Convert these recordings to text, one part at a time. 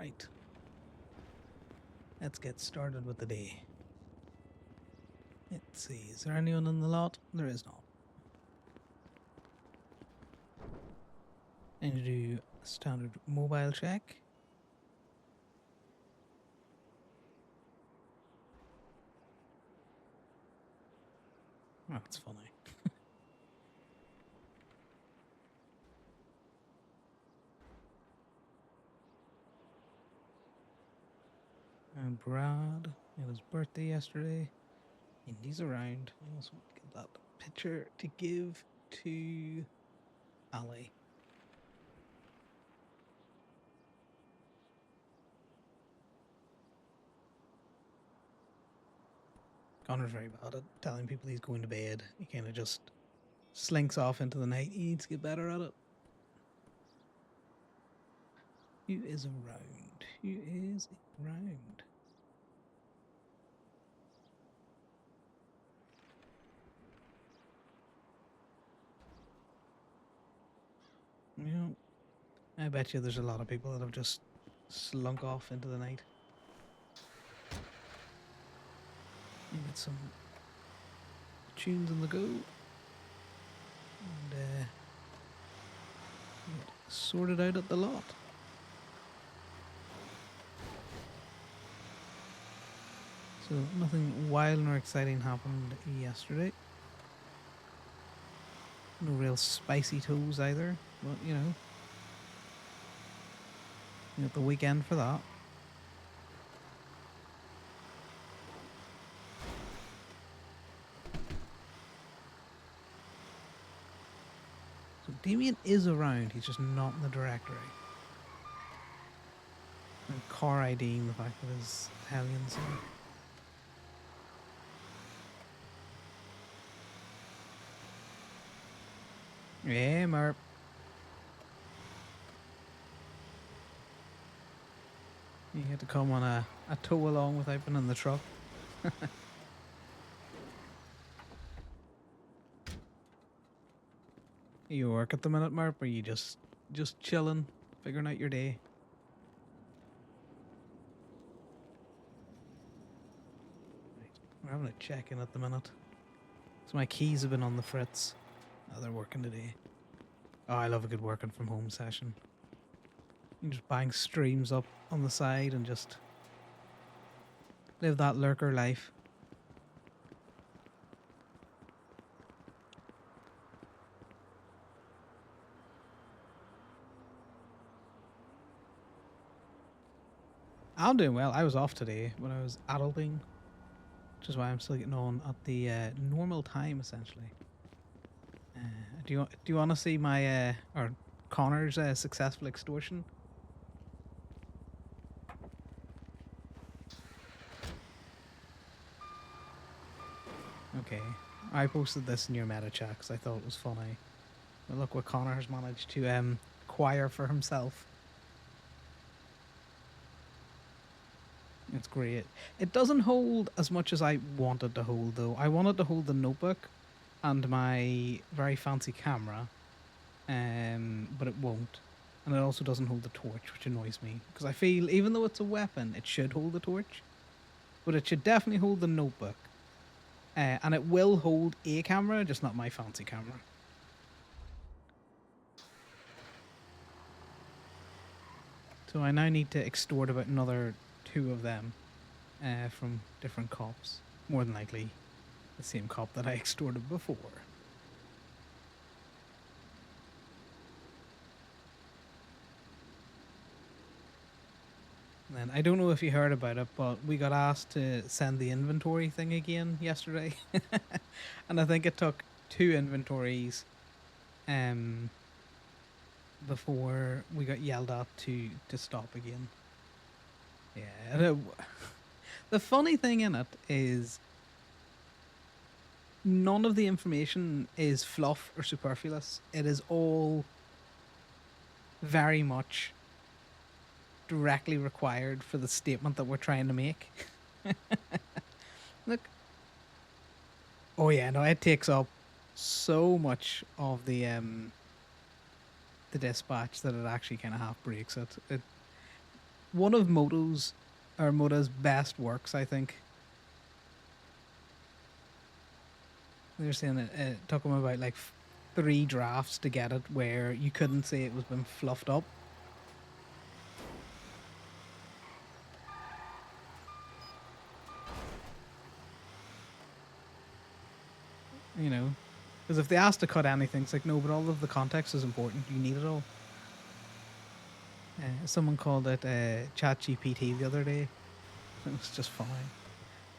Right. Let's get started with the day. Let's see, is there anyone in the lot? There is not. I need to do a standard mobile check. Oh, that's funny. And Brad, it was birthday yesterday. Indy's around. I also want to get that picture to give to Ali. Connor's very bad at telling people he's going to bed. He kind of just slinks off into the night. He needs to get better at it. Who is around? Who is around? Yeah, I bet you there's a lot of people that have just slunk off into the night. You get some tunes on the go. And get sorted out at the lot. So nothing wild nor exciting happened yesterday. No real spicy toes either, but you got the weekend for that. So Damien is around, he's just not in the directory. And car IDing the fact that his Italians are. Yeah, Marp. You had to come on a tow along without being in the truck. You work at the minute, Marp, or you just chilling, figuring out your day? Right. We're having a check-in at the minute. So my keys have been on the fritz. Oh, they're working today. Oh, I love a good working from home session. You can just bang streams up on the side and just live that lurker life. I'm doing well. I was off today when I was adulting, which is why I'm still getting on at the normal time, essentially. Do you want to see my or Connor's successful extortion? Okay, I posted this in your meta chat because I thought it was funny. But look what Connor has managed to acquire for himself. It's great. It doesn't hold as much as I wanted to hold, though. I wanted to hold the notebook and my very fancy camera, but it won't. And it also doesn't hold the torch, which annoys me. Because I feel, even though it's a weapon, it should hold the torch. But it should definitely hold the notebook. And it will hold a camera, just not my fancy camera. So I now need to extort about another 2 of them from different cops. More than likely the same cop that I extorted before. And I don't know if you heard about it, but we got asked to send the inventory thing again yesterday. And I think it took 2 inventories before we got yelled at to stop again. Yeah. The funny thing in it is none of the information is fluff or superfluous. It is all very much directly required for the statement that we're trying to make. Look. Oh yeah, no, it takes up so much of the dispatch that it actually kind of half breaks it. one of Moto's best works, I think. They're saying it took them about like 3 drafts to get it where you couldn't say it was been fluffed up. You know, because if they asked to cut anything, it's like, no, but all of the context is important. You need it all. Someone called it Chat GPT the other day. It was just funny.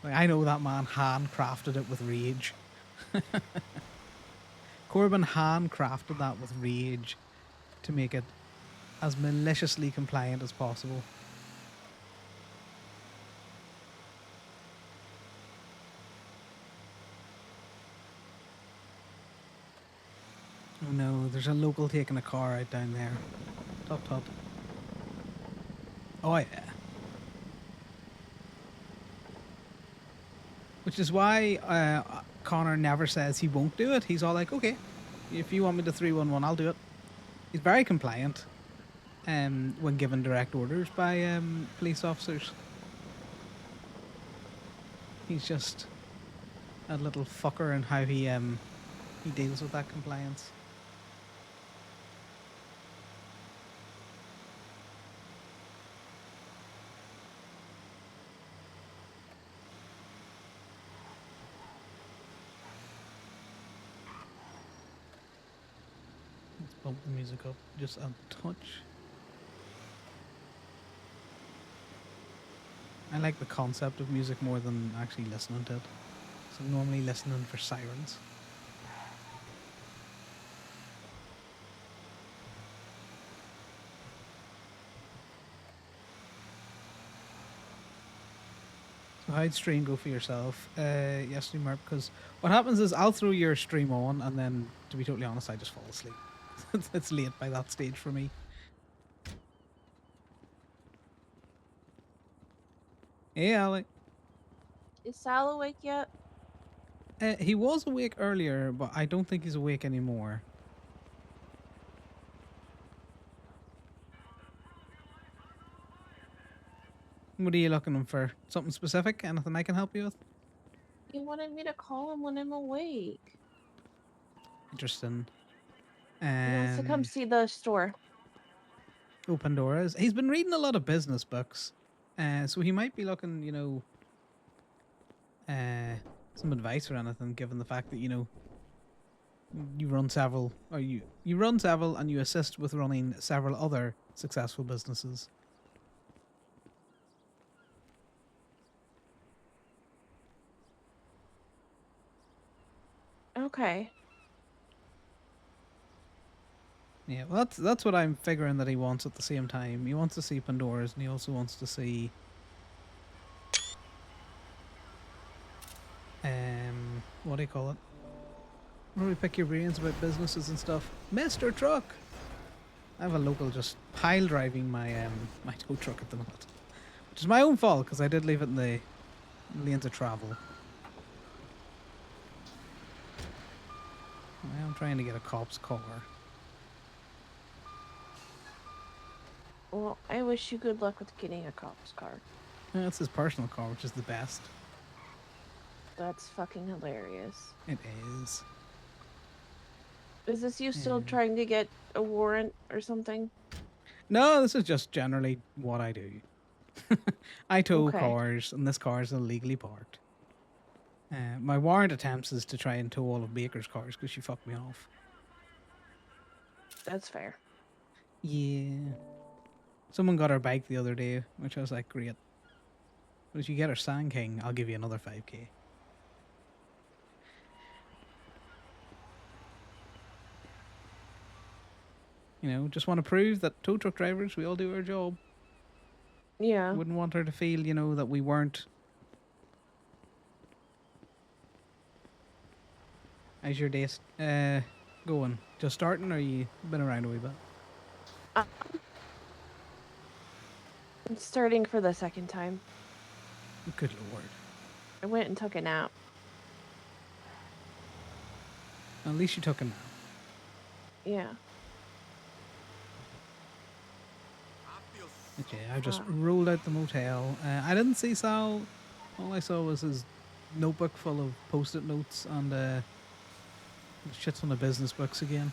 Like, I know that man handcrafted it with rage. Corbin handcrafted that with rage to make it as maliciously compliant as possible. Oh no, there's a local taking a car out down there. Tut tut. Oh yeah. Which is why Conor never says he won't do it. He's all like, okay, if you want me to 311, I'll do it. He's very compliant when given direct orders by police officers. He's just a little fucker in how he deals with that compliance. Let's bump the music up just a touch. I like the concept of music more than actually listening to it. So I'm normally listening for sirens. So how'd stream go for yourself yesterday, Mark? Because what happens is I'll throw your stream on, and then, to be totally honest, I just fall asleep. It's late by that stage for me. Hey, Alec. Is Sal awake yet? He was awake earlier, but I don't think he's awake anymore. What are you looking for? Something specific? Anything I can help you with? He wanted me to call him when I'm awake. Interesting. He wants to come see the store. Oh, Pandora's. He's been reading a lot of business books. So he might be looking, some advice or anything, given the fact that, you run several, or you run several and you assist with running several other successful businesses. Okay. Yeah, well, that's what I'm figuring that he wants at the same time. He wants to see Pandora's, and he also wants to see what do you call it? Where do we pick your brains about businesses and stuff? Mr. Truck. I have a local just pile driving my my tow truck at the minute, which is my own fault because I did leave it in the lanes of travel. I'm trying to get a cop's car. Well, I wish you good luck with getting a cop's car. It's his personal car, which is the best. That's fucking hilarious. It is. Is this you still trying to get a warrant or something? No, this is just generally what I do. I tow cars, and this car is illegally parked. My warrant attempts is to try and tow all of Baker's cars because she fucked me off. That's fair. Yeah. Someone got her bike the other day, which I was like, great. But if you get her Sand King, I'll give you another 5k. Just want to prove that tow truck drivers, we all do our job. Yeah. Wouldn't want her to feel, that we weren't. How's your day going? Just starting, or you been around a wee bit? I'm starting for the second time. Good lord. I went and took a nap. At least you took a nap. Yeah. Okay, I just Ah, rolled out the motel. I didn't see Sal. All I saw was his notebook full of post-it notes and shit ton of business books again.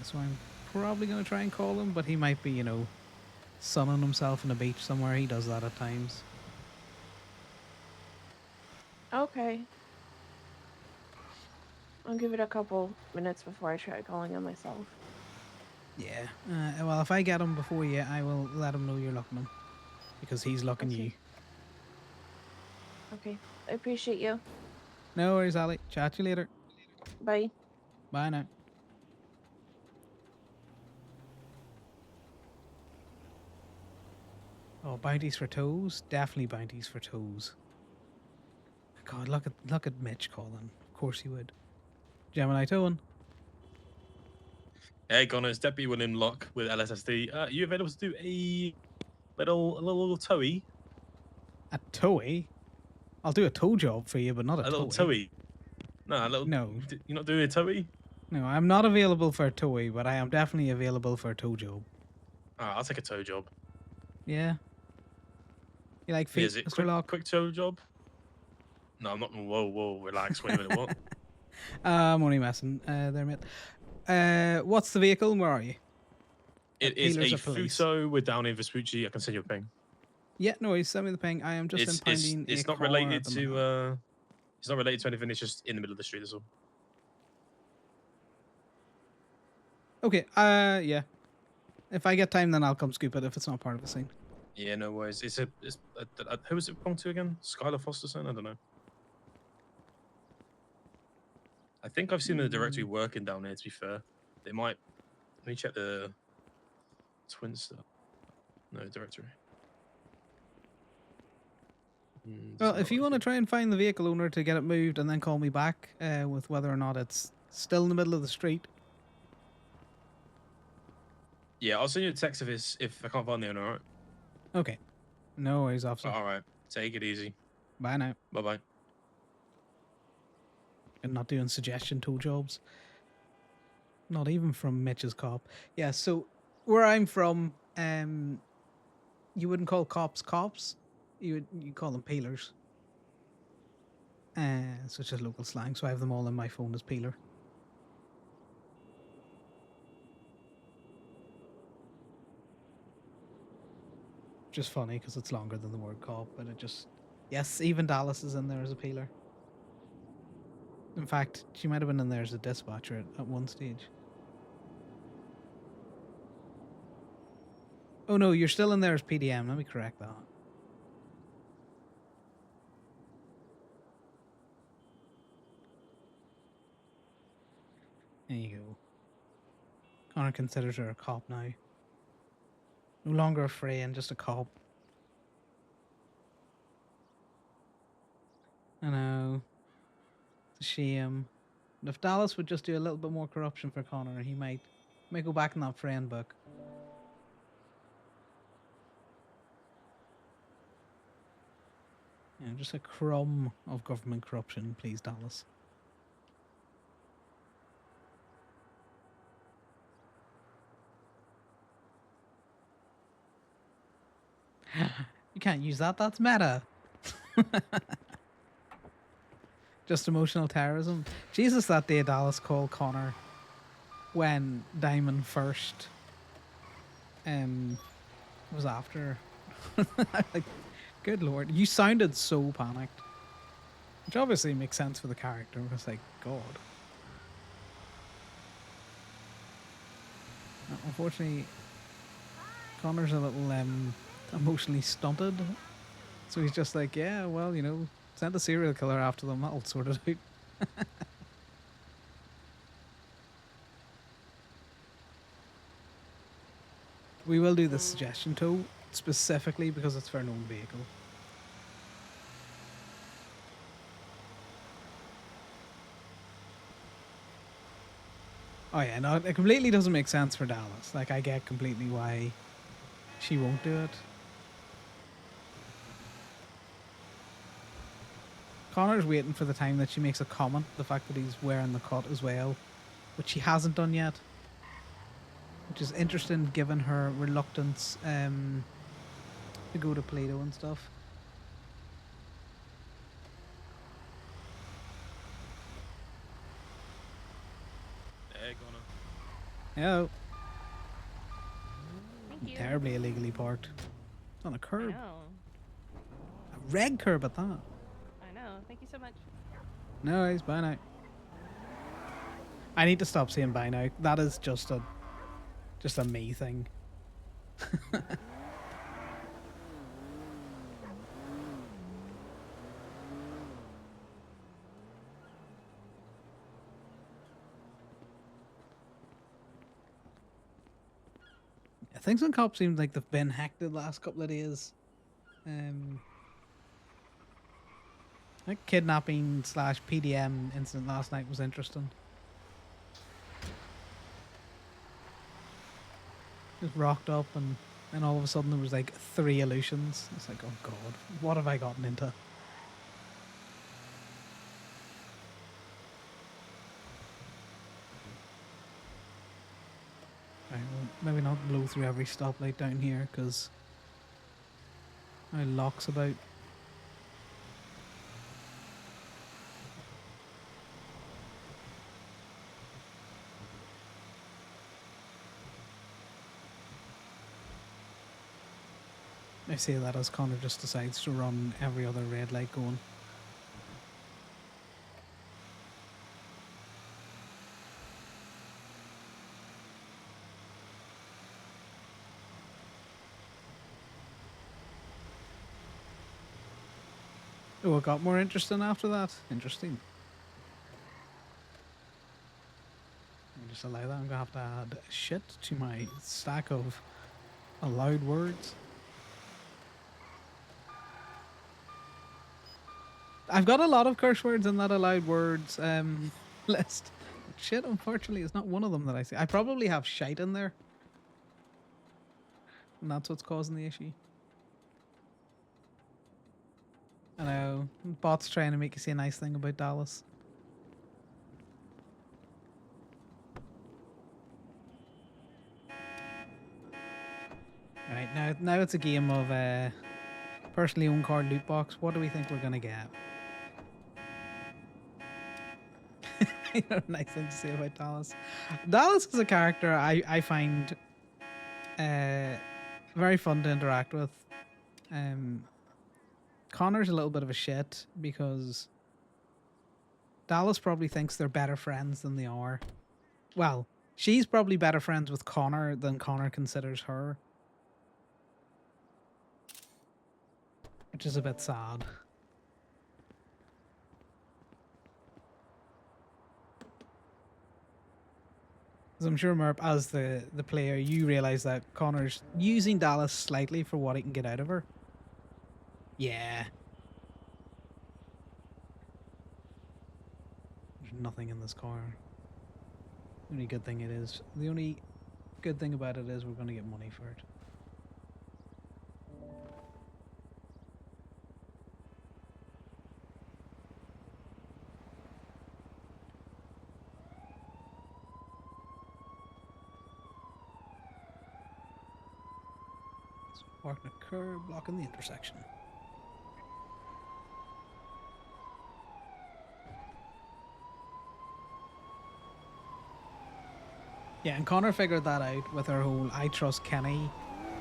So I'm probably going to try and call him, but he might be, sunning himself on the beach somewhere. He does that at times. okay. I'll give it a couple minutes before I try calling him myself. Yeah. Well, if I get him before you, I will let him know you're looking him because he's looking you. Okay. Okay. I appreciate you. No worries, Ali. Chat to you later. Bye. Bye now. Oh, bounties for toes? Definitely bounties for toes. God, look at Mitch calling. Of course he would. Gemini towing. Hey, Conor, it's Deputy William Locke with LSSD. Are you available to do a little towy? A toey? I'll do a toe job for you, but not a A little toey. towy? No, a little. No. You're not doing a towy? No, I'm not available for a toey, but I am definitely available for a toe job. I'll take a toe job. Yeah. You like feet, Is it Mr. Locke? quick toe job? No, I'm not. Whoa, relax. Wait a minute. What? I'm only messing there, mate. What's the vehicle and where are you? It is Peelers a or police? Fuso with down in Vespucci. I can send you a ping. Yeah, no worries. Send me the ping. I am just impounding a It's not car related at the minute. to it's not related to anything. It's just in the middle of the street. That's all. Okay, yeah. If I get time, then I'll come scoop it if it's not part of the scene. Yeah, no worries. It's who was it belong to again? Skylar Fosterson? I don't know. I think I've seen the directory working down there. To be fair, they might. Let me check the twin stuff. No directory. Well, Doesn't if look you like want to it. try and find the vehicle owner to get it moved and then call me back with whether or not it's still in the middle of the street. Yeah, I'll send you a text if I can't find the owner. All right. Okay. No worries, officer. All right. Take it easy. Bye now. Bye bye. And not doing suggestion tool jobs. Not even from Mitch's cop. Yeah, so where I'm from, you wouldn't call cops cops. You call them peelers. So it's just local slang. So I have them all in my phone as peeler. Just funny because it's longer than the word cop, but it just yes, even Dallas is in there as a peeler. In fact, she might have been in there as a dispatcher at one stage. Oh no, you're still in there as PDM. Let me correct that. There you go. Connor considers her a cop now. No longer a friend, just a cop. I know. It's a shame. But if Dallas would just do a little bit more corruption for Connor, he might go back in that friend book. Yeah, just a crumb of government corruption, please, Dallas. You can't use that, that's meta. Just emotional terrorism. Jesus, that day Dallas called Connor when Diamond first was after. Like, good lord, you sounded so panicked. Which obviously makes sense for the character. It's like, God. Unfortunately, Connor's a little emotionally stunted. So he's just like, yeah, well, send a serial killer after them. That'll sort it out. We will do the suggestion tow specifically because it's for a known vehicle. Oh yeah, no, it completely doesn't make sense for Dallas. Like, I get completely why she won't do it. Connor's waiting for the time that she makes a comment, the fact that he's wearing the cut as well, which she hasn't done yet. which is interesting given her reluctance to go to Plato and stuff. Hey, Conor. Hello. Thank you. Terribly illegally parked. It's on a I curb. know. A red curb at that. I know. Thank you so much. No worries, bye now. I need to stop saying bye now. That is just a me thing. Things on cops seem like they've been hacked the last couple of days. That kidnapping / PDM incident last night was interesting. Just rocked up and all of a sudden there was like 3 illusions. It's like, oh god, what have I gotten into? Right, well, maybe not blow through every stoplight down here because my lock's about. I say that as Connor just decides to run every other red light going. Oh, it got more interesting after that. Interesting. Let me just allow that. I'm gonna have to add shit to my stack of allowed words. I've got a lot of curse words in that allowed words list. Shit, unfortunately, is not one of them that I see. I probably have shite in there. And that's what's causing the issue. I know. Bot's trying to make you say a nice thing about Dallas. Alright, now it's a game of personally owned card loot box. What do we think we're gonna get? You know, nice thing to say about Dallas. Dallas is a character I find very fun to interact with. Connor's a little bit of a shit because Dallas probably thinks they're better friends than they are. Well, she's probably better friends with Connor than Connor considers her. Which is a bit sad. Because I'm sure, Merp, as the player, you realise that Connor's using Dallas slightly for what he can get out of her. Yeah. There's nothing in this car. The only good thing about it is we're going to get money for it. Parking a curb, blocking the intersection. Yeah, and Connor figured that out with her whole I trust Kenny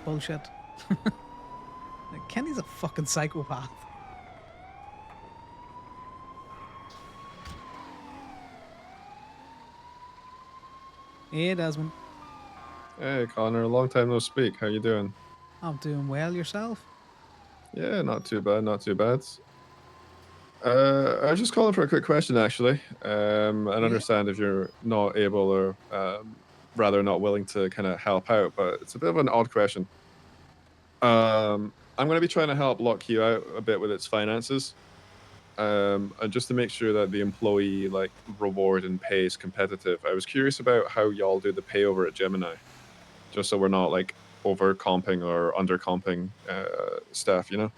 bullshit. Like, Kenny's a fucking psychopath. Hey, Desmond. Hey Connor, long time no speak. How you doing? I'm doing well. Yourself? Yeah, not too bad, not too bad. I was just calling for a quick question, actually. I understand if you're not able or rather not willing to kind of help out, but it's a bit of an odd question. I'm going to be trying to help lock you out a bit with its finances, and just to make sure that the employee like reward and pay is competitive. I was curious about how y'all do the pay over at Gemini, just so we're not like over comping or under comping staff, you know.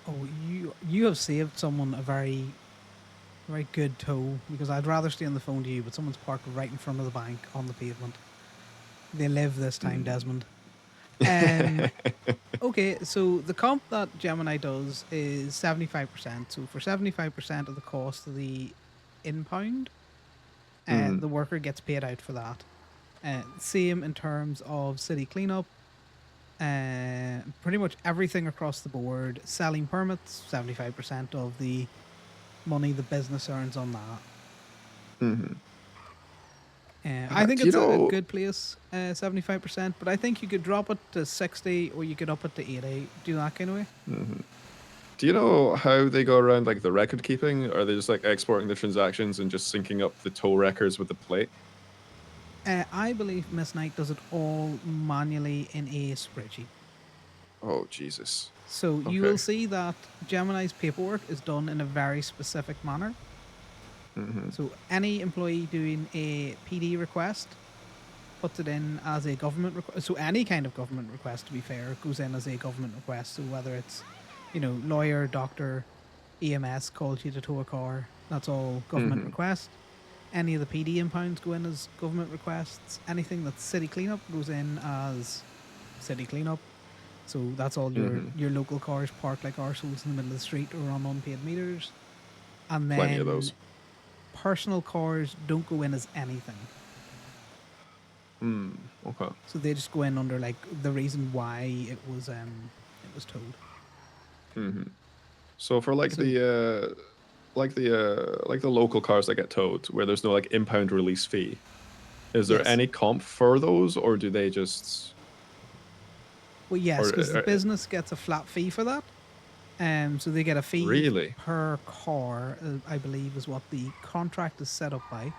Oh, you have saved someone a very good toe, because I'd rather stay on the phone to you, but someone's parked right in front of the bank on the pavement. They live this time, Hmm. Desmond. Okay, so the comp that Gemini does is 75%. So for 75% of the cost of the impound, Hmm. the worker gets paid out for that. Same in terms of city cleanup. Pretty much everything across the board. Selling permits, 75% of the money the business earns on that. Hmm. I think Do you it's a know? good place, 75%, but I think you could drop it to 60 or you could up it to 80, do that kind of way. Mhm. Do you know how they go around like the record keeping? Are they just like exporting the transactions and just syncing up the toll records with the plate? I believe Miss Knight does it all manually in a spreadsheet. Oh Jesus. So you Okay. will see that Gemini's paperwork is done in a very specific manner. Hmm. So any employee doing a PD request puts it in as a government request. So any kind of government request, to be fair, goes in as a government request. So whether it's, lawyer, doctor, EMS calls you to tow a car, that's all government Hmm. request. Any of the PD impounds go in as government requests. Anything that's city cleanup goes in as city cleanup. So that's all Hmm. your local cars parked like arseholes in the middle of the street or on unpaid meters. And Plenty of then those. personal cars don't go in as anything. Hmm. Okay. So they just go in under like the reason why it was towed. Hmm. So for like So the local cars that get towed, where there's no like impound release fee, is there yes. any comp for those, or do they just Well, yes, or because the business gets a flat fee for that. So they get a fee really? per car, I believe, is what the contract is set up by.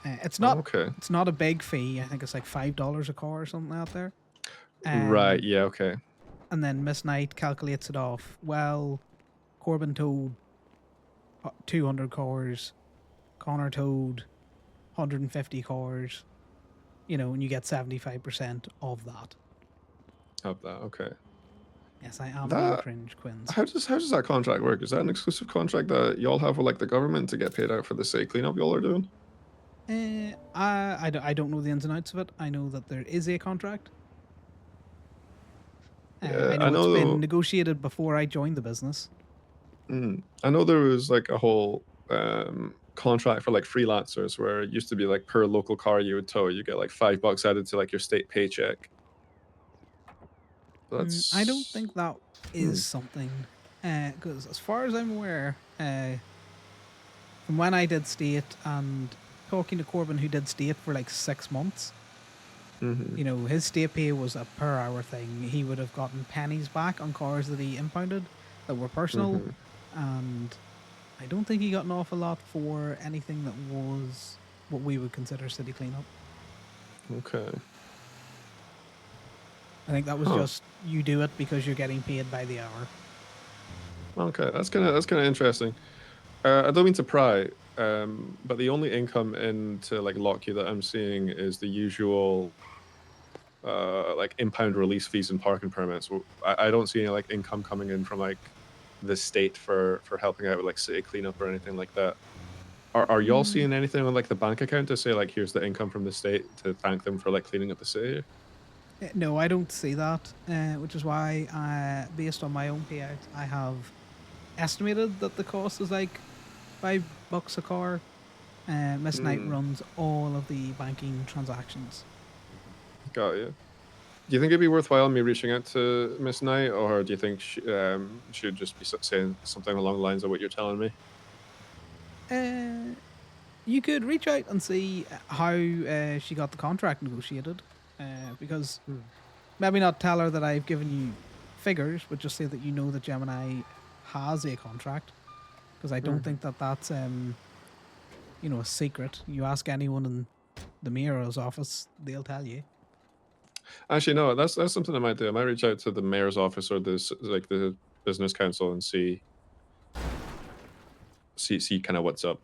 It's Oh, not okay. it's not a big fee. I think it's like $5 a car or something out there. Right. Um, Yeah. Okay. and then Miss Knight calculates it off. Well, Corbin towed 200 cars, Connor towed 150 cars. And you get 75% of that. Of that. Okay. Yes, I am being That cringe, Quins. how does that contract work? Is that an exclusive contract that y'all have with like the government to get paid out for the city cleanup y'all are doing? I don't know the ins and outs of it. I know that there is a contract. Yeah, I I know it's been know. negotiated before I joined the business. I know there was like a whole contract for like freelancers where it used to be like per local car you would tow, you get like $5 added to like your state paycheck. I don't That's think that hmm, is something, because as far as I'm aware, from when I did state and talking to Corbin, who did state for like 6 months, hmm, his state pay was a per hour thing. He would have gotten pennies back on cars that he impounded that were personal, hmm. and I don't think he got an awful lot for anything that was what we would consider city cleanup. Okay. I think that was Huh. just you do it because you're getting paid by the hour. Okay. That's kind of interesting. I don't mean to pry, but the only income into like Lockheed that I'm seeing is the usual like impound release fees and parking permits. I don't see any like income coming in from like the state for helping out with like city cleanup or anything like that. Are y'all Mm, seeing anything on like the bank account to say like here's the income from the state to thank them for like cleaning up the city? no, I don't see that, which is why, based on my own payout, I have estimated that the cost is like $5 a car. Miss Knight Hmm. runs all of the banking transactions. Got you. Do you think it'd be worthwhile me reaching out to Miss Knight, or do you think she would just be saying something along the lines of what you're telling me? Uh, you could reach out and see how she got the contract negotiated, because Hmm. maybe not tell her that I've given you figures, but just say that you know that Gemini has a contract, because I don't Mhm. think that that's a secret. You ask anyone in the mayor's office, they'll tell you. Actually, no. That's something I might do. I might reach out to the mayor's office or this like the business council and see kind of what's up.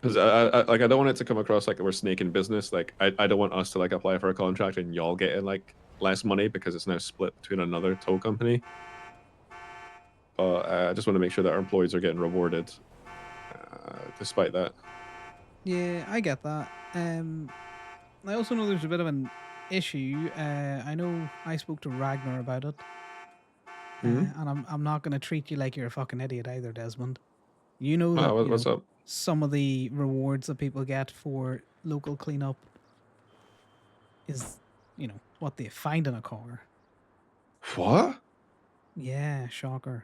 Because I don't want it to come across like we're snaking business. Like I don't want us to like apply for a contract and y'all getting like less money because it's now split between another tow company. But I just want to make sure that our employees are getting rewarded, despite that. Yeah, I get that. I also know there's a bit of an issue, I know I spoke to Ragnar about it, Mhm. and I'm not going to treat you like you're a fucking idiot either, Desmond. You know that, Oh, what's up? some of the rewards that people get for local cleanup is, what they find in a car. What? Yeah, shocker.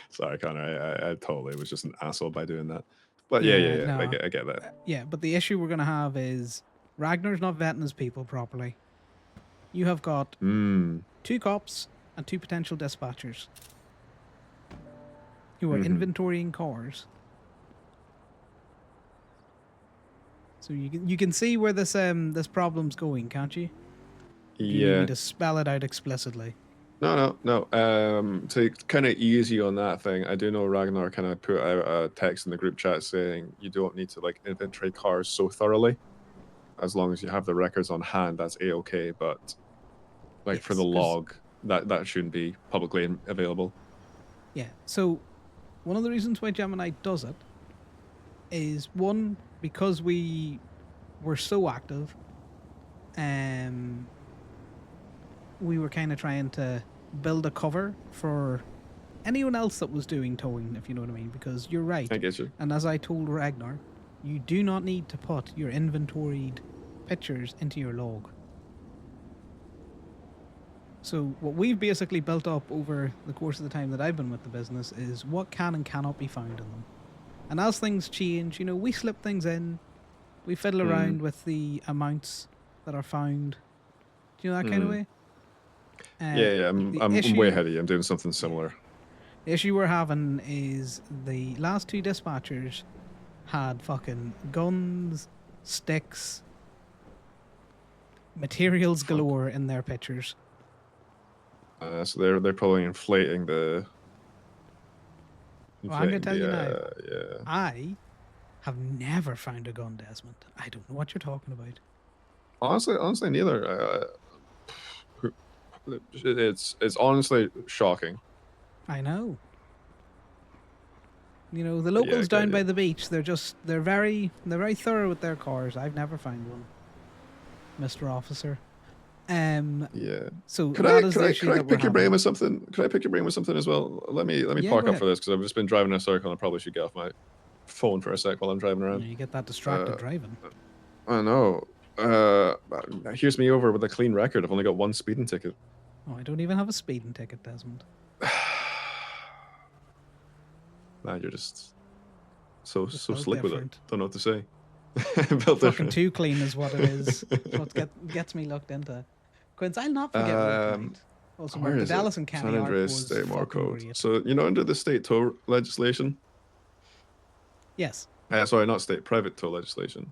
Sorry, Connor. I totally was just an asshole by doing that. But yeah. No. I get that. Yeah, but the issue we're going to have is Ragnar's not vetting his people properly. You have got Mm. 2 cops and 2 potential dispatchers who are Mhm. inventorying cars. So you can see where this problem's going, can't you? Do you need me Yeah. to spell it out explicitly? No. To kind of ease you on that thing, I do know Ragnar kind of put out a text in the group chat saying you don't need to like inventory cars so thoroughly. As long as you have the records on hand, that's a-okay. But like for the Yes, 'cause- log, that shouldn't be publicly available. yeah. So one of the reasons why Gemini does it is, one, because we were so active, we were kind of trying to build a cover for anyone else that was doing towing, if you know what I mean, because you're right. I get you. And as I told Ragnar, you do not need to put your inventoried pictures into your log. So what we've basically built up over the course of the time that I've been with the business is what can and cannot be found in them. And as things change, we slip things in, we fiddle around with the amounts that are found. Do you know that kind of way? Yeah. I'm way ahead of you. I'm doing something similar. The issue we're having is the last 2 dispatchers had fucking guns, sticks, materials galore in their pictures. So they're probably inflating the. Well, I'm gonna tell you now. Yeah. I have never found a gun, Desmond. I don't know what you're talking about. Honestly, neither. It's honestly shocking. I know. The locals down by the beach, they're very thorough with their cars. I've never found one, Mr. Officer. Yeah. So Could that I is the issue that we're pick your brain having. with something? Could I pick your brain with something as well? Let me Yeah, park go up ahead. for this because I've just been driving in a circle and I probably should get off my phone for a sec while I'm driving around. You get that distracted driving. I know. Here's me over with a clean record. I've only got 1 speeding ticket. Oh, I don't even have a speeding ticket, Desmond. Man, you're just so Just slick with it. different. Don't know what to say. Built Fucking different. too clean is what it is. It's what gets me looked into. Quince, I'll not forget road tonight. Also, Where the is Dallas it? and San County Arc Andreas was State More fucking Code. great. So under the state tow legislation. Yes. Sorry, not state, private tow legislation.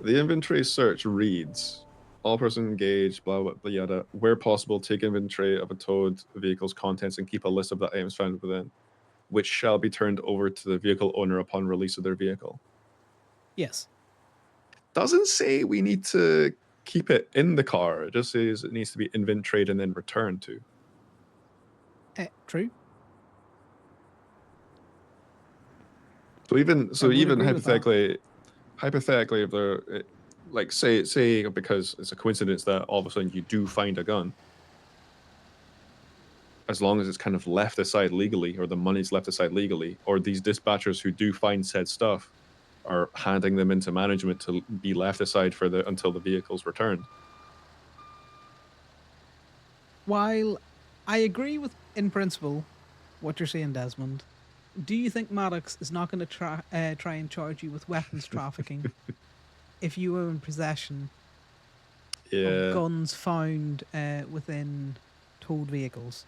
The inventory search reads, all persons engaged, blah, blah, blah, yada, where possible, take inventory of a towed vehicle's contents and keep a list of the items found within, which shall be turned over to the vehicle owner upon release of their vehicle. Yes. Doesn't say we need to keep it in the car. It just says it needs to be inventoried and then returned to. True. So even agree with that. hypothetically, if they're like say because it's a coincidence that all of a sudden you do find a gun, as long as it's kind of left aside legally, or the money's left aside legally, or these dispatchers who do find said stuff are handing them into management to be left aside until the vehicle's returned. While I agree with, in principle, what you're saying, Desmond, do you think Maddox is not going to try and charge you with weapons trafficking if you were in possession of guns found within towed vehicles?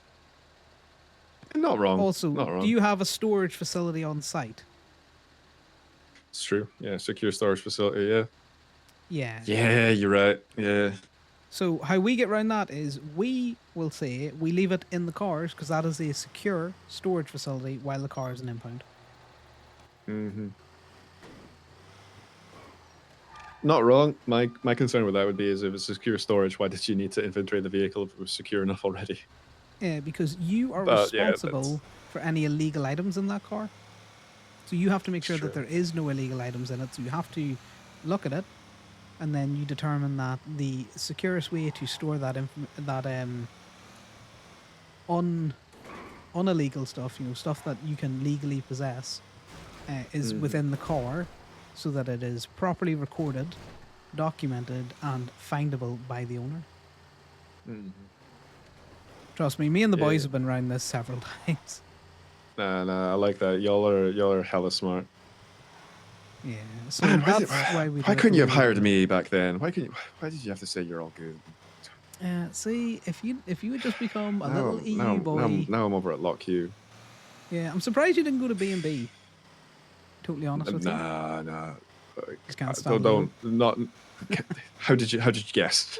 Not wrong. Also, not wrong. do you have a storage facility on site? It's true. Yeah, secure storage facility. Yeah. Yeah. Yeah, you're right. Yeah. So how we get around that is we will say we leave it in the cars because that is a secure storage facility while the car is an impound. Mm-hmm. Not wrong. My concern with that would be is if it's secure storage, why did you need to inventory the vehicle if it was secure enough already? Yeah, because you are But, yeah, responsible for any illegal items in that car. So you have to make sure Sure. that there is no illegal items in it. So you have to look at it, and then you determine that the securest way to store that unillegal stuff, stuff that you can legally possess, is within the car, so that it is properly recorded, documented, and findable by the owner. Trust me, and the boys have been around this several times. Nah, I like that. Y'all are hella smart. Yeah, so Man, that's why we. why do it couldn't the you way have we hired do it. me back then? Why did you have to say you're all good? See, if you would just become a Now, little EU boy. now I'm over at Lock Q. Yeah, I'm surprised you didn't go to B&B. Totally honest with you. Nah. Just can't stand Don't not. How did you guess?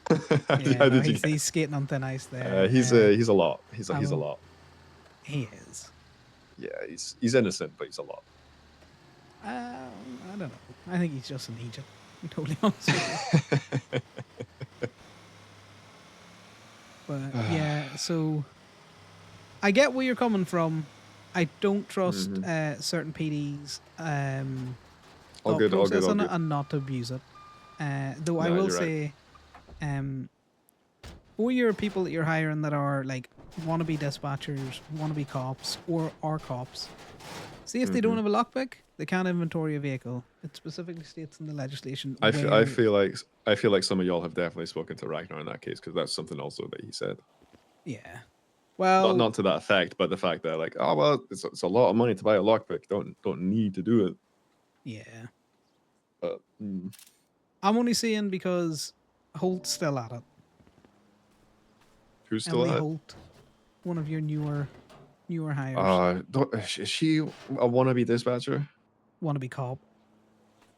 how Yeah, no, did you he's skating on thin ice there. he's a lot. He's a oh. lot. He is. Yeah, he's innocent, but he's a lot. I don't know. I think he's just in Egypt. I'm totally honest with you. But yeah, so I get where you're coming from. I don't trust certain PDs All good. process on it and not to abuse it. Though I will you're say, for your people that you're hiring that are like wannabe dispatchers, wannabe cops, or are cops, see if they don't have a lockpick, they can't inventory a vehicle. It specifically states in the legislation. I feel like some of y'all have definitely spoken to Ragnar in that case, because that's something also that he said. Yeah. Well, not to that effect, but the fact that like, oh well, it's a lot of money to buy a lockpick. Don't need to do it. Yeah. But I'm only saying because Holt's still at it. Who's still Emily at it? Holt, one of your newer hires. Is she a wannabe dispatcher? Wannabe cop.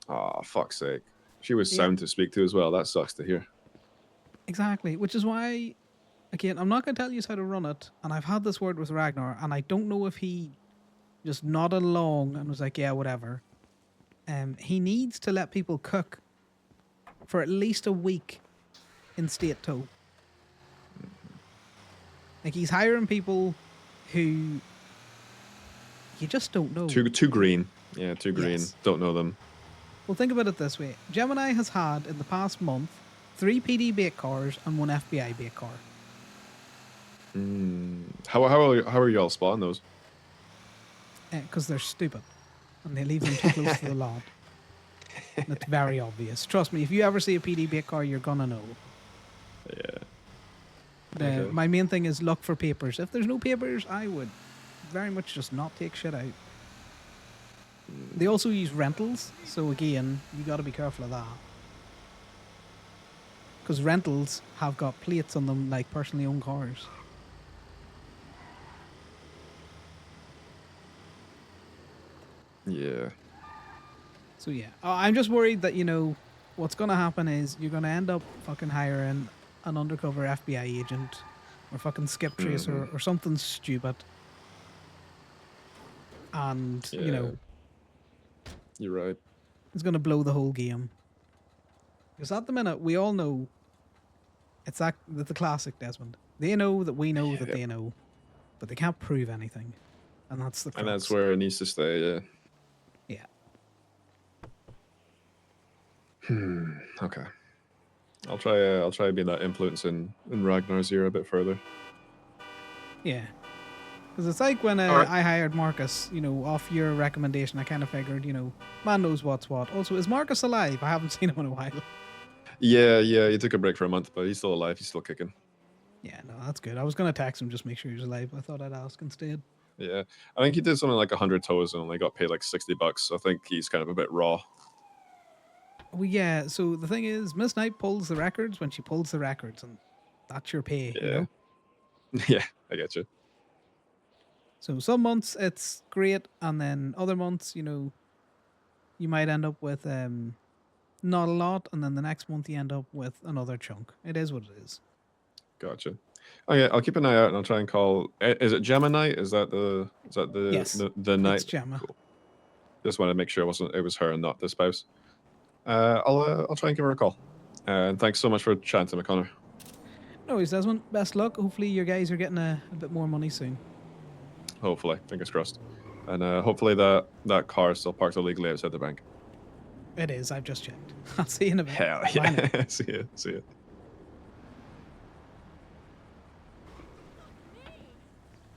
Oh, fuck's sake. She was sound to speak to as well. That sucks to hear. Exactly, which is why, again, I'm not going to tell you how to run it, and I've had this word with Ragnar, and I don't know if he just nodded along and was like, yeah, whatever. He needs to let people cook for at least a week in state tow. Like, he's hiring people who you just don't know. Too green. Yeah, too green. Yes. Don't know them. Well, think about it this way. Gemini has had, in the past month, 3 PD bait cars and 1 FBI bait car. How are y'all spotting those? Because they're stupid. And they leave them too close to the lot. It's very obvious. Trust me, if you ever see a PD bait car, you're going to know. Yeah. Okay. My main thing is look for papers. If there's no papers, I would very much just not take shit out. They also use rentals, so again, you got to be careful of that. Because rentals have got plates on them like personally owned cars. Yeah. So yeah, I'm just worried that, what's going to happen is you're going to end up fucking hiring an undercover FBI agent or fucking skip tracer or something stupid. And, You're right. it's going to blow the whole game. Because at the minute, we all know it's the classic Desmond. They know that we know that they know, but they can't prove anything. And that's the crux. And that's where it needs to stay, yeah. Okay. I'll try being that influence in Ragnar's ear a bit further. Yeah. Because it's like when I hired Marcus, off your recommendation, I kind of figured, man knows what's what. Also, is Marcus alive? I haven't seen him in a while. Yeah, he took a break for a month, but he's still alive. He's still kicking. Yeah, no, that's good. I was going to text him just make sure he was alive. I thought I'd ask instead. Yeah. I think he did something like 100 tows and only got paid like $60. So I think he's kind of a bit raw. Well, yeah, so the thing is, Miss Knight pulls the records when she pulls the records, and that's your pay, Yeah, I get you. So some months it's great, and then other months, you might end up with not a lot, and then the next month you end up with another chunk. It is what it is. Gotcha. Oh yeah, I'll keep an eye out and I'll try and call. Is it Gemini? Is that the Yes, the night? it's Gemma. Cool. Just want to make sure it was her and not the spouse. I'll try and give her a call. And thanks so much for chatting to me, Conor. No worries, Desmond. Best luck. Hopefully your guys are getting a bit more money soon. Hopefully, fingers crossed. And hopefully that car is still parked illegally outside the bank. It is. I've just checked. I'll see you in a bit. Hell Bye now. yeah. See ya. See ya.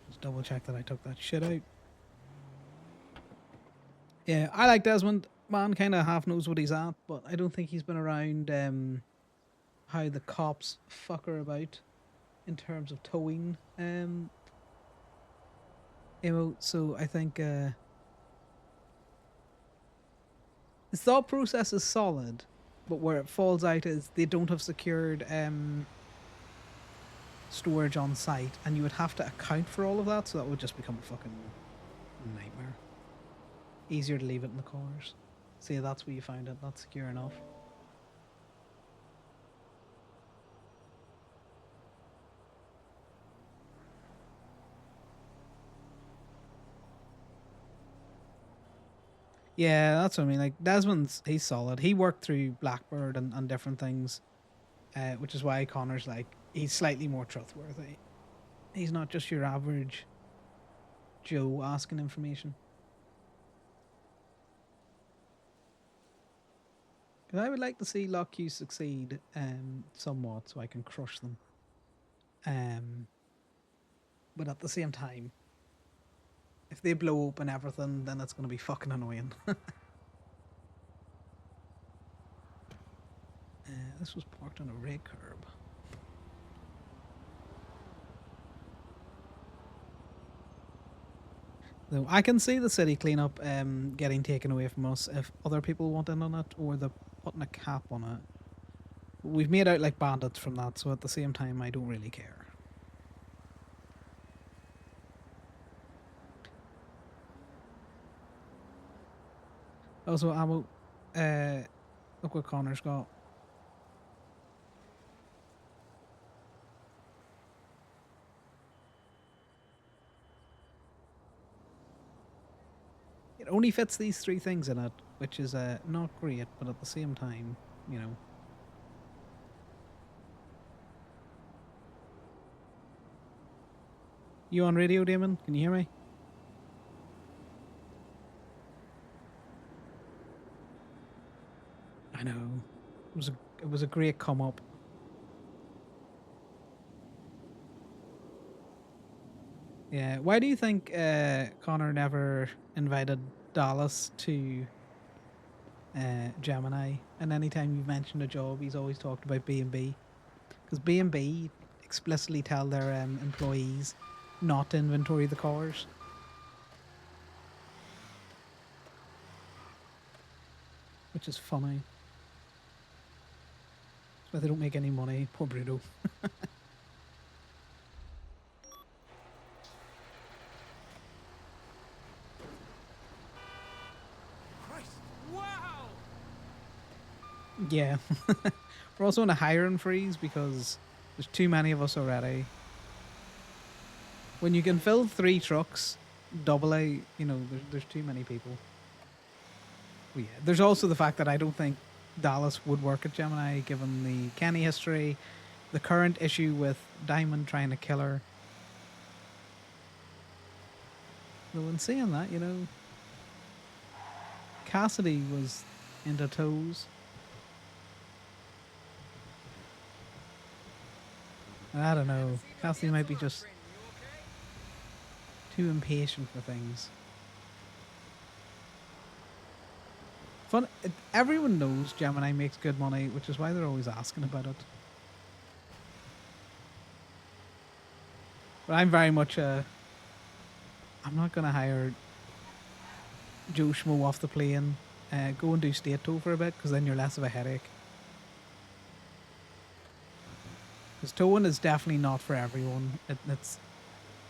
Just double check that I took that shit out. Yeah, I like Desmond. Man kind of half knows what he's at, but I don't think he's been around how the cops fuck her about in terms of towing emote. So I think his thought process is solid, but where it falls out is they don't have secured storage on site, and you would have to account for all of that, so that would just become a fucking nightmare. Easier to leave it in the cars. See, that's where you found it. That's secure enough. Yeah, that's what I mean. Like, Desmond's, he's solid. He worked through Blackbird and different things, which is why Connor's like, he's slightly more trustworthy. He's not just your average Joe asking information. Because I would like to see Lock Q succeed somewhat so I can crush them. But at the same time, if they blow open everything, then it's going to be fucking annoying. This was parked on a red curb. Though I can see the city cleanup getting taken away from us if other people want in on it, or they're putting a cap on it. We've made out like bandits from that, so at the same time I don't really care. Also, ammo. Look what Connor's got. It only fits these 3 things in it, which is not great, but at the same time, you know. You on radio, Damon? Can you hear me? I know. It was a great come up. Yeah. Why do you think Connor never invited Dallas to Gemini? And anytime you've mentioned a job, he's always talked about B&B. Because B&B explicitly tell their employees not to inventory the cars. Which is funny. That's why they don't make any money. Poor Bruto. Yeah. We're also in a hiring freeze because there's too many of us already. When you can fill 3 trucks, double A, you know, there's too many people. Well, yeah. There's also the fact that I don't think Dallas would work at Gemini given the Kenny history, the current issue with Diamond trying to kill her. Though in saying that, you know, Cassidy was into toes. I don't know. Cassidy might be just too impatient for things. Fun. Everyone knows Gemini makes good money, which is why they're always asking about it. But I'm very much I'm not gonna hire Joe Schmo off the plane. Go and do state tow for a bit, because then you're less of a headache. Because towing is definitely not for everyone. It's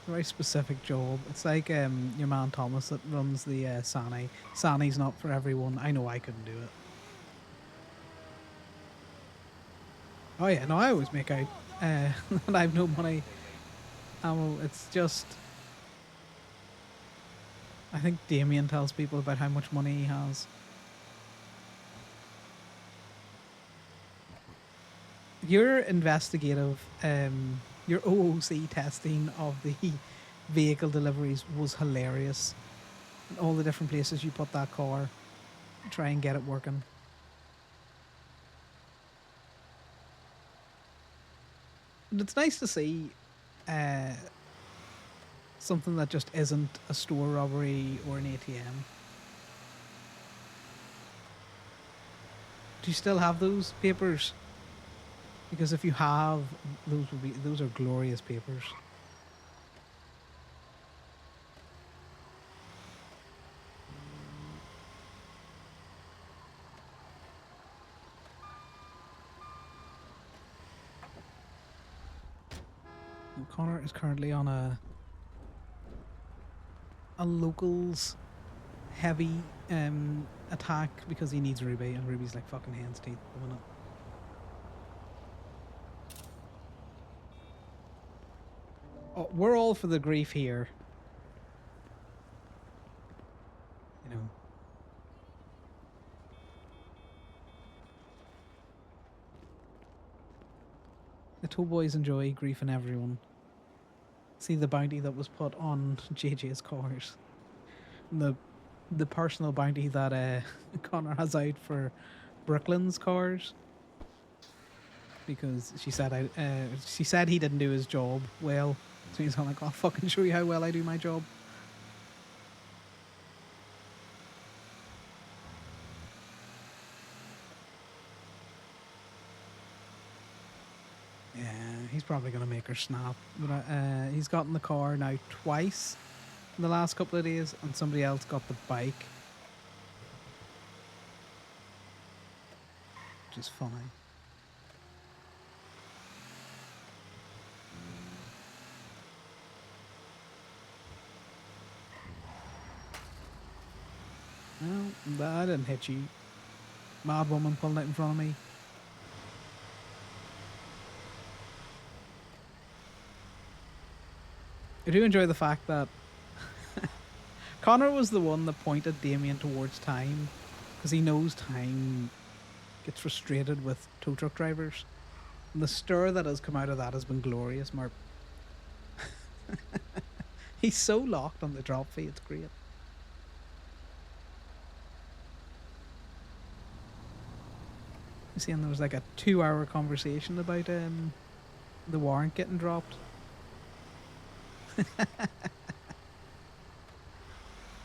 a very specific job. It's like your man Thomas that runs the Sani. Sani's not for everyone. I know I couldn't do it. Oh yeah, no, I always make out that I have no money. It's just... I think Damien tells people about how much money he has. Your investigative, your OOC testing of the vehicle deliveries was hilarious. And all the different places you put that car, try and get it working. But it's nice to see something that just isn't a store robbery or an ATM. Do you still have those papers? Because if you have, those are glorious papers. And Connor is currently on a locals heavy attack because he needs Ruby, and Ruby's like fucking hands teeth at the minute. Oh, we're all for the grief here. You know. The two boys enjoy griefing everyone. See the bounty that was put on JJ's cars. And the personal bounty that Connor has out for Brooklyn's cars. Because she said he didn't do his job well. So he's like, I'll fucking show you how well I do my job. Yeah, he's probably going to make her snap. But he's gotten the car now twice in the last couple of days, and somebody else got the bike. Which is funny. Well, I didn't hit you. Mad woman pulling out in front of me. I do enjoy the fact that Connor was the one that pointed Damien towards time, because he knows time gets frustrated with tow truck drivers. And the stir that has come out of that has been glorious, Mark. He's so locked on the drop fee, it's great. You see, and there was like a 2-hour conversation about the warrant getting dropped.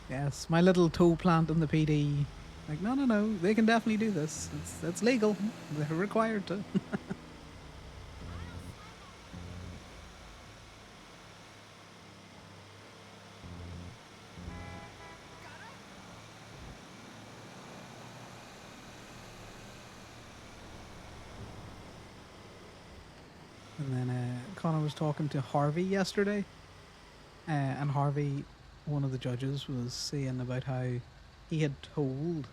Yes, my little tow plant in the PD. Like, no, they can definitely do this. It's legal. They're required to. And then Connor was talking to Harvey yesterday. And Harvey, one of the judges, was saying about how he had told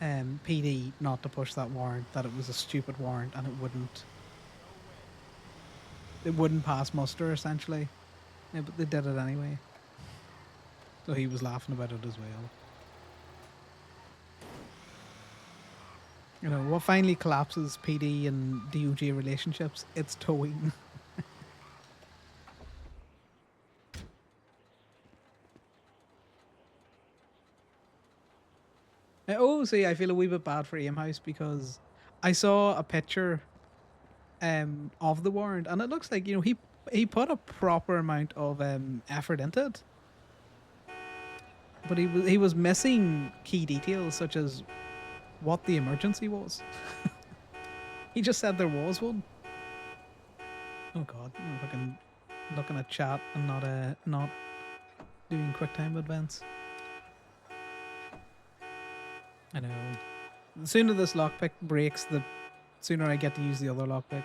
PD not to push that warrant, that it was a stupid warrant and it wouldn't pass muster, essentially. Yeah, but they did it anyway. So he was laughing about it as well. You know, what finally collapses PD and DOJ relationships? It's towing. Oh, see, I feel a wee bit bad for Aimhouse because I saw a picture of the warrant, and it looks like, you know, he put a proper amount of effort into it, but he was missing key details such as what the emergency was. He just said there was one. Oh god, I'm fucking looking at chat and not doing QuickTime events. I know. The sooner this lockpick breaks, the sooner I get to use the other lockpick.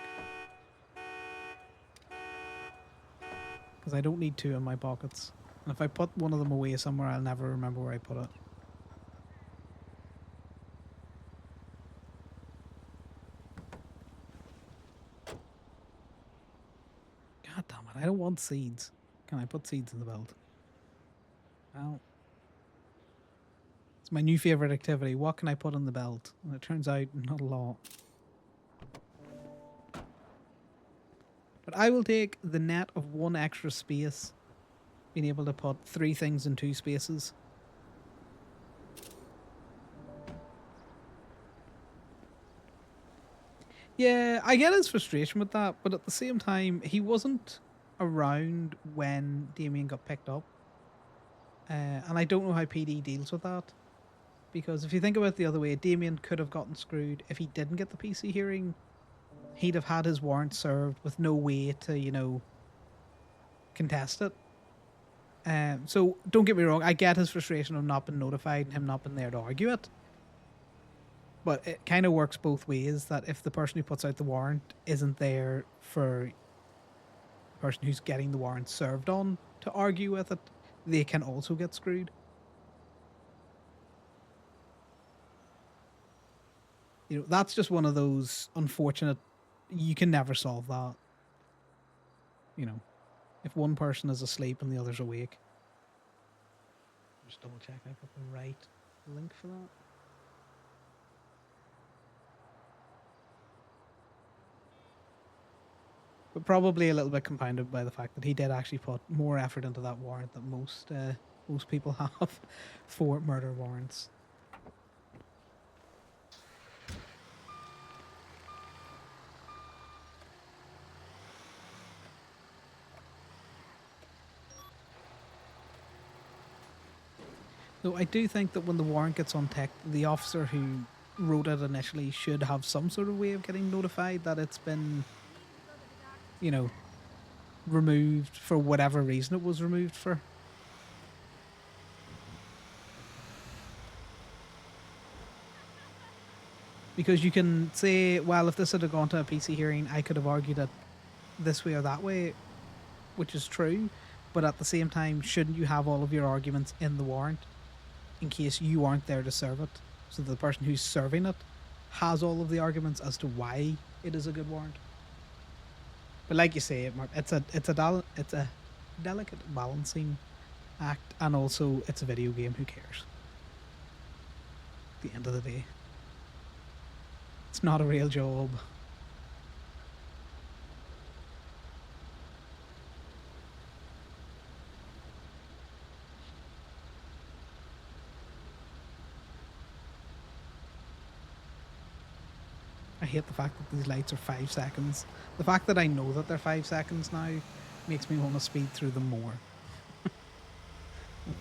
Because I don't need two in my pockets. And if I put one of them away somewhere, I'll never remember where I put it. God damn it, I don't want seeds. Can I put seeds in the belt? Well, it's my new favourite activity. What can I put in the belt? And it turns out not a lot. But I will take the net of one extra space, being able to put 3 things in 2 spaces. Yeah, I get his frustration with that, but at the same time, he wasn't around when Damien got picked up. And I don't know how PD deals with that. Because if you think about it the other way, Damien could have gotten screwed if he didn't get the PC hearing. He'd have had his warrant served with no way to, contest it. So don't get me wrong, I get his frustration of not being notified and him not being there to argue it. But it kind of works both ways, that if the person who puts out the warrant isn't there for the person who's getting the warrant served on to argue with it, they can also get screwed. That's just one of those unfortunate, you can never solve that. If one person is asleep and the other's awake. Just double check I've got the right link for that. But probably a little bit compounded by the fact that he did actually put more effort into that warrant than most people have for murder warrants. So I do think that when the warrant gets unticked, the officer who wrote it initially should have some sort of way of getting notified that it's been, removed for whatever reason it was removed for. Because you can say, well, if this had gone to a PC hearing, I could have argued it this way or that way, which is true. But at the same time, shouldn't you have all of your arguments in the warrant in case you aren't there to serve it? So the person who's serving it has all of the arguments as to why it is a good warrant. But like you say, it's a delicate balancing act, and also it's a video game. Who cares? At the end of the day, it's not a real job. I hate the fact that these lights are 5 seconds. The fact that I know that they're 5 seconds now makes me want to speed through them more.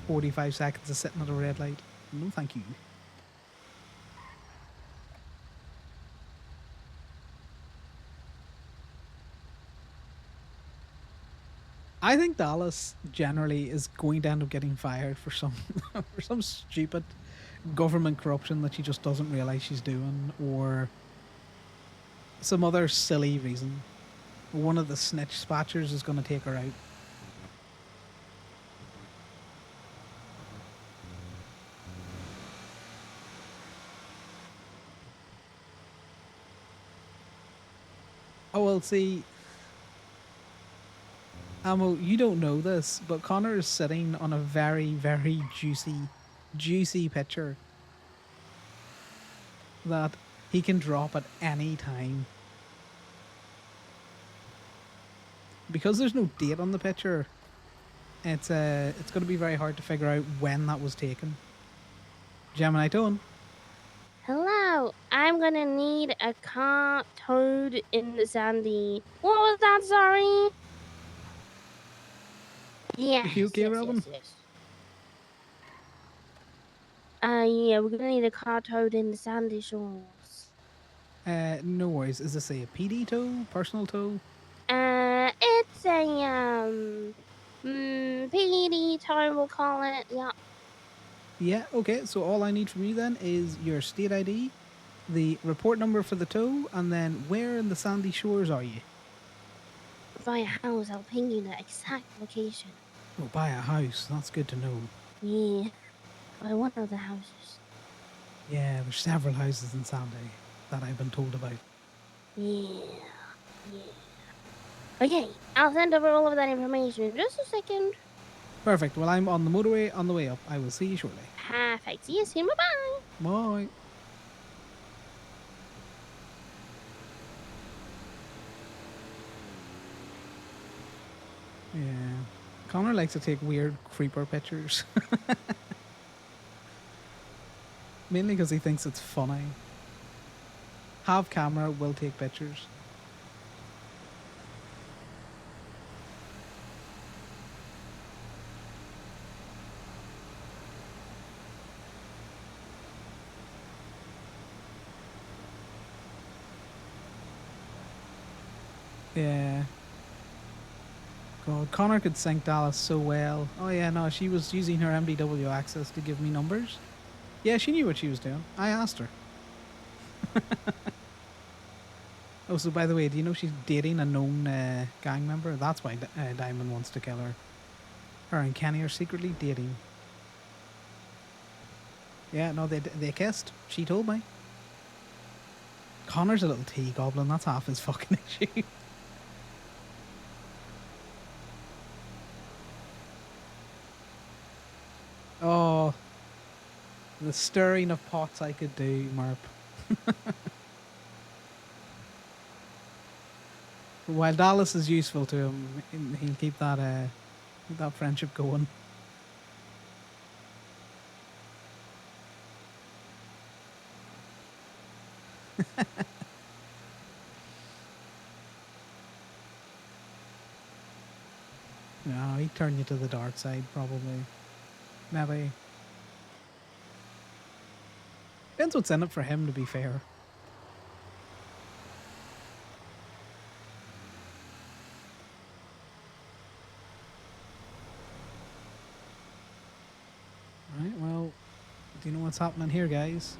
45 seconds of sitting at a red light. No, thank you. I think Dallas generally is going to end up getting fired for some for some stupid government corruption that she just doesn't realize she's doing, or some other silly reason. One of the snitch spatchers is going to take her out. Oh, well, see, Amo, you don't know this, but Connor is sitting on a very, very juicy picture that he can drop at any time. Because there's no date on the picture, it's going to be very hard to figure out when that was taken. Gemini Tone. Hello, I'm gonna need a car towed in the Sandy. What was that, sorry? Yes, You okay, yes, Robin? yes. Yeah, we're gonna need a car towed in the Sandy Shores. No worries. Is this a PD tow? Personal tow? It's a, PD tow, we'll call it, yeah. Yeah, okay. So all I need from you then is your state ID, the report number for the tow, and then where in the Sandy Shores are you? By a house, I'll ping you the exact location. Oh, by a house. That's good to know. Yeah, by one of the houses. Yeah, there's several houses in Sandy that I've been told about. Yeah. Okay, I'll send over all of that information in just a second. Perfect. Well, I'm on the motorway on the way up. I will see you shortly. Perfect. See you soon. Bye-bye. Bye. Yeah. Connor likes to take weird creeper pictures. Mainly because he thinks it's funny. Have camera, will take pictures. Yeah. God, Connor could sync Dallas so well. Oh yeah, no, she was using her MDW access to give me numbers. Yeah, she knew what she was doing. I asked her. Oh, so by the way, do you know she's dating a known gang member? That's why Diamond wants to kill her. Her and Kenny are secretly dating. Yeah, no, they kissed. She told me. Connor's a little tea goblin. That's half his fucking issue. Oh, the stirring of pots I could do, Marp. While Dallas is useful to him, he'll keep that friendship going. No, he'd turn you to the dark side, probably. Maybe. Depends what's in it for him, to be fair. Right, well, do you know what's happening here, guys?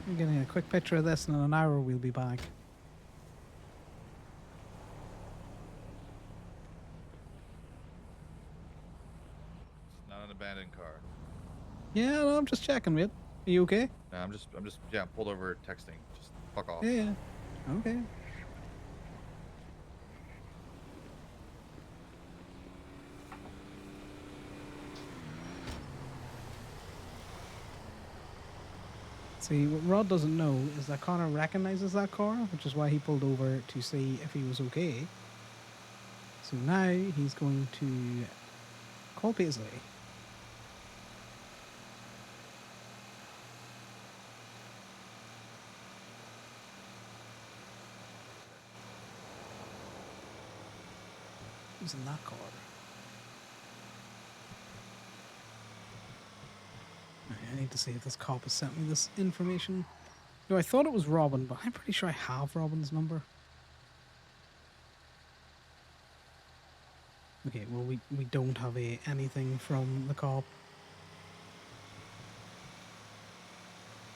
I'm getting a quick picture of this, and in an hour we'll be back. Not an abandoned car. Yeah, no, I'm just checking, mate. Are you okay? No, I'm just, yeah, pulled over texting. Just fuck off. Yeah. Okay. See, what Rod doesn't know is that Connor recognizes that car, which is why he pulled over to see if he was okay. So now he's going to call Paisley. Who's in that car? I need to see if this cop has sent me this information. No, I thought it was Robin, but I'm pretty sure I have Robin's number. Okay, well, we don't have anything from the cop.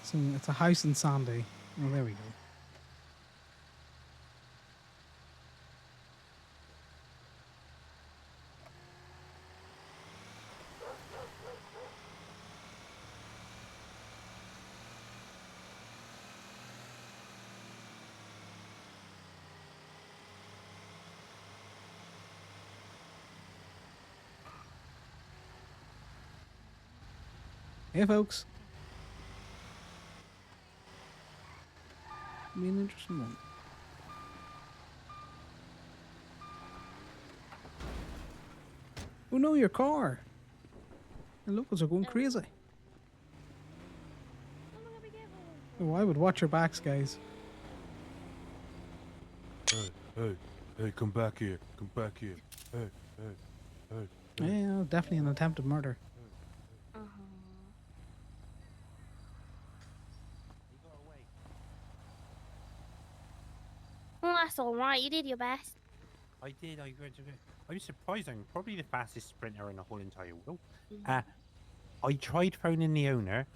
So it's a house in Sandy. Oh, there we go. Hey, folks. Be an interesting one. Oh no, your car. The locals are going crazy. Oh my God, be careful. Oh, I would watch your backs, guys. Hey, come back here. Come back here. Hey. Yeah, definitely an attempted murder. Uh-huh. Well, that's all right. You did your best. I did. I was surprised. I'm probably the fastest sprinter in the whole entire world. Mhm. I tried phoning the owner.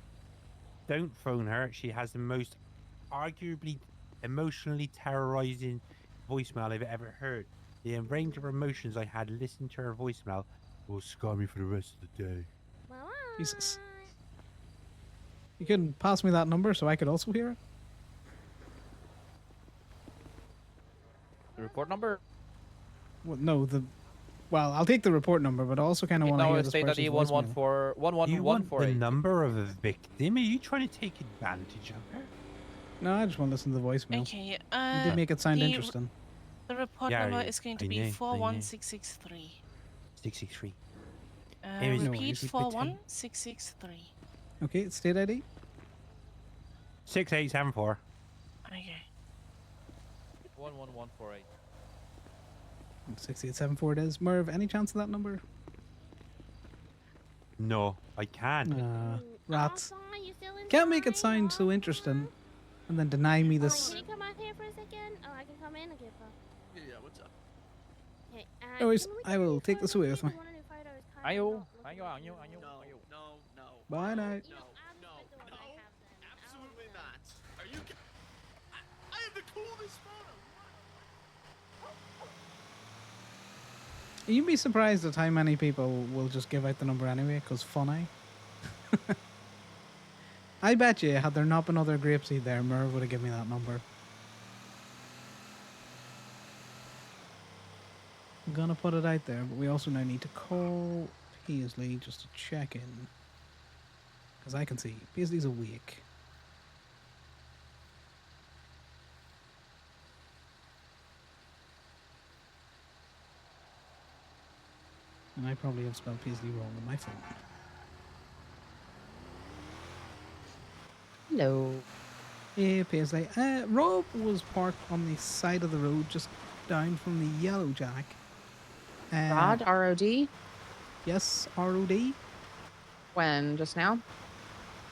Don't phone her. She has the most arguably emotionally terrorizing voicemail I've ever heard. The range of emotions I had listening to her voicemail will scar me for the rest of the day. Bye-bye. Jesus. You couldn't pass me that number so I could also hear it? The report number? Well, no, well, I'll take the report number, but I also kind of want to hear No, this state person's ID voicemail. 114 You want the 11148. number of a victim? Are you trying to take advantage of her? No, I just want to listen to the voicemail. Okay, You did make it sound the- interesting. the report Yeah, number I- is going I to be know, I know. 41663. 663. No, Repeat you should be 41663. Okay, state ID. 6874. Okay. 11148. 6874 it is. Merv, any chance of that number? No, I can't. Rats. Arthur, you still Can't make it inside? sound so Arthur? interesting and then deny me Can this. you come out here for a second? Oh, I can come in and give up. Yeah, what's up? Okay, No worries, can we I get a will new take this photo? away with me. Because one of the photos kind of not looking like the other. No. Bye now. You know, I'll just put the one I have then. Absolutely not. Are you? I have the coolest photo. You'd be surprised at how many people will just give out the number anyway, because funny. I bet you, had there not been other grapeseed there, Merv would have given me that number. I'm gonna put it out there, but we also now need to call Paisley just to check in. Because I can see Paisley's awake. And I probably have spelled Paisley wrong on my phone. Hello. Hey, Paisley. Rob was parked on the side of the road just down from the Yellow Jack. Rod, R-O-D? Yes, R-O-D. When? Just now?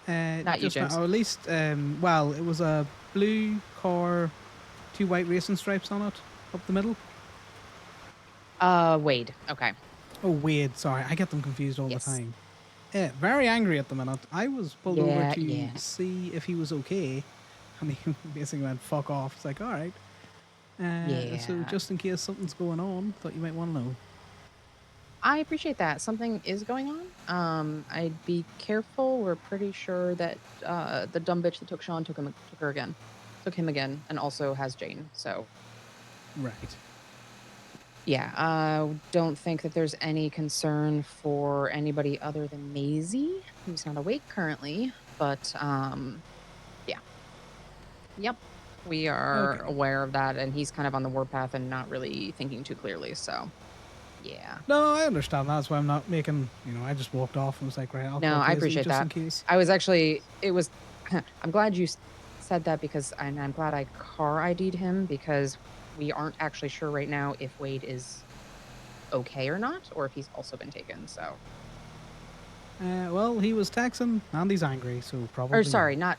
Not you, Just now, James. or at least, well, it was a blue car, 2 white racing stripes on it, up the middle. Wade. Okay. Oh, Wade, sorry, I get them confused all Yes. the time. Very angry at the minute. I was pulled over Yeah, to yeah. see if he was okay, and he basically went, fuck off. It's like, alright. So Yeah. just in case something's going on, thought you might want to know. I appreciate that. Something is going on. I'd be careful. We're pretty sure that the dumb bitch that took Sean took him again, and also has Jane. So Right. yeah, don't think that there's any concern for anybody other than Maisie, who's not awake currently. But yeah, yep, we are Okay. aware of that, and he's kind of on the warpath and not really thinking too clearly. So yeah. No, I understand. That's why I'm not making, I just walked off and was like, right, I'll No, call I Paisley appreciate just that. in case. I was actually, I'm glad you said that because, and I'm glad I car ID'd him because we aren't actually sure right now if Wade is okay or not, or if he's also been taken. So, Well, he was texting and he's angry, so probably. or sorry, not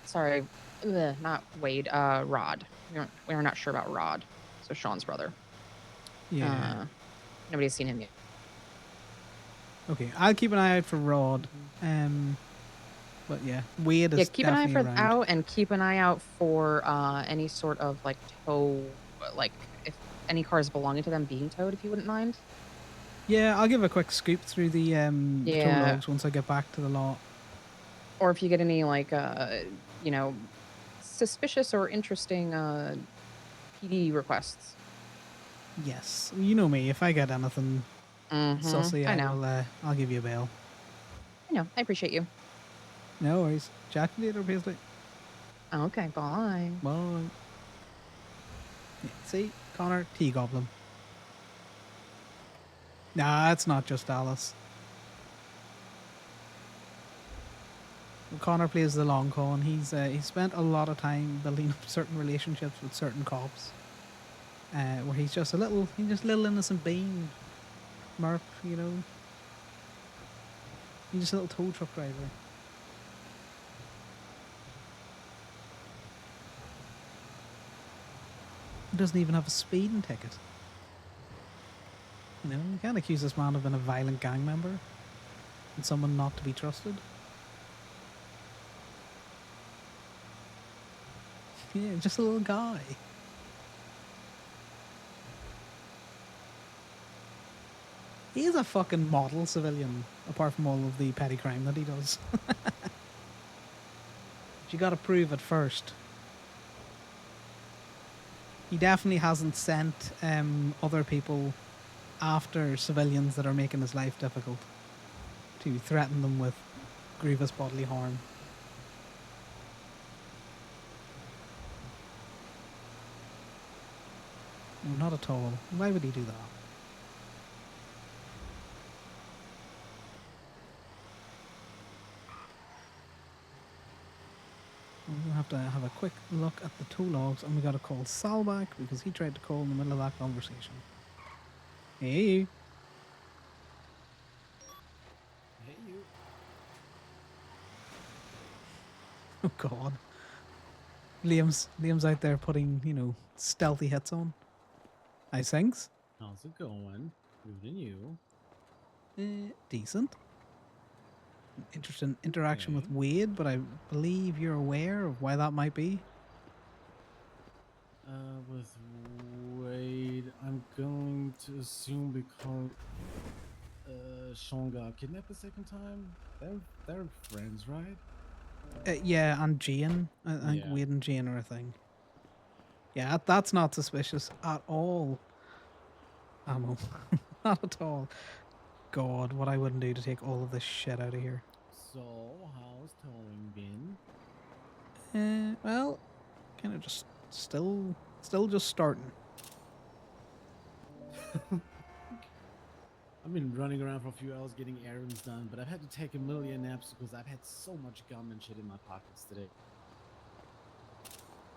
Wade, Rod. We're not sure about Rod. So Sean's brother. Yeah. Nobody's seen him yet. Okay, I'll keep an eye out for Rod. But yeah, Wade is Yeah, keep an eye definitely for around. out and keep an eye out for any sort of like tow, like if any cars belonging to them being towed, if you wouldn't mind. Yeah, I'll give a quick scoop through the tow Yeah. logs once I get back to the lot. Or if you get any like suspicious or interesting PD requests. Yes, you know me. If I get anything sussy, I know. I'll give you a bell. I know. I appreciate you. No worries. Chat to you later, Paisley. Okay, bye. Bye. Yeah, see, Connor, T-Goblin. Nah, it's not just Alice. Connor plays the long con. He's spent a lot of time building up certain relationships with certain cops. Where he's just a little innocent bean, Murph, He's just a little tow truck driver. He doesn't even have a speeding ticket. You can't accuse this man of being a violent gang member and someone not to be trusted. Yeah, just a little guy. He is a fucking model civilian, apart from all of the petty crime that he does. But you gotta prove it first. He definitely hasn't sent other people after civilians that are making his life difficult to threaten them with grievous bodily harm. No, not at all. Why would he do that? We're gonna have to have a quick look at the tow logs, and we gotta call Sal back because he tried to call in the middle of that conversation. Hey, Hey, you. oh God, Liam's out there putting stealthy hits on. How's things? How's it going? Good and you. Decent. Interesting interaction with Okay. Wade, but I believe you're aware of why that might be. With Wade, I'm going to assume because Sean got kidnapped a second time. They're friends, right? Yeah, and Jane. I think Yeah. Wade and Jane are a thing. Yeah, that's not suspicious at all. Ammo. Not at all. God, what I wouldn't do to take all of this shit out of here. So, how's towing been? Well, kind of just still just starting. I've been running around for a few hours getting errands done, but I've had to take a million naps because I've had so much gum and shit in my pockets today.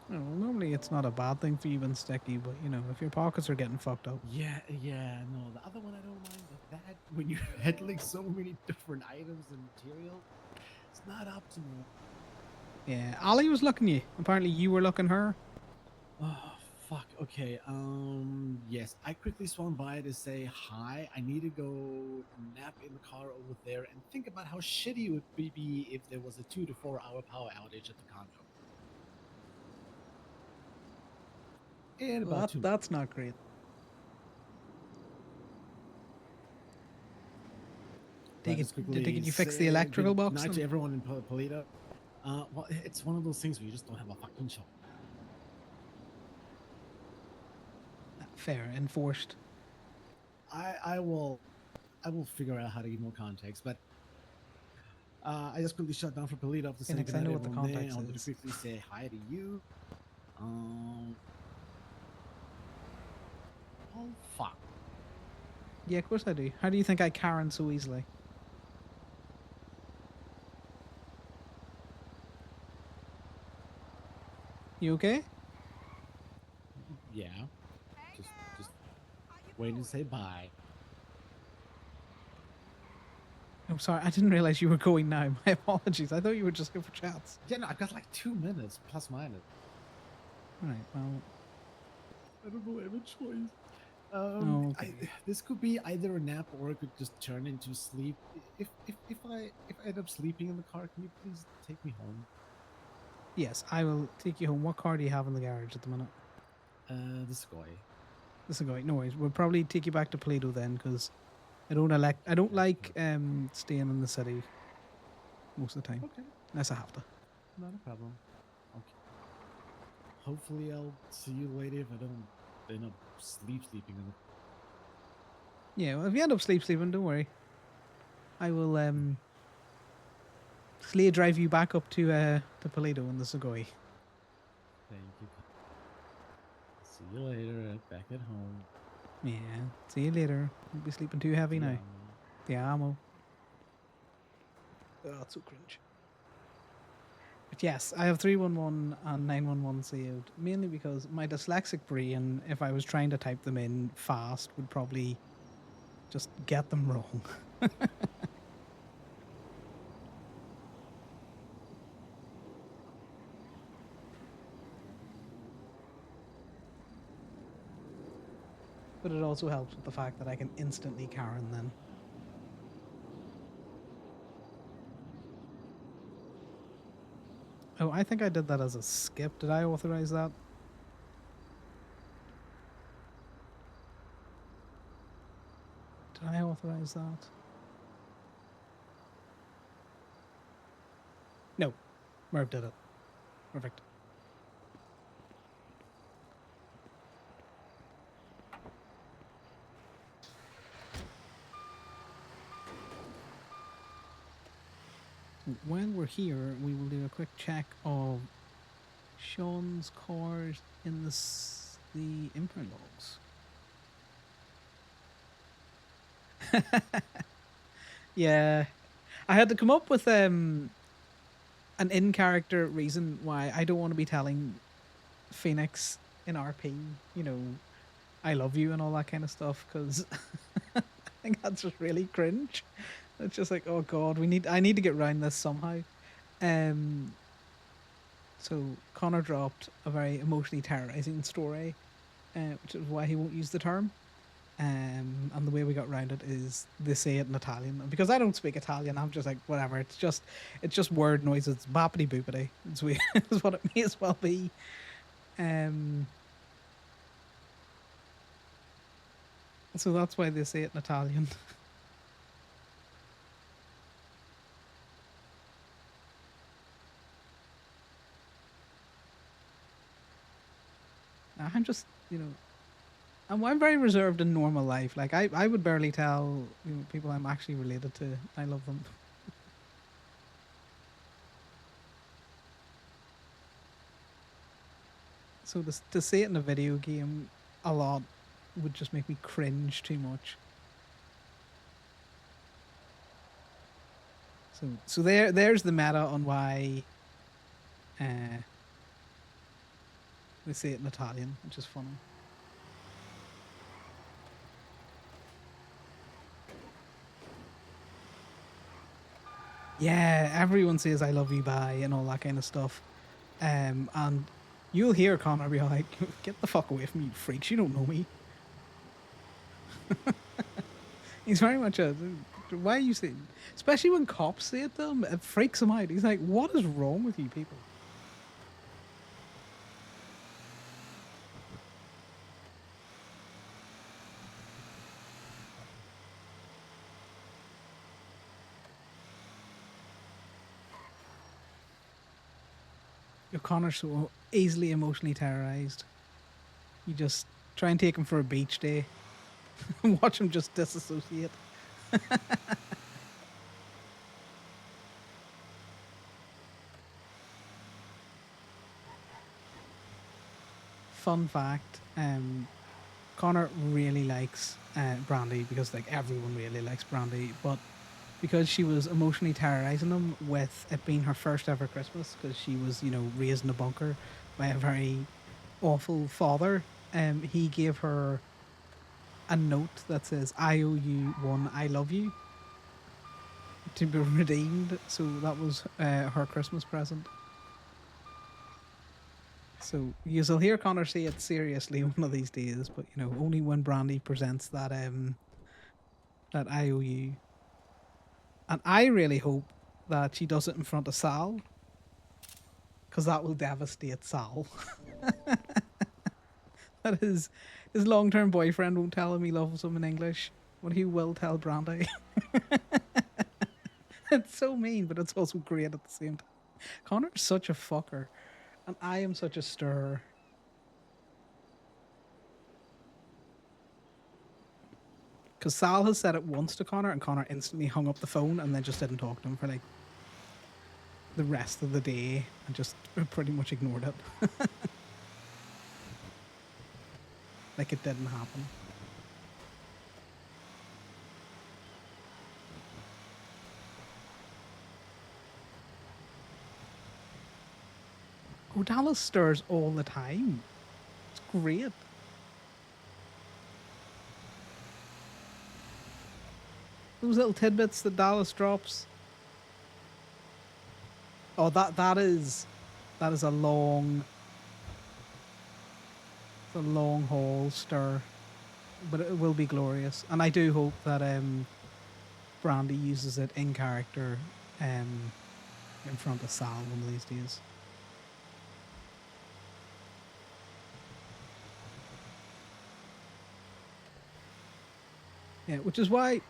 Well, normally it's not a bad thing for you being sticky, but if your pockets are getting fucked up. Yeah, no, the other one I don't mind, but that when you're handling so many different items and material, it's not optimal. Yeah, Ali was looking you. Apparently you were looking her. Oh, fuck. Okay. Yes, I quickly swung by to say hi. I need to go nap in the car over there and think about how shitty it would be if there was a 2 to 4 hour power outage at the condo. In Well, about 2 that's not great. But Take just it, quickly take it you fix the say electrical good box night to then? everyone in Polito. Well, it's one of those things where you just don't have a fucking choice. Fair, enforced. I will figure out how to give more context, but I just quickly shut down for Polito to say Phoenix, I goodnight know to what the everyone there. I context wanted to is. quickly say hi to you. Oh fuck. Yeah, of course I do. How do you think I Karen so easily? You okay? Yeah. Just waiting to say bye. I'm sorry, I didn't realize you were going now. My apologies. I thought you were just here for chats. Yeah, no, I've got like 2 minutes plus minus. Alright, well. I don't know, I have a choice. Okay. This could be either a nap or it could just turn into sleep. If I end up sleeping in the car, can you please take me home? Yes, I will take you home. What car do you have in the garage at the minute? The Scoy. This is going. No worries. We'll probably take you back to Play-Doh then, because I don't like staying in the city most of the time. Okay, Unless I have to. not a problem. Okay. Hopefully, I'll see you later if I don't end up sleeping in the. Yeah, well, if you end up sleeping, don't worry. I will sleigh drive you back up to Toledo in the Sugoi. Thank you. See you later. Back at home. Yeah. See you later. Don't be sleeping too heavy now. The ammo. Oh, it's so cringe. But yes, I have 311 and 911 saved, mainly because my dyslexic brain, if I was trying to type them in fast, would probably just get them wrong. But it also helps with the fact that I can instantly Karen then. Oh, I think I did that as a skip. Did I authorize that? Did I authorize that? No. Merv did it. Perfect. While we're here, we will do a quick check of Sean's cars in the imprint logs. Yeah, I had to come up with an in-character reason why I don't want to be telling Phoenix in RP, you know, I love you and all that kind of stuff, because I think that's just really cringe. It's just like, oh god, I need to get around this somehow. So Connor dropped a very emotionally terrorizing story, which is why he won't use the term. And the way we got around it is they say it in Italian. And because I don't speak Italian, I'm just like, whatever. It's just word noises. Boppity boopity. It's weird. Is what it may as well be. So that's why they say it in Italian. I'm just, you know, I'm very reserved in normal life. Like I would barely tell, you know, people I'm actually related to I love them. So to say it in a video game a lot would just make me cringe too much. So there's the meta on why they say it in Italian, which is funny. Yeah, everyone says I love you, bye, and all that kind of stuff. And you'll hear Connor be like, get the fuck away from me, you freaks, you don't know me. He's very much a, why are you saying, especially when cops say it to him, it freaks him out. He's like, what is wrong with you people? Connor's so easily emotionally terrorized. You just try and take him for a beach day and watch him just disassociate. Fun fact, Connor really likes Brandy because like everyone really likes Brandy, but because she was emotionally terrorizing him with it being her first ever Christmas, because she was, you know, raised in a bunker by a very awful father, he gave her a note that says, I owe you one, I love you, to be redeemed. So that was her Christmas present. So you'll hear Connor say it seriously one of these days, but you know, only when Brandy presents that that I owe you. And I really hope that she does it in front of Sal, because that will devastate Sal. That his long-term boyfriend won't tell him he loves him in English, but he will tell Brandy. It's so mean, but it's also great at the same time. Connor's such a fucker, and I am such a stirrer. Because Sal has said it once to Connor, and Connor instantly hung up the phone and then just didn't talk to him for like the rest of the day and just pretty much ignored it. Like it didn't happen. Oh, Dallas stirs all the time. It's great. Those little tidbits that Dallas drops. Oh, that is a long haul stir, but it will be glorious. And I do hope that Brandy uses it in character in front of Sal one of these days. Yeah, which is why,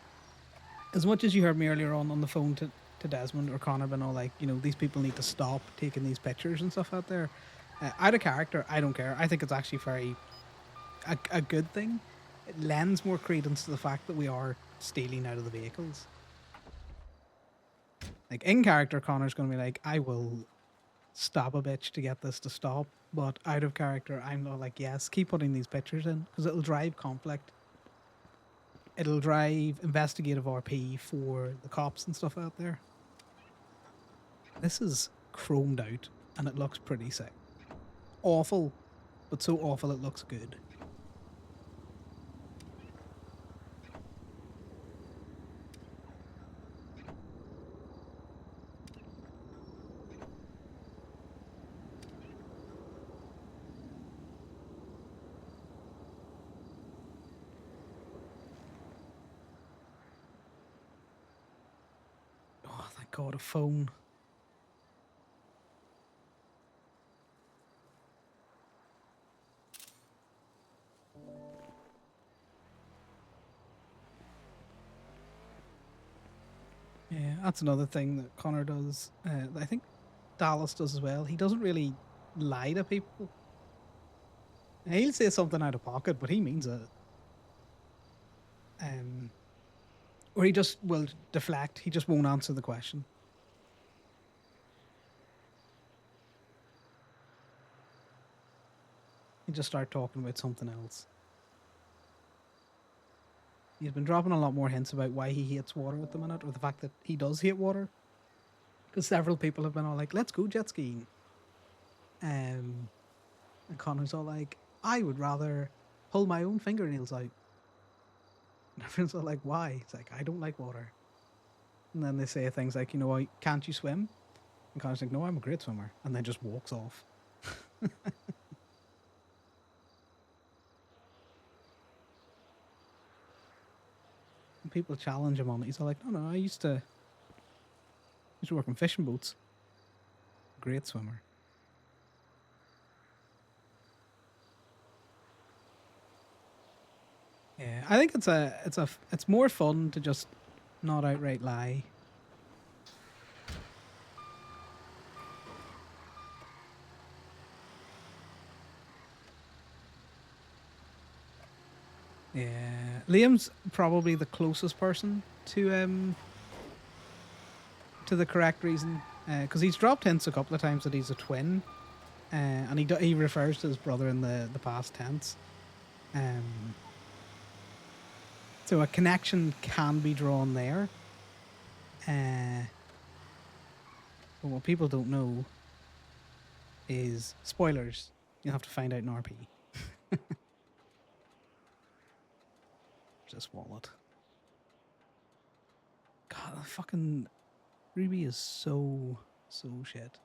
as much as you heard me earlier on the phone to Desmond or Connor, but all like, you know, these people need to stop taking these pictures and stuff out there. Out of character, I don't care. I think it's actually a good thing. It lends more credence to the fact that we are stealing out of the vehicles. Like in character, Connor's going to be like, I will stop a bitch to get this to stop. But out of character, I'm not like, yes, keep putting these pictures in because it'll drive conflict. It'll drive investigative RP for the cops and stuff out there. This is chromed out, and it looks pretty sick. Awful, but so awful it looks good. Oh, thank God, a phone. Yeah, that's another thing that Connor does. I think Dallas does as well. He doesn't really lie to people. He'll say something out of pocket, but he means it. Or he just will deflect. He just won't answer the question. He just start talking about something else. He's been dropping a lot more hints about why he hates water at the minute, or the fact that he does hate water. Because several people have been all like, let's go jet skiing. And Connor's all like, I would rather pull my own fingernails out. And everyone's all like, why? It's like, I don't like water. And then they say things like, you know, can't you swim? And Connor's like, no, I'm a great swimmer. And then just walks off. And people challenge him on it. He's all like, no, I used to work on fishing boats. Great swimmer. Yeah, I think it's more fun to just not outright lie. Yeah, Liam's probably the closest person to the correct reason, because he's dropped hints a couple of times that he's a twin, and he refers to his brother in the past tense. So a connection can be drawn there. But what people don't know is spoilers. You'll have to find out in RP. Just wallet. God, the fucking Ruby is so shit.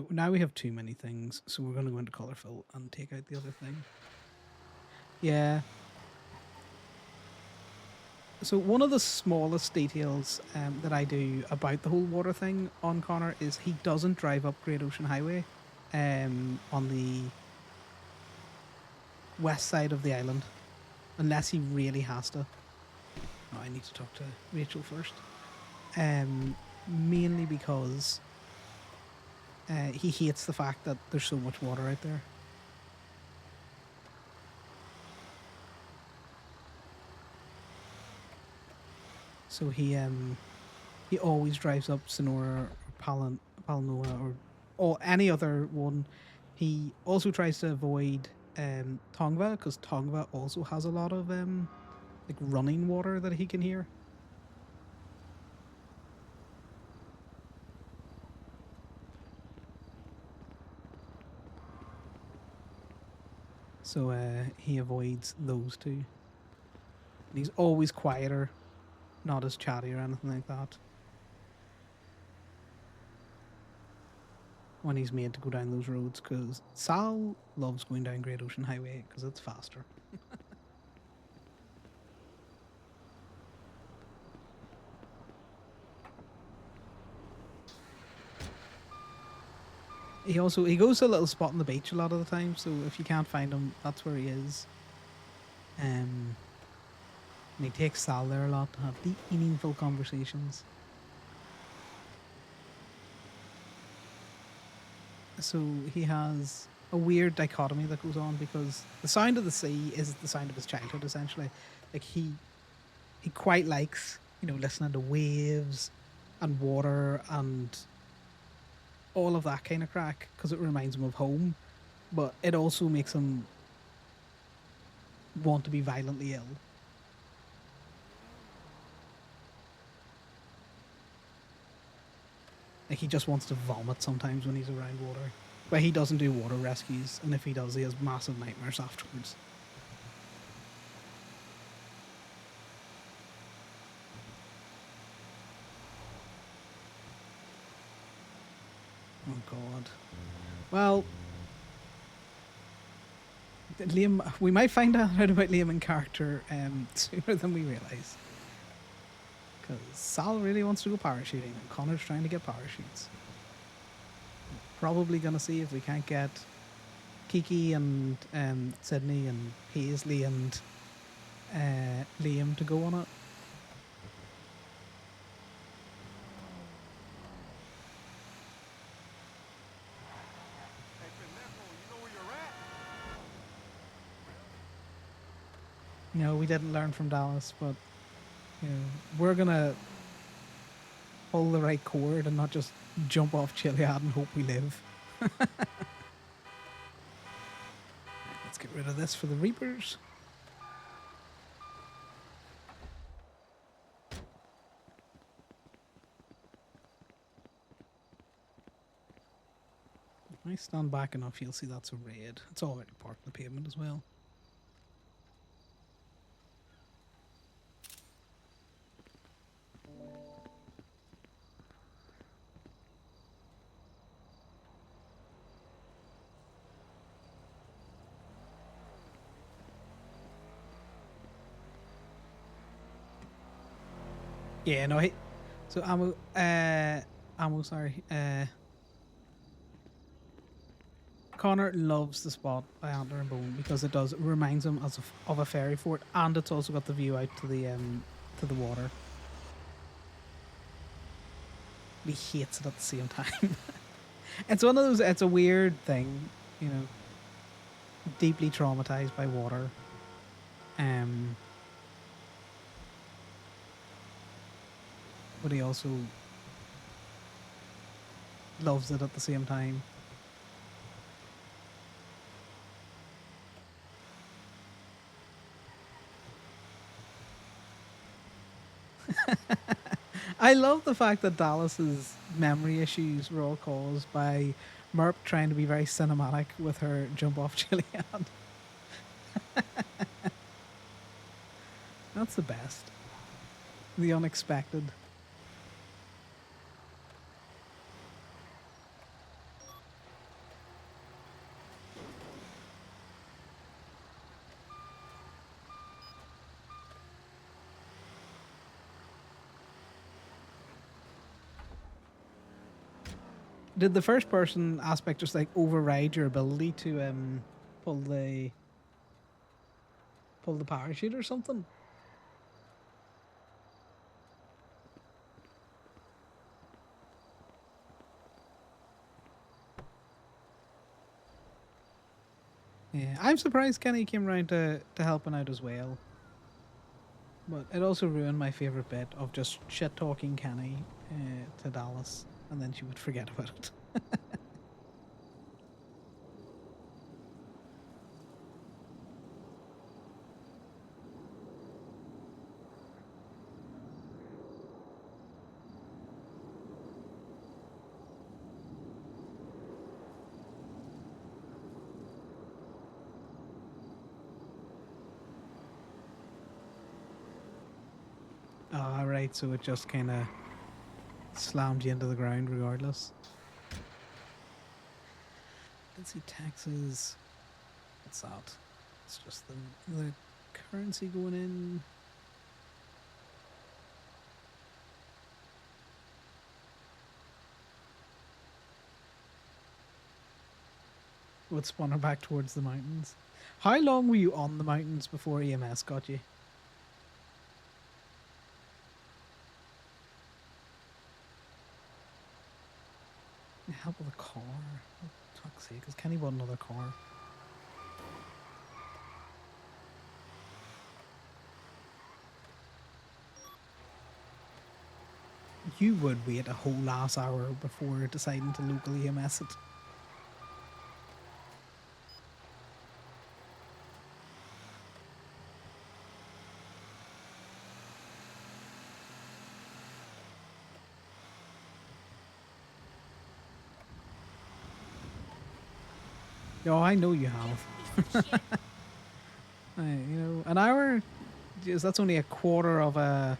Now we have too many things, so we're going to go into colorful and take out the other thing. Yeah. So one of the smallest details that I do about the whole water thing on Connor is he doesn't drive up Great Ocean Highway on the west side of the island unless he really has to. Oh, I need to talk to Rachel first. Mainly because he hates the fact that there's so much water out there. So he always drives up Sonora or Palanoa or any other one. He also tries to avoid Tongva because Tongva also has a lot of like running water that he can hear. So he avoids those two. And he's always quieter, not as chatty or anything like that. When he's made to go down those roads, because Sal loves going down Great Ocean Highway because it's faster. He goes to a little spot on the beach a lot of the time, so if you can't find him, that's where he is. And he takes Sal there a lot to have deep, meaningful conversations. So he has a weird dichotomy that goes on because the sound of the sea is the sound of his childhood, essentially. Like he quite likes, listening to waves and water and all of that kind of crack because it reminds him of home, but it also makes him want to be violently ill. Like he just wants to vomit sometimes when he's around water. But he doesn't do water rescues, and if he does, he has massive nightmares afterwards. Oh god. Well, Liam, we might find out about Liam in character sooner than we realise. Because Sal really wants to go parachuting, and Connor's trying to get parachutes. Probably gonna see if we can't get Kiki and Sydney and Paisley and Liam to go on it. You know, we didn't learn from Dallas, but you know, we're gonna pull the right cord and not just jump off Chiliad and hope we live. Let's get rid of this for the Reapers. If I stand back enough, you'll see that's a raid. It's already parked on the pavement as well. Yeah, no, so sorry. Connor loves the spot by Antler and Bone because it reminds him of a fairy fort, and it's also got the view out to the water. He hates it at the same time. It's one of those. It's a weird thing, you know. Deeply traumatized by water. But he also loves it at the same time. I love the fact that Dallas's memory issues were all caused by Merp trying to be very cinematic with her jump off Chiliad. That's the best. The unexpected. Did the first person aspect just like override your ability to pull the parachute or something? Yeah, I'm surprised Kenny came around to helping out as well. But it also ruined my favourite bit of just shit talking Kenny to Dallas, and then she would forget about it. Ah, right, so it just kind of slammed you into the ground regardless. Let's see, taxes. What's that? It's just the currency going in. Would spawn her back towards the mountains. How long were you on the mountains before EMS got you? Help with a car. For fuck's sake, because Kenny bought another car. you would wait a whole last hour before deciding to locally MS it. No, I know you have. You know, an hour, geez, that's only a quarter of a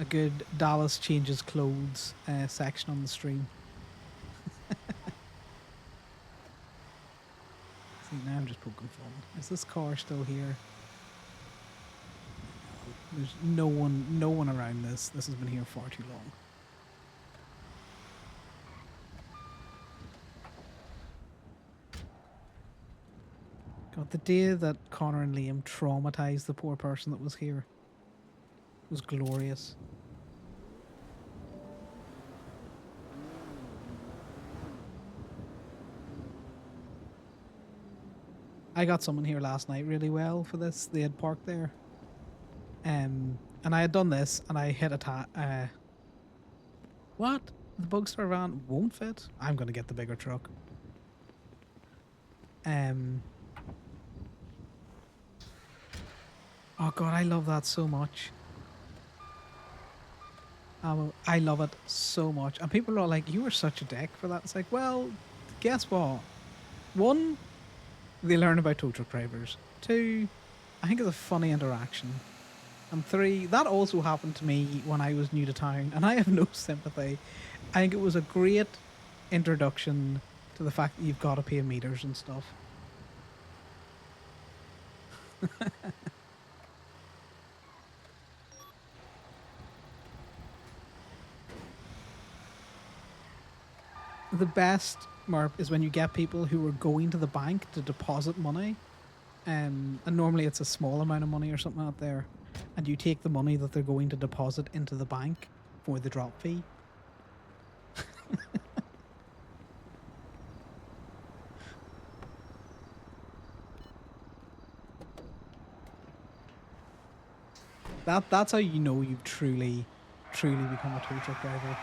good Dallas changes clothes section on the stream. See, now I'm just poking fun. Is this car still here? There's no one around this. This has been here far too long. God, the day that Connor and Liam traumatized the poor person that was here was glorious. I got someone here last night really well for this. They had parked there. And I had done this and I hit a what? The Bugster van won't fit? I'm gonna get the bigger truck. Oh god, I love that so much. I love it so much. And people are like, you were such a dick for that. It's like, well, guess what? One, they learn about tow truck drivers. Two, I think it's a funny interaction. And three, that also happened to me when I was new to town, and I have no sympathy. I think it was a great introduction to the fact that you've got to pay meters and stuff. The best, Merp, is when you get people who are going to the bank to deposit money, and normally it's a small amount of money or something out there, and you take the money that they're going to deposit into the bank for the drop fee. That's how you know you've truly become a tow truck driver.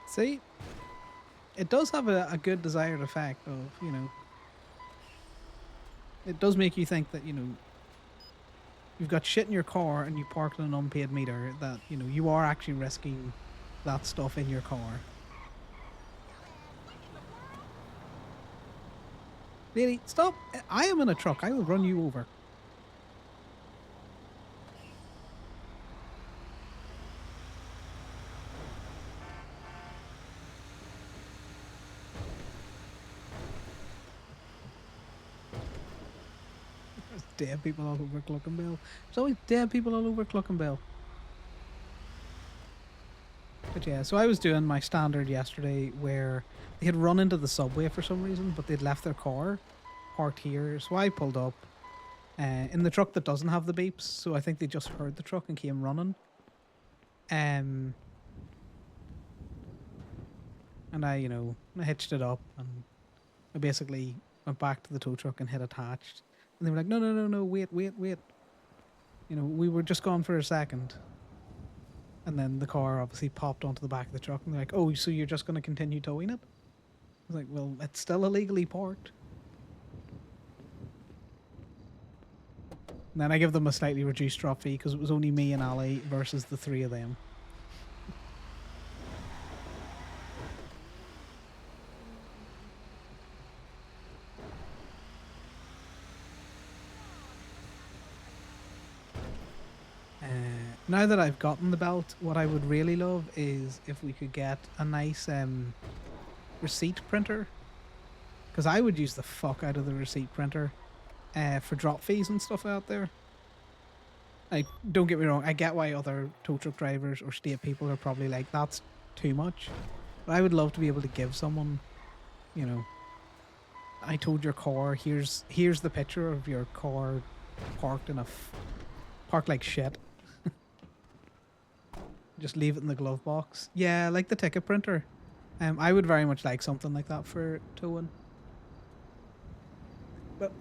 See, it does have a good desired effect of, you know, it does make you think that, you know, you've got shit in your car and you park in an unpaid meter, that, you know, you are actually risking that stuff in your car. Lady, stop! I am in a truck. I will run you over. There's dead people all over Cluckenbill. There's always dead people all over Cluckenbill. But yeah, so I was doing my standard yesterday where they had run into the subway for some reason, but they'd left their car parked here. So I pulled up in the truck that doesn't have the beeps. So I think they just heard the truck and came running. And I, you know, I hitched it up and I basically went back to the tow truck and hit attached. And they were like, no, wait. You know, we were just gone for a second. And then the car obviously popped onto the back of the truck and they're like, oh, so you're just going to continue towing it? I was like, well, it's still illegally parked. And then I give them a slightly reduced drop fee because it was only me and Ali versus the three of them. Now that I've gotten the belt, what I would really love is if we could get a nice receipt printer. Because I would use the fuck out of the receipt printer for drop fees and stuff out there. Like, don't get me wrong, I get why other tow truck drivers or state people are probably like, that's too much. But I would love to be able to give someone, you know, I towed your car, here's the picture of your car parked in parked like shit. Just leave it in the glove box. Yeah, like the ticket printer. I would very much like something like that for towing. But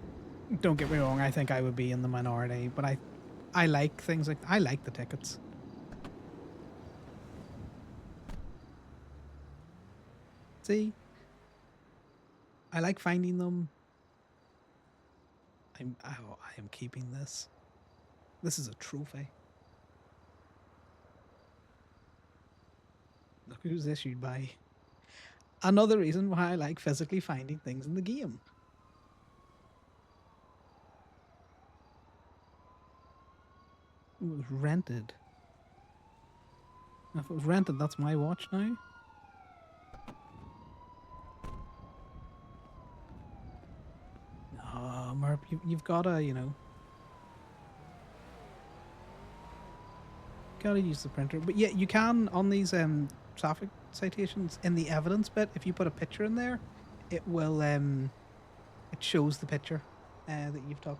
don't get me wrong, I think I would be in the minority. But I like things like I like the tickets. See, I like finding them. I am keeping this. This is a trophy. Look who's issued by. Another reason why I like physically finding things in the game. It was rented. If it was rented, that's my watch now. Oh, Merp, you've gotta, gotta use the printer. But yeah, you can on these traffic citations in the evidence bit. If you put a picture in there, it will it shows the picture that you've took.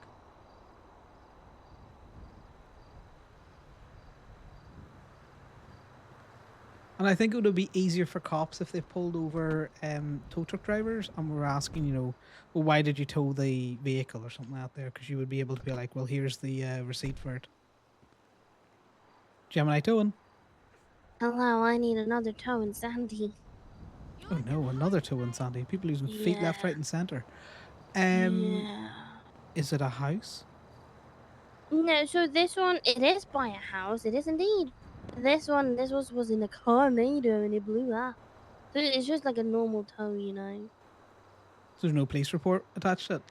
And I think it would be easier for cops if they pulled over tow truck drivers and were asking, well, why did you tow the vehicle or something out there? Because you would be able to be like, well, here's the receipt for it. Gemini towing. Hello, I need another tow in Sandy. Oh no, another tow in Sandy. People losing feet left, right, and center. Yeah. Is it a house? No, so this one, it is by a house. It is indeed. This was in a tornado and it blew up. So it's just like a normal tow, So there's no police report attached to it?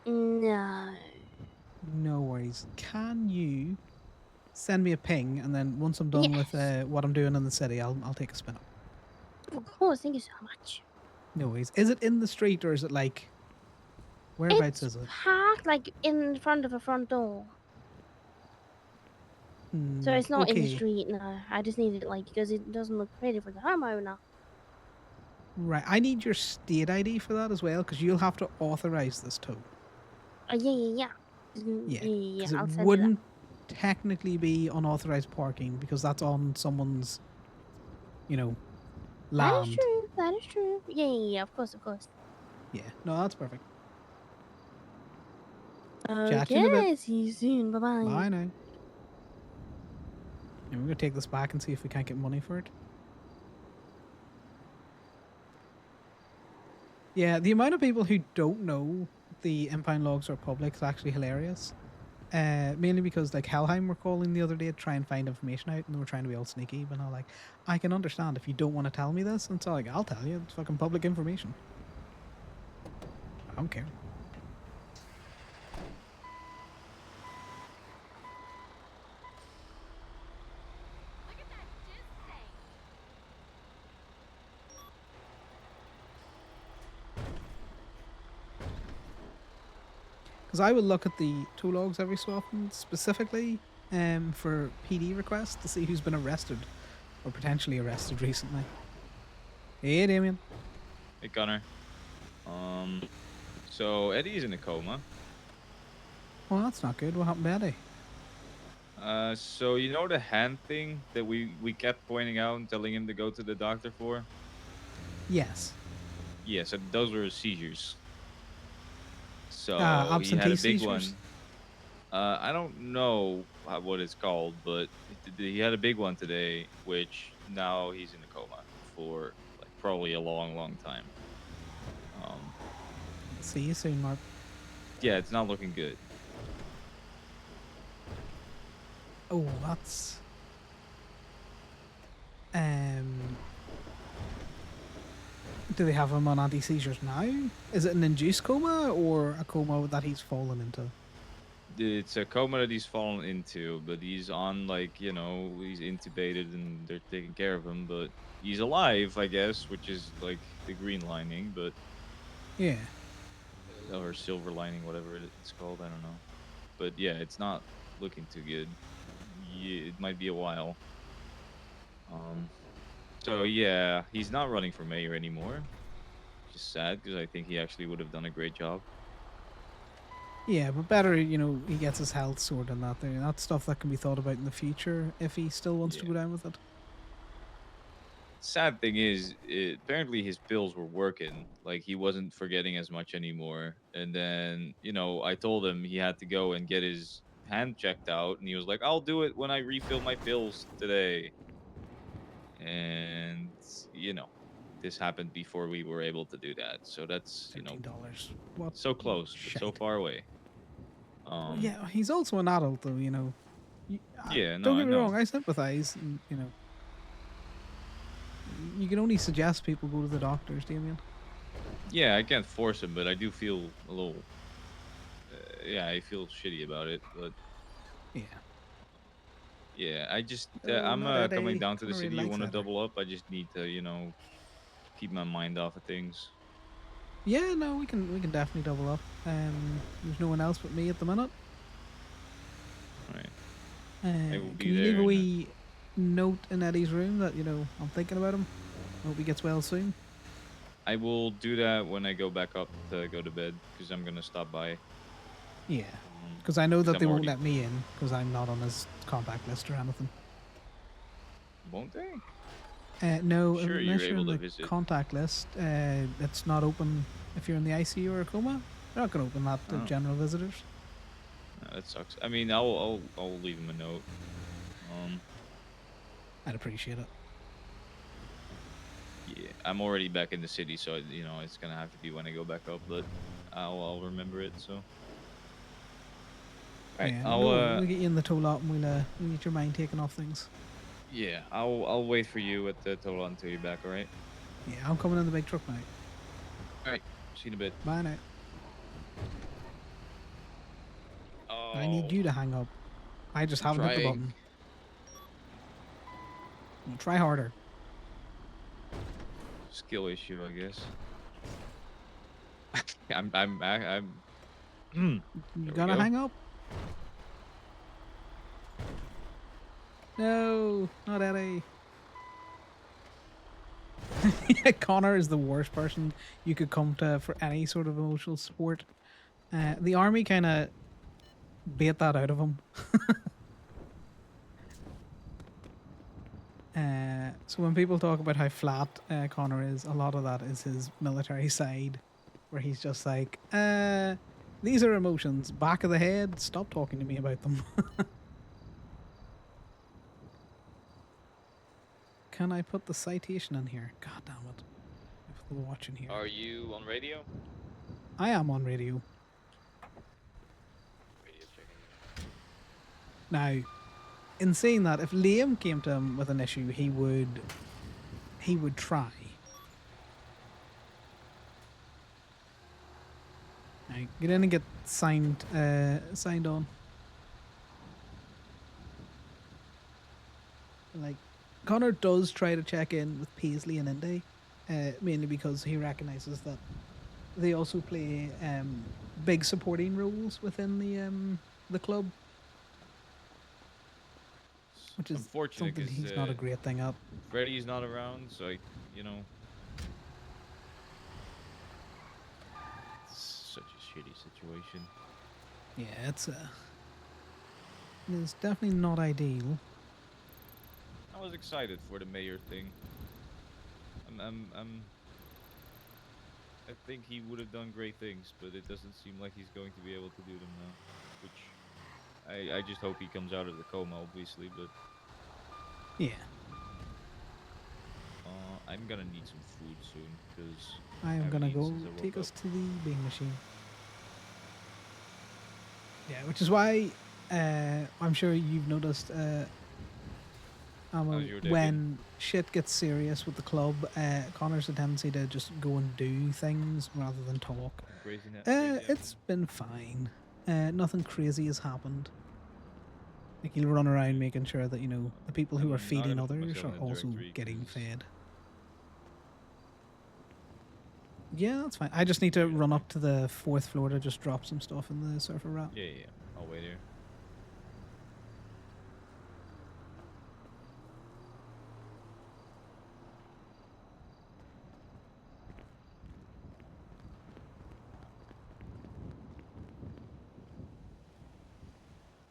No. No worries. Can you send me a ping, and then once I'm done with what I'm doing in the city, I'll take a spin up. Of course, thank you so much. No worries. Is it in the street or is it like whereabouts is it? Parked like in front of a front door. So it's not in the street, no. I just need it because it doesn't look pretty for the homeowner. Right. I need your state ID for that as well, because you'll have to authorize this tow. Yeah. Yeah. I'll It send wouldn't technically be unauthorized parking because that's on someone's, land. That is true. Yeah, of course. Yeah. No, that's perfect. Okay, Chat you in a bit. see you soon. Bye-bye. Bye now. And we're going to take this back and see if we can't get money for it. Yeah, the amount of people who don't know the impound logs are public is actually hilarious. Mainly because Helheim were calling the other day to try and find information out, and they were trying to be all sneaky, but I'm like, I can understand if you don't want to tell me this, and so I'll tell you, it's fucking public information. I don't care. Because I would look at the tow logs every so often, specifically for PD requests to see who's been arrested or potentially arrested recently. Hey, Damien. Hey, Conor. So Eddie's in a coma. Well, that's not good. What happened to Eddie? So you know the hand thing that we kept pointing out and telling him to go to the doctor for? Yes. Yeah, so those were seizures. So he absentee had a big seizures? one. I don't know what it's called, but he had a big one today, which now he's in a coma for probably a long time. See you soon, Mark. Yeah, it's not looking good. Oh, that's... Do they have him on anti-seizures now? Is it an induced coma or a coma that he's fallen into? It's a coma that he's fallen into, but he's on he's intubated and they're taking care of him, but he's alive, I guess, which is the green lining, but yeah, or silver lining, whatever it's called, I don't know. But yeah, it's not looking too good. Yeah, it might be a while. So yeah, he's not running for mayor anymore. Which is sad because I think he actually would have done a great job. Yeah, but better, he gets his health sorted and that. That's stuff that can be thought about in the future if he still wants to go down with it. sad thing is, apparently his pills were working. Like he wasn't forgetting as much anymore. And then, I told him he had to go and get his hand checked out, and he was like, "I'll do it when I refill my pills today." And this happened before we were able to do that. So that's $13. What? so close but so Shite. far away. Well, yeah, he's also an adult, though. Yeah, no, Don't I get me know. wrong. I sympathize. And, you can only suggest people go to the doctors, Damien. Yeah, I can't force him, but I do feel a little. Yeah, I feel shitty about it, but Yeah. yeah, I just Oh, I'm not that coming day. down to the Conor really city. You likes want to that. double up? I just need to, keep my mind off of things. Yeah, no, we can definitely double up. There's no one else but me at the minute. All right. I will Can be you leave there. a wee note in Eddie's room that I'm thinking about him? Hope he gets well soon. I will do that when I go back up to go to bed because I'm gonna stop by. Yeah, because I know that I'm they won't already. let me in because I'm not on his contact list or anything. Won't they? No, Sure, unless you're you're able in to the visit. contact list, it's not open if you're in the ICU or a coma. They're not going to open that to Oh. general visitors. No, that sucks. I mean, I'll leave him a note. I'd appreciate it. Yeah, I'm already back in the city, so it's gonna have to be when I go back up. But I'll remember it. So. Right, Yeah, I'll we'll get you in the tow lot and we'll get your mind taken off things. yeah, I'll wait for you at the total until you're back. All right. Yeah, I'm coming in the big truck now. All right. See you in a bit. Bye now. Oh, I need you to hang up. I just haven't hit the trying. button. Well, try harder. Skill issue, I guess. I'm. You There we gotta go. hang up. No, not Eddie. Connor is the worst person you could come to for any sort of emotional support. The army kind of bait that out of him. So when people talk about how flat Connor is, a lot of that is his military side, where he's just like, these are emotions. Back of the head, stop talking to me about them. Can I put the citation in here? God damn it. I put the watch in here. Are you on radio? I am on radio. Radio checking. Now, in saying that, if Liam came to him with an issue, he would try. Now, get in and get signed on. Like, Connor does try to check in with Paisley and Indy, mainly because he recognizes that they also play big supporting roles within the club, which is Unfortunate something 'cause, he's not a great thing at. Freddy's not around, so it's such a shitty situation. Yeah, it's definitely not ideal. I was excited for the mayor thing. I think he would have done great things, but it doesn't seem like he's going to be able to do them now. Which I just hope he comes out of the coma, obviously. But Yeah, I'm gonna need some food soon because I am gonna go take us to the bean machine. Yeah, which is why I'm sure you've noticed How's your day when shit gets serious with the club, Connor's a tendency to just go and do things rather than talk. It's been fine. Nothing crazy has happened. Like he'll run around making sure that the people who are feeding others are also getting fed. Yeah, that's fine. I just need to run up to the 4th floor to just drop some stuff in the surfer wrap. Yeah. I'll wait here.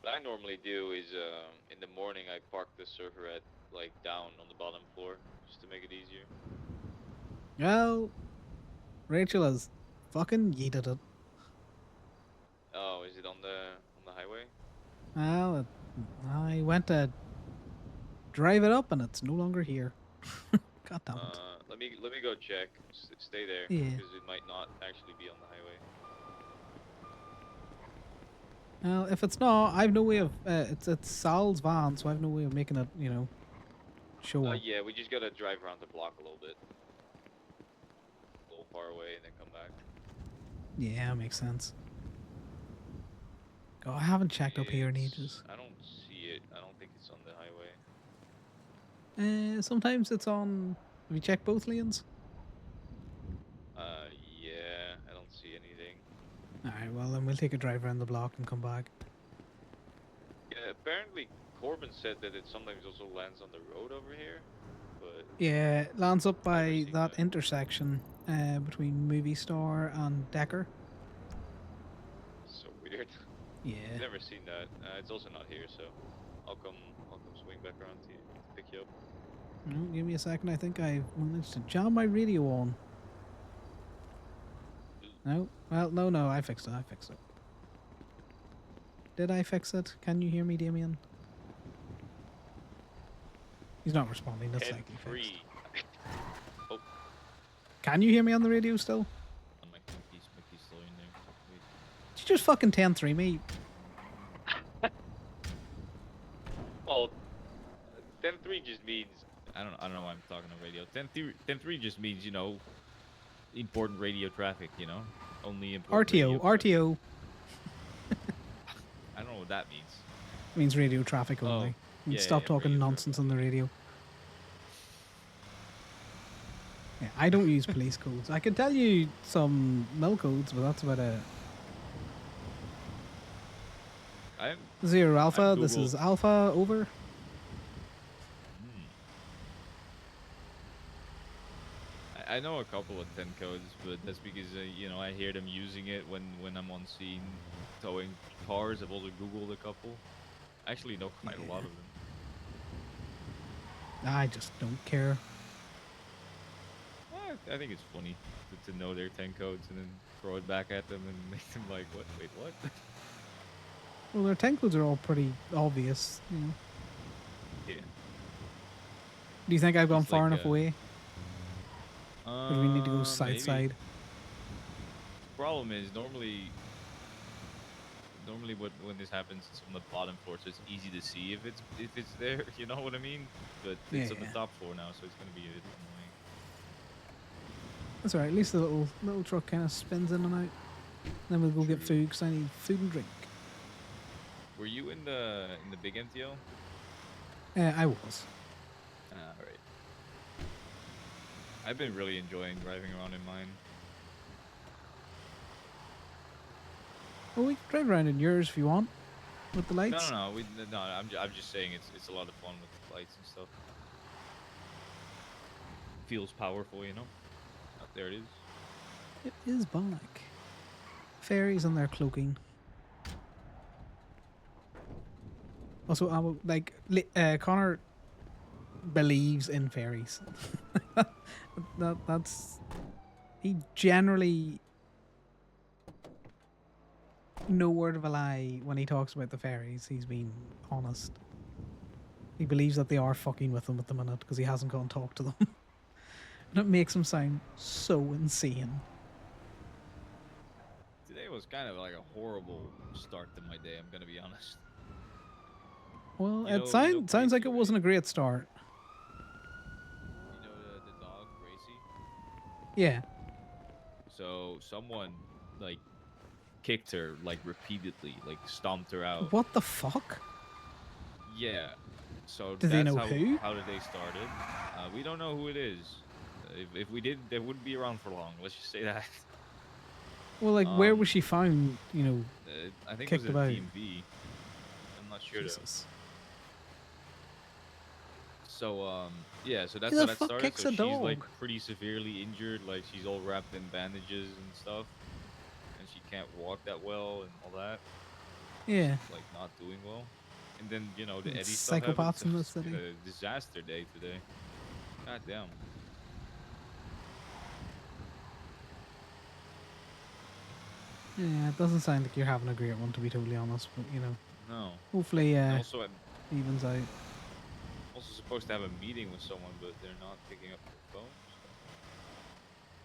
What I normally do is in the morning I park the server at like down on the bottom floor just to make it easier. Well, Rachel has fucking yeeted it. Oh, is it on the highway? Well, I went to drive it up and it's no longer here. God damn it. Let me go check. Stay there, Yeah. because it might not actually be on the highway. Well, if it's not, I've no way of. It's Sal's van, so I've no way of making it. Show up. Yeah, we just gotta drive around the block a little bit, a little far away, and then come back. Yeah, makes sense. God, I haven't checked up here in ages. I don't see it. I don't think it's on the highway. Sometimes it's on. Have you checked both lanes? Yeah, I don't see anything. Alright, well then we'll take a drive around the block and come back. Yeah, apparently Corbin said that it sometimes also lands on the road over here, but Yeah, it lands up by that intersection between Movie Star and Decker. it's so weird. Yeah. Never seen that. It's also not here, so I'll come swing back around to pick you up. No, give me a second. I think I've managed to jam my radio on. No? Well, no, I fixed it. Did I fix it? Can you hear me, Damien? He's not responding. That's like he fixed. Oh, Can you hear me on the radio still? my key's still in there. Wait. Did you just fucking 10-3 me? Well, 10-3 just means I don't know why I'm talking on radio. 10-3 just means important radio traffic. Only important. RTO. I don't know what that means. It means radio traffic only. You stop talking nonsense on the radio. Yeah, I don't use police codes. I can tell you some mill codes, but that's about it. Zero Alpha, this is Alpha, over. I know a couple of 10 codes, but that's because I hear them using it when I'm on scene towing cars. I've also Googled a couple. I actually know quite a lot of them. I just don't care. I think it's funny to know their 10 codes and then throw it back at them and make them like, what? Wait, what? Well, their 10 codes are all pretty obvious. Yeah. Do you think I've gone It's far like, enough away? Or do we need to go maybe. side? Problem is normally when this happens, it's on the bottom floor, so it's easy to see if it's there. You know what I mean? But it's on the top floor now, so it's gonna be a bit annoying. That's alright. At least the little truck kind of spins in and out. Then we'll go get food because I need food and drink. Were you in the big MTL? I was. Alright. I've been really enjoying driving around in mine. Well, we can drive around in yours if you want, with the lights. No. I'm just saying it's a lot of fun with the lights and stuff. Feels powerful, There it is. It is back. Fairies and their cloaking. Also, Conor believes in fairies. That's he generally no word of a lie when he talks about the fairies. He's been honest. He believes that they are fucking with him at the minute because he hasn't gone and talked to them. And it makes him sound so insane. Today was kind of like a horrible start to my day, I'm gonna be honest. Well, it sounds like it wasn't a great start. You know the dog, Gracie? Yeah. So someone like kicked her like repeatedly, like stomped her out. What the fuck? Yeah. So Do they that's know who? how they started. We don't know who it is. If we did, they wouldn't be around for long. Let's just say that. Well, like, where was she found? I think kicked it was about. at DMV. I'm not sure. Jesus. So yeah, so that's Who how the that fuck started. kicks So a she's like dog? pretty severely injured, like she's all wrapped in bandages and stuff, and she can't walk that well and all that. Yeah. She's, like not doing well. And then the It's Eddie stuff happened, psychopaths so in it's this been city. a disaster day today. God damn. Yeah, it doesn't sound like you're having a great one, to be totally honest. But you know, No. hopefully, And also, I'm evens out. also supposed to have a meeting with someone, but they're not picking up their phone.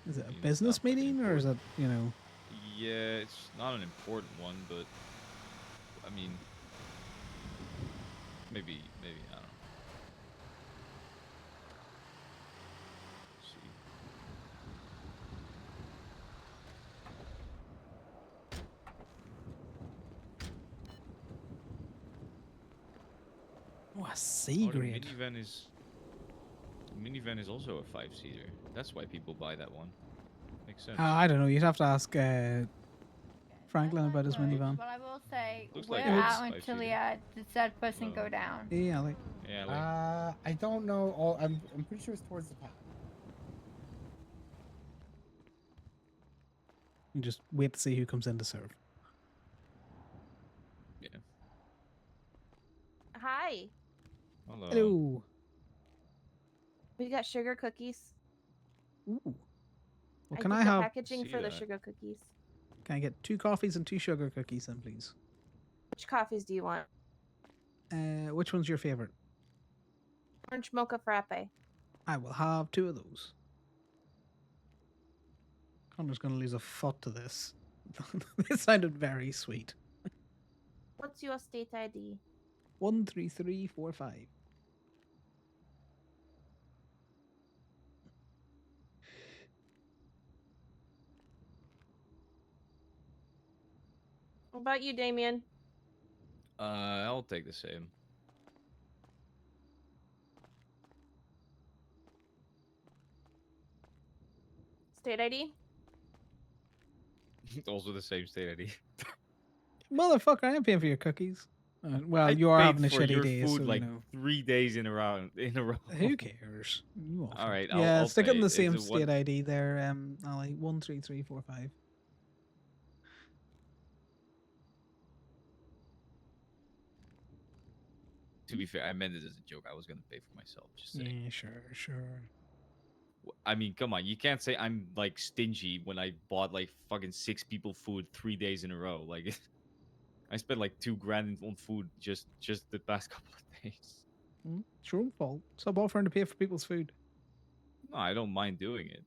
So Is it a I mean, it's business not fucking meeting or is it, important. you know? Yeah, it's not an important one, but I mean, maybe I don't know. We'll see. Oh, a C Oh, the grade. minivan is also a 5-seater. That's why people buy that one. Makes sense. I don't know. You'd have to ask Franklin about his Looks- minivan. But I will say, Looks we're like out it's until 5-seater. the said person go down. Yeah, like Yeah, like I don't know. All I'm pretty sure it's towards the top. you just wait to see who comes in to serve. yeah. Hi. Hello. Hello. We got sugar cookies. Ooh. What I can did I the have? packaging See for the that. sugar cookies. Can I get 2 coffees and 2 sugar cookies then, please? Which coffees do you want? Which one's your favorite? Orange mocha frappe. I will have 2 of those. Connor's going to lose a foot to this. This sounded very sweet. What's your state ID? 13345. What about you, Damien? I'll take the same. State ID? Also the same state ID. Motherfucker, I am paying for your cookies. Well, I you are paid having a for shitty your day, food so like you know. 3 days in a row. Who cares? You All right, yeah, I'll stick it in pay. the Is same it state one- ID there, Ali. 13345. To be fair, I meant it as a joke. I was gonna pay for myself. Just saying. Yeah, sure. I mean, come on. You can't say I'm like stingy when I bought like fucking 6 people food 3 days in a row. Like, I spent like 2 grand on food just the past couple of days. It's your own fault. Stop offering to pay for people's food. No, I don't mind doing it,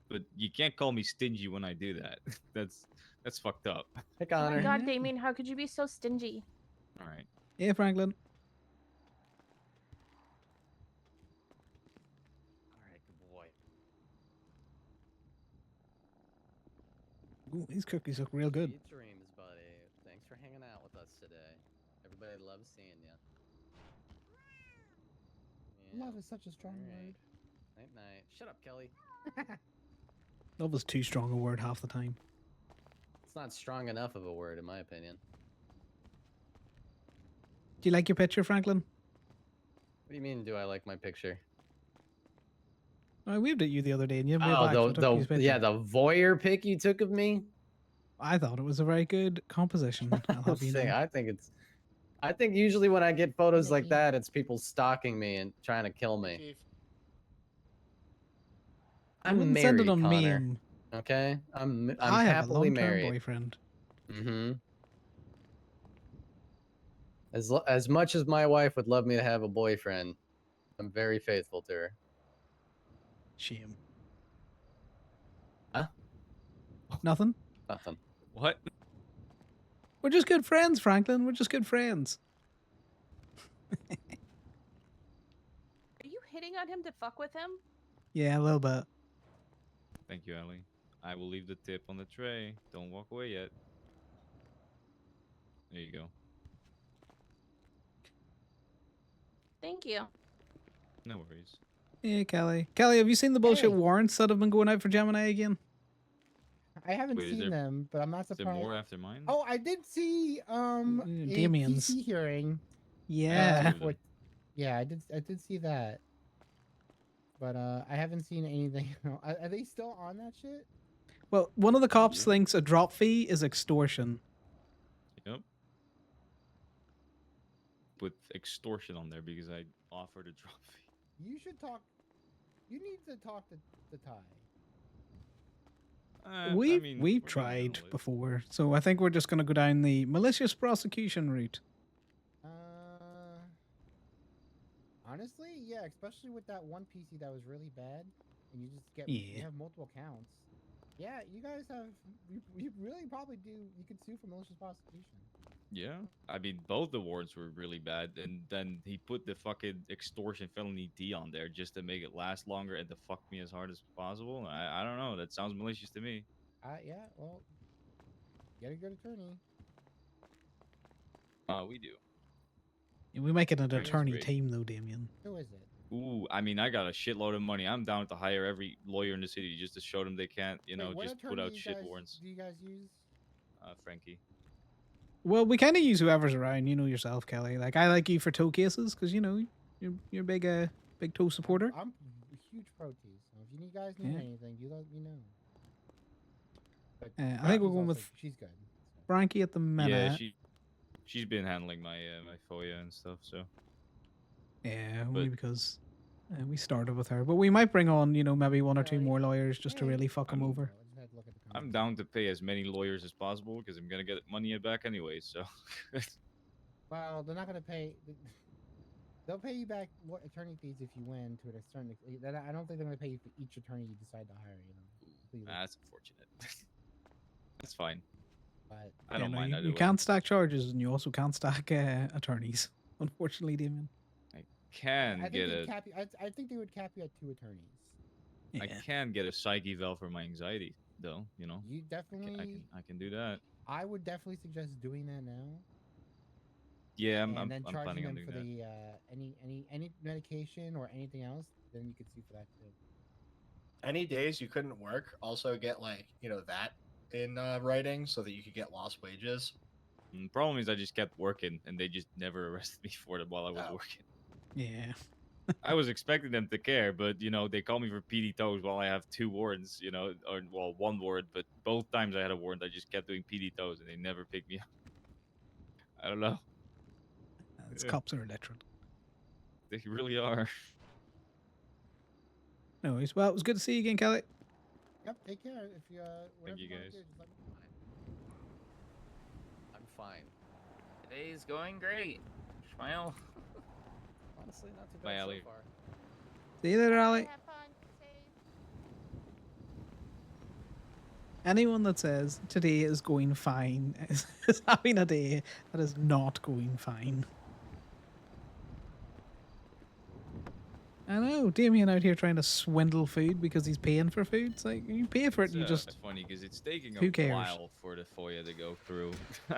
but you can't call me stingy when I do that. That's fucked up. Hey, Oh my Connor. god, Damien, how could you be so stingy? All right. Yeah, Franklin. All right, good boy. Ooh, these cookies look real good. Sweet dreams, buddy. Thanks for hanging out with us today. Everybody loves seeing you. Love is such a strong word. Night night. Shut up, Kelly. Love was too strong a word half the time. It's not strong enough of a word, in my opinion. Do you like your picture, Franklin? What do you mean? Do I like my picture? I waved at you the other day and you waved Oh, back. So I took his picture. the voyeur pic you took of me. I thought it was a very good composition. I'll have you know. I think usually when I get photos like that, it's people stalking me and trying to kill me. I'm wouldn't married, send it on Connor. meme. Okay, I'm I have a happily long-term married. boyfriend. Mm-hmm. As much as my wife would love me to have a boyfriend, I'm very faithful to her. Shame. Huh? Nothing? Nothing. What? We're just good friends, Franklin. We're just good friends. Are you hitting on him to fuck with him? Yeah, a little bit. Thank you, Ellie. I will leave the tip on the tray. Don't walk away yet. There you go. Thank you. No worries. Yeah, Kelly. Kelly, have you seen the bullshit Hey. warrants that have been going out for Gemini again? I haven't Wait, is seen there- them, but I'm not Is there surprised. more after mine? Oh, I did see a Damien's. PC hearing. Yeah. for- yeah, I did see that. But I haven't seen anything. Are they still on that shit? Well, one of the cops thinks a drop fee is extortion. Yep. With extortion on there because I offered a drop fee. You should talk You need to talk to Ty. We've we're gonna tried handle it. before, so I think we're just going to go down the malicious prosecution route. Honestly, yeah, especially with that one PC that was really bad, and you just get you Yeah. have multiple counts. Yeah, you guys have you really probably do. You could sue for malicious prosecution. Yeah, I mean, both the warrants were really bad, and then he put the fucking extortion felony D on there just to make it last longer and to fuck me as hard as possible. I don't know. That sounds malicious to me. Yeah, well, get a good attorney. We do. We make it an Attorney's attorney great. team, though, Damien. Who is it? Ooh, I mean, I got a shitload of money. I'm down to hire every lawyer in the city just to show them they can't, Wait, what just put attorney out shit warrants. do you guys use? Frankie. Well, we kind of use whoever's around. You know yourself, Kelly. Like I like you for toe cases because you're a big toe supporter. I'm a huge pro T, so if you guys need Yeah. anything, you let me know. But I think we're Frankie's going with also- she's good. Frankie at the minute. Yeah, she's been handling my my FOIA and stuff. So Yeah, only because we started with her. But we might bring on, maybe one or two Kelly, more lawyers just to really fuck them over. I just had to look at the I'm down to pay as many lawyers as possible because I'm gonna get money back anyway. So Well, they're not gonna pay. They'll pay you back what attorney fees if you win to a certain extent. I don't think they're gonna pay you for each attorney you decide to hire. Completely. that's unfortunate. That's fine. But I don't no, mind you, either you way. can't stack charges and you also can't stack attorneys. Unfortunately, Damien. Can I think get they'd a cap you. I think they would cap you at 2 attorneys. I can get a psyche valve for my anxiety though. You definitely. I can do that. I would definitely suggest doing that now. Yeah, and I'm then I'm charging planning on them doing for that. the any medication or anything else. Then you could sue for that too. Any days you couldn't work, also get that in writing so that you could get lost wages. The problem is I just kept working and they just never arrested me for it while I was working. Yeah. I was expecting them to care, but they call me for PD toes while I have 2 warrants, or well, 1 warrant, but both times I had a warrant, I just kept doing PD toes and they never picked me up. I don't know. Cops are illiterate. They really are. Anyways, well, it was good to see you again, Kelly. Yep. Take care. If you Thank you guys. just let me know. I'm fine. Today's going great. Smile. Honestly, not too Bye, bad Ali. so far. See you later, Ali. Have fun. Anyone that says today is going fine is having a day that is not going fine. I know, Damien out here trying to swindle food because he's paying for food. It's like, you pay for it and you just... It's funny because it's taking Who a cares? while for the FOIA to go through. They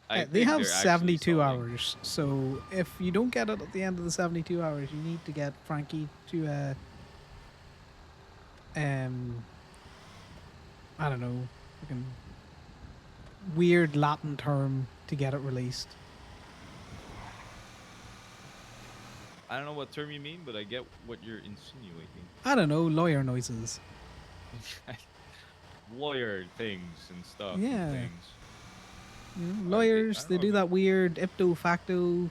think have they're actually 72 solving- hours, so if you don't get it at the end of the 72 hours, you need to get Frankie to I don't know, fucking weird Latin term to get it released. I don't know what term you mean, but I get what you're insinuating. I don't know, lawyer noises. Lawyer things and stuff. Yeah. And things. You know, lawyers, they do that weird ipto facto.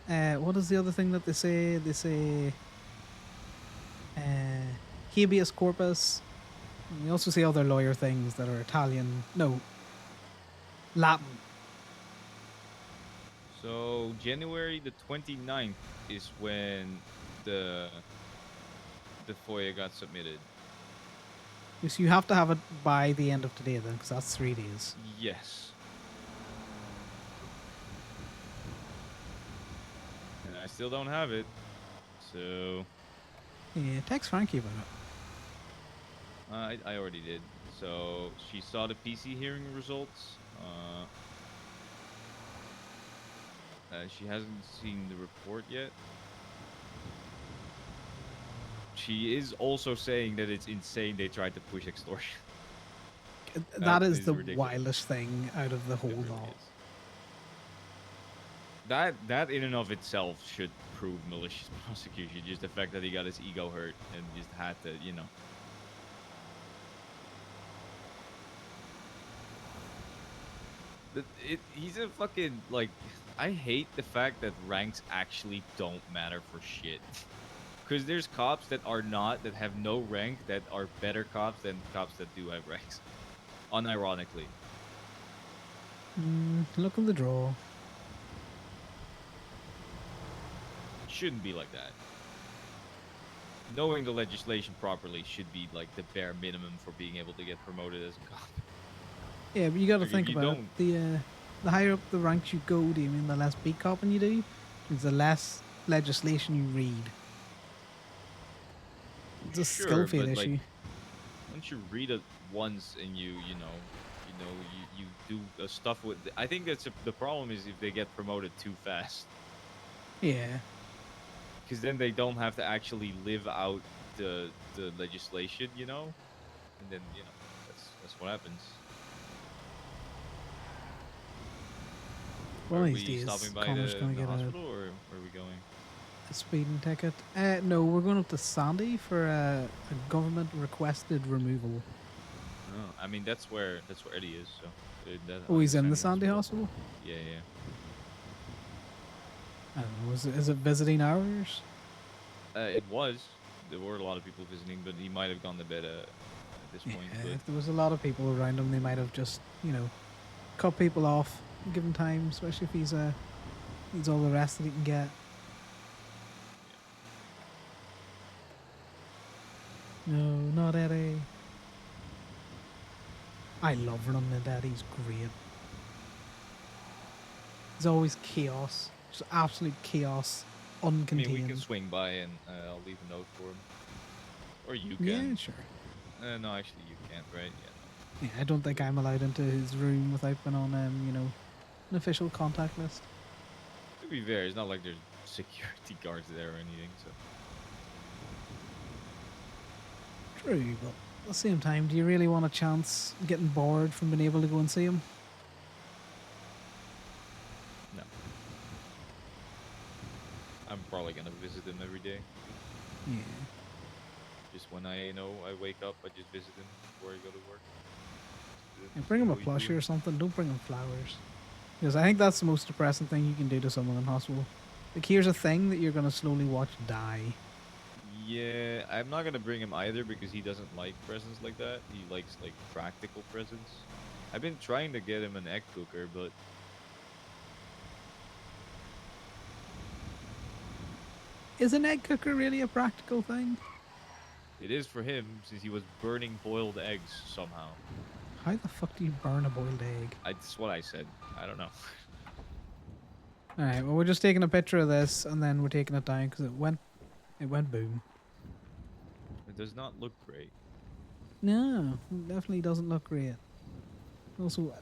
What is the other thing that they say? They say habeas corpus. And they also say other lawyer things that are Italian. No, Latin. So January the 29th is when the FOIA got submitted. So you have to have it by the end of today then, because that's 3 days. Yes. And I still don't have it. So Yeah, text Frankie about it. I already did. So she saw the PC hearing results. She hasn't seen the report yet. She is also saying that it's insane they tried to push extortion. That is the ridiculous. wildest thing out of the whole lot. That in and of itself should prove malicious prosecution. Just the fact that he got his ego hurt and just had to, He's a fucking, like, I hate the fact that ranks actually don't matter for shit. Because there's cops that are not, that have no rank, that are better cops than cops that do have ranks. Unironically. Look at the draw. It shouldn't be like that. Knowing the legislation properly should be like the bare minimum for being able to get promoted as a cop. Yeah, but you got to Like, if think you about don't- it. The higher up the ranks you go, do you mean the less beat copping you do? Because the less legislation you read. It's a skill feed but, issue. like, once you read it once and you do stuff with. I think the problem is if they get promoted too fast. Yeah. Because then they don't have to actually live out the legislation, and then that's what happens. One Are of these we days, stopping by Connor's the going to get hospital, or where are we going? a speeding ticket. No, we're going up to Sandy for a government requested removal. Oh, I mean that's where Eddie is. So. Oh, he's in the Sandy hospital? Yeah, yeah. I don't know. Is it visiting hours? It was. There were a lot of people visiting, but he might have gone to bed at this point. Yeah, But if there was a lot of people around him, they might have just, cut people off, give him time, especially if he's needs all the rest that he can get. No, not Eddie. I love running into Eddie. He's great. There's always chaos. Just absolute chaos. Uncontained. I mean, we can swing by and I'll leave a note for him. Or you can. Yeah, sure. No, actually, you can't, right? Yeah. Yeah, I don't think I'm allowed into his room without being on, an official contact list. To be fair, it's not like there's security guards there or anything, so. True, but at the same time, do you really want a chance getting bored from being able to go and see him? No. I'm probably gonna visit him every day. Yeah. Just when I wake up, I just visit him before I go to work. Yeah, bring him a What we plushie do. or something. Don't bring him flowers. Because I think that's the most depressing thing you can do to someone in hospital. Like, here's a thing that you're going to slowly watch die. Yeah, I'm not gonna bring him either because he doesn't like presents like that. He likes like practical presents. I've been trying to get him an egg cooker, but Is an egg cooker really a practical thing? it is for him since he was burning boiled eggs somehow. How the fuck do you burn a boiled egg? That's what I said. I don't know. Alright, well, we're just taking a picture of this, and then we're taking it down, because it went boom. It does not look great. No, it definitely doesn't look great. Also,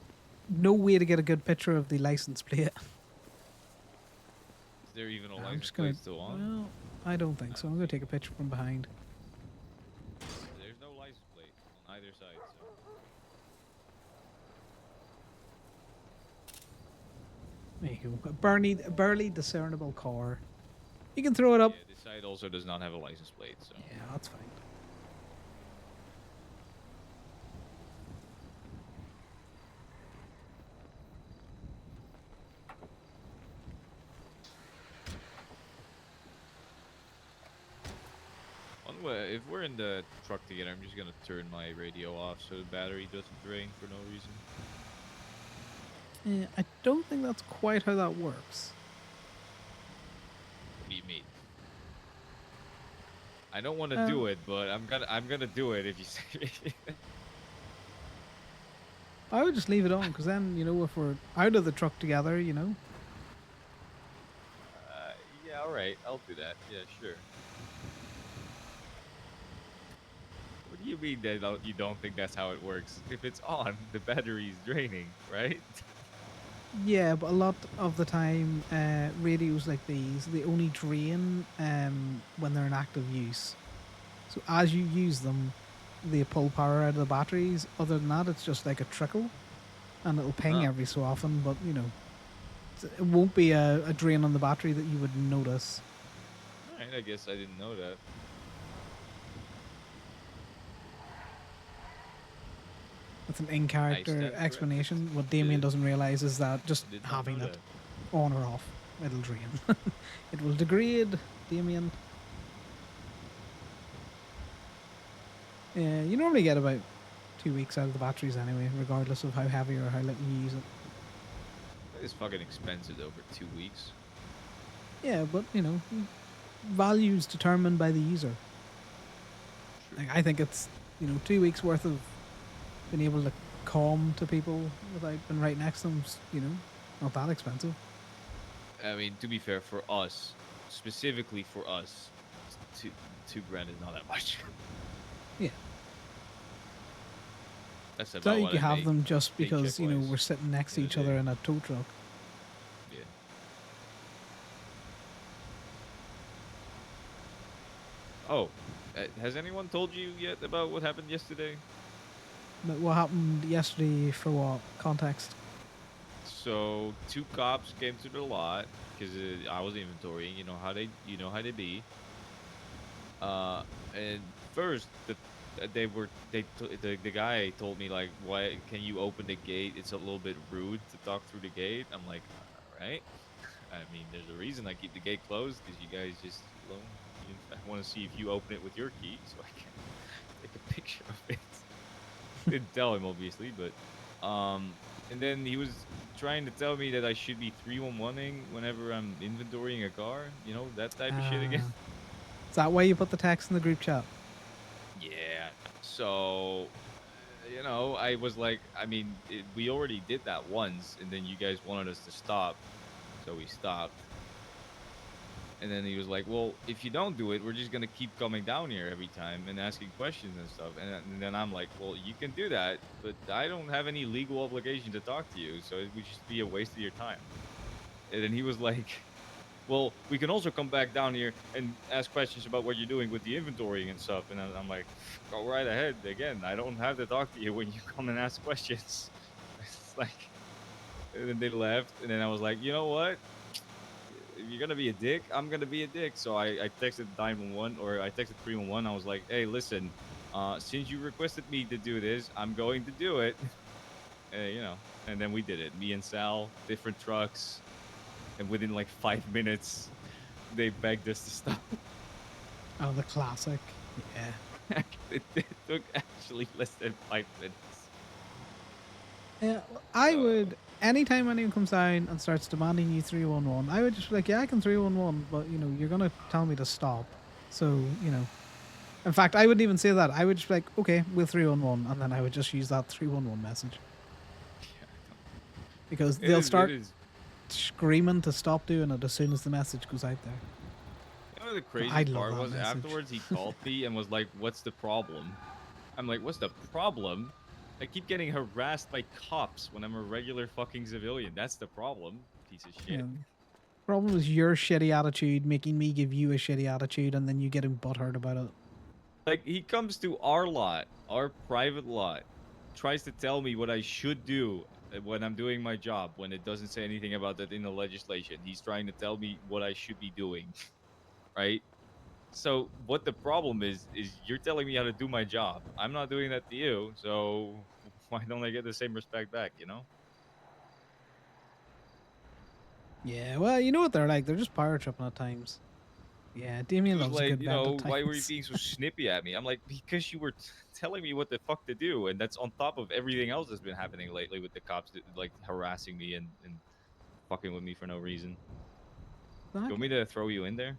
no way to get a good picture of the license plate. Is there even a I'm license just gonna, plate still on? well, I don't think so. I'm going to take a picture from behind. There's no license plate on either side, so. There you go. A barely discernible car. You can throw it up. Yeah, this side also does not have a license plate, so. Yeah, that's fine. If we're in the truck together, I'm just gonna turn my radio off so the battery doesn't drain for no reason. Yeah, I don't think that's quite how that works. What do you mean? I don't want to do it, but I'm gonna do it if you say it. I would just leave it on, because then, if we're out of the truck together, Yeah, all right, I'll do that. Yeah, sure. What do you mean that you don't think that's how it works? If it's on, the battery's draining, right? Yeah, but a lot of the time, radios like these, they only drain when they're in active use. So as you use them, they pull power out of the batteries. Other than that, it's just like a trickle, and it'll ping every so often, but, it won't be a drain on the battery that you would notice. Alright, I guess I didn't know that. It's an in-character stand explanation. What Damien doesn't realize is that just Did not having know it on or off, it'll drain. It will degrade, Damien. Yeah, you normally get about 2 weeks out of the batteries anyway, regardless of how heavy or how little you use it. It's fucking expensive though for 2 weeks. Yeah, but value is determined by the user. Like, I think it's 2 weeks worth of being able to calm to people without being right next to them. Not that expensive. I mean, to be fair, for us, specifically for us, two grand is not that much. Yeah. That's It's about not what like you I have make them just because paycheck-wise we're sitting next to in a each other day. in a tow truck. Yeah. Oh, has anyone told you yet about what happened yesterday? But what happened yesterday for what context? So 2 cops came to the lot because I was inventorying. You know how they be. And first the guy told me like, why can you open the gate? It's a little bit rude to talk through the gate. I'm like, all right. I mean, there's a reason I keep the gate closed because you guys just, I want to see if you open it with your key so I can take a picture of it. Didn't tell him obviously, but and then he was trying to tell me that I should be 311ing whenever I'm inventorying a car, that type of shit again. Is that why you put the text in the group chat? Yeah. So, I was like, I mean, we already did that once, and then you guys wanted us to stop, so we stopped. And then he was like, "Well, if you don't do it, we're just gonna keep coming down here every time and asking questions and stuff." And then I'm like, "Well, you can do that, but I don't have any legal obligation to talk to you, so it would just be a waste of your time." And then he was like, "Well, we can also come back down here and ask questions about what you're doing with the inventorying and stuff." And I'm like, "Go right ahead. Again, I don't have to talk to you when you come and ask questions." It's like, and then they left, and then I was like, "You know what? If you're gonna be a dick, I'm gonna be a dick." So I texted 911 or I texted 311. I was like, "Hey, listen, since you requested me to do this, I'm going to do it." And then we did it. Me and Sal, different trucks, and within like 5 minutes, they begged us to stop. Oh, the classic. Yeah. It took actually less than 5 minutes. Yeah, I would. Anytime anyone comes down and starts demanding you 311, I would just be like, yeah, I can 311, but you're gonna tell me to stop. So in fact, I wouldn't even say that. I would just be like, okay, we'll 311, and then I would just use that 311 message because they'll It start is. screaming to stop doing it as soon as the message goes out there. You know what the I craziest love part that was? message. Afterwards, he called me and was like, "What's the problem?" I'm like, "What's the problem? I keep getting harassed by cops when I'm a regular fucking civilian. That's the problem, piece of shit." Yeah. Problem is your shitty attitude making me give you a shitty attitude, and then you getting butthurt about it. Like, he comes to our lot, our private lot, tries to tell me what I should do when I'm doing my job when it doesn't say anything about that in the legislation. He's trying to tell me what I should be doing, right? So what the problem is you're telling me how to do my job. I'm not doing that to you, so why don't I get the same respect back, Yeah, well, you know what they're like. They're just power tripping at times. Yeah, Damien He was loves a like, good vent at why were you times. being so snippy at me? I'm like, because you were telling me what the fuck to do, and that's on top of everything else that's been happening lately with the cops like harassing me and fucking with me for no reason. Do you want me to throw you in there?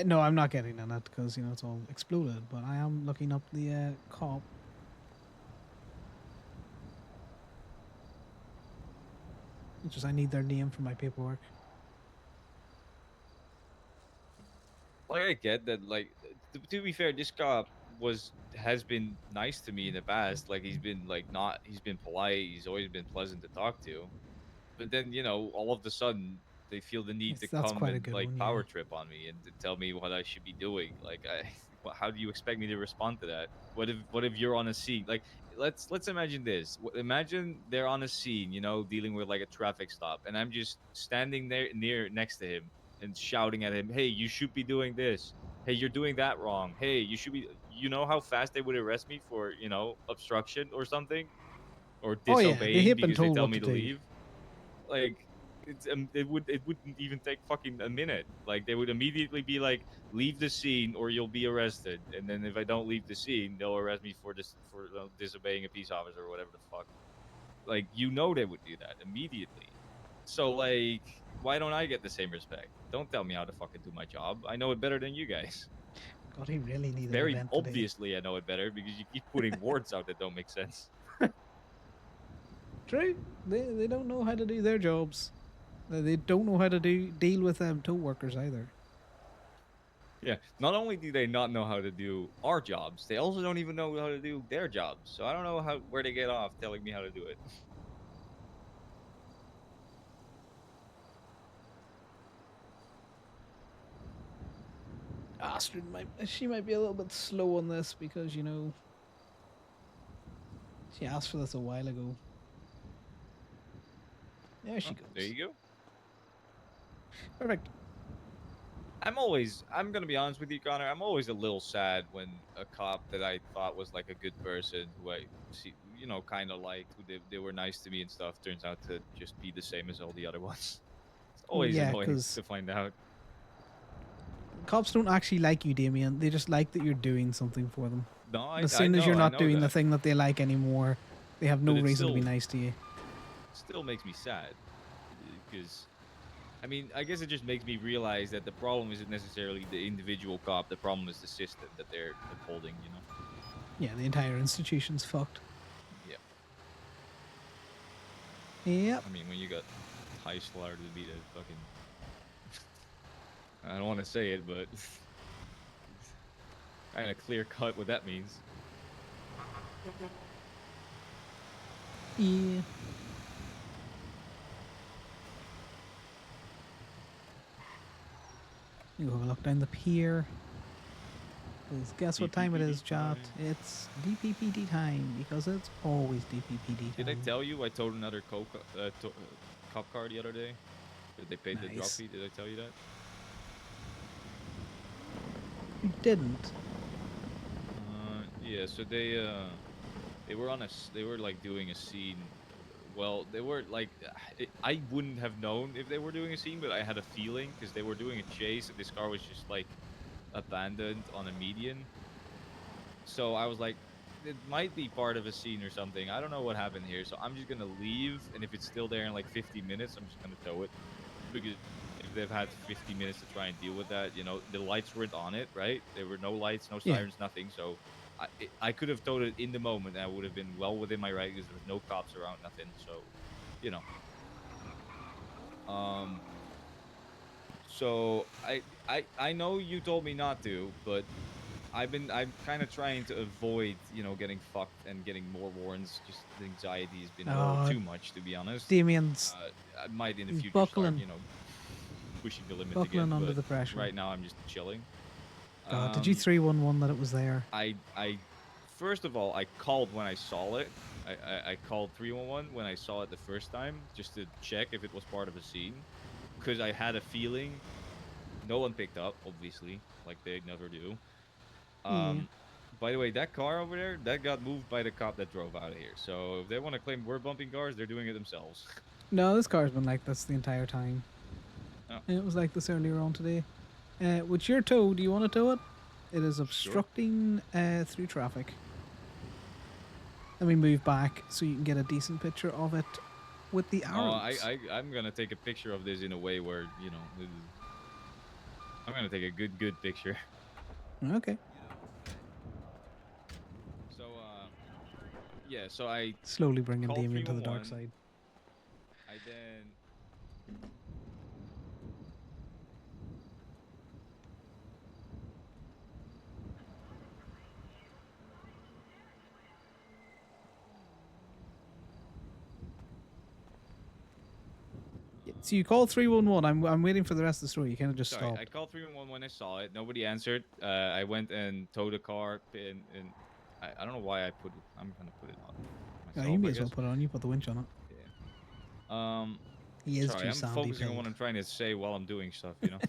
No, I'm not getting in it because it's all exploded. But I am looking up the cop. It's just I need their name for my paperwork. Like, I get that. Like, to be fair, this cop has been nice to me in the past. Like, he's been like not he's been polite. He's always been pleasant to talk to. But then, all of the sudden they feel the need to That's come quite a and good like one, yeah. power trip on me and to tell me what I should be doing. Like, how do you expect me to respond to that? What if you're on a scene? Like, let's imagine this. Imagine they're on a scene, dealing with like a traffic stop, and I'm just standing there near next to him and shouting at him, "Hey, you should be doing this. Hey, you're doing that wrong. Hey, you should be." You know how fast they would arrest me for obstruction or something, or Oh yeah, they disobeying have been because they told tell what me to to do. leave. Like, it wouldn't even take fucking a minute. Like they would immediately be like, leave the scene or you'll be arrested. And then if I don't leave the scene, they'll arrest me for disobeying a peace officer or whatever the fuck. Like they would do that immediately. So like, why don't I get the same respect? Don't tell me how to fucking do my job. I know it better than you guys. God, he really needed a Very vent today. obviously, I know it better because you keep putting words out that don't make sense. True. They don't know how to do their jobs. They don't know how to deal with tow workers either. Yeah. Not only do they not know how to do our jobs, they also don't even know how to do their jobs. So I don't know where they get off telling me how to do it. Astrid might be a little bit slow on this because she asked for this a while ago. There she goes. There you go. Perfect. I'm gonna be honest with you, Connor. I'm always a little sad when a cop that I thought was like a good person, who I see, kind of liked, who they were nice to me and stuff, turns out to just be the same as all the other ones. It's always Yeah, annoying 'cause to find out. cops don't actually like you, Damien. They just like that you're doing something for them. No, As soon as you're not doing the thing that they like anymore, they have no But it reason to be still- nice to you. Still makes me sad because I mean, I guess it just makes me realize that the problem isn't necessarily the individual cop. The problem is the system that they're upholding. Yeah, the entire institution's fucked. Yep. Yep. I mean, when you got high slaughter to be the fucking, I don't want to say it, but kind of clear cut what that means. Yeah. You have a look down the pier. 'Cause guess what time it is, chat? It's DPPD time because it's always DPPD time. Did I tell you I towed another cop car the other day? That they paid the drop Nice. fee? Did I tell you that? You didn't. Yeah. So they were they were like doing a scene. Well, they were like, I wouldn't have known if they were doing a scene, but I had a feeling because they were doing a chase and this car was just like abandoned on a median. So I was like, it might be part of a scene or something. I don't know what happened here. So I'm just gonna leave, and if it's still there in like 50 minutes, I'm just gonna tow it. Because if they've had 50 minutes to try and deal with that, the lights weren't on it, right? There were no lights, no Yeah. sirens, nothing. So I could have towed it in the moment, and I would have been well within my right because there was no cops around, nothing. So, So I know you told me not to, but I'm kind of trying to avoid, getting fucked and getting more warrants. Just the anxiety has been a little too much, to be honest. Damien's I might in the he's future buckling. start, pushing the limit Buckling again. under But the pressure. right now, I'm just chilling. God, did you 311 that it was there? I first of all, I called when I saw it. I called 311 when I saw it the first time, just to check if it was part of a scene, because I had a feeling. No one picked up, obviously, like they never do. By the way, that car over there, that got moved by the cop that drove out of here. So if they want to claim we're bumping cars, they're doing it themselves. No, this car's been like this the entire time. Oh. And it was like this earlier on today. With your tow, do you want to tow it? It is obstructing through traffic. Let me move back so you can get a decent picture of it with the arrows. I'm gonna take a picture of this in a way where I'm gonna take a good picture. Okay. So yeah. So I Slowly bringing called Damien to the dark 311. side. I then. So you call 311. I'm waiting for the rest of the story. You kind of just Sorry, stopped. I called 311 when I saw it. Nobody answered. I went and towed a car, and I don't know why I put it. I'm gonna put it on Yeah, myself. you may I as well guess. put it on. You put the winch on it. Yeah. He is Sorry, too I'm sandy focusing on pilled. what I'm trying to say while I'm doing stuff. You know.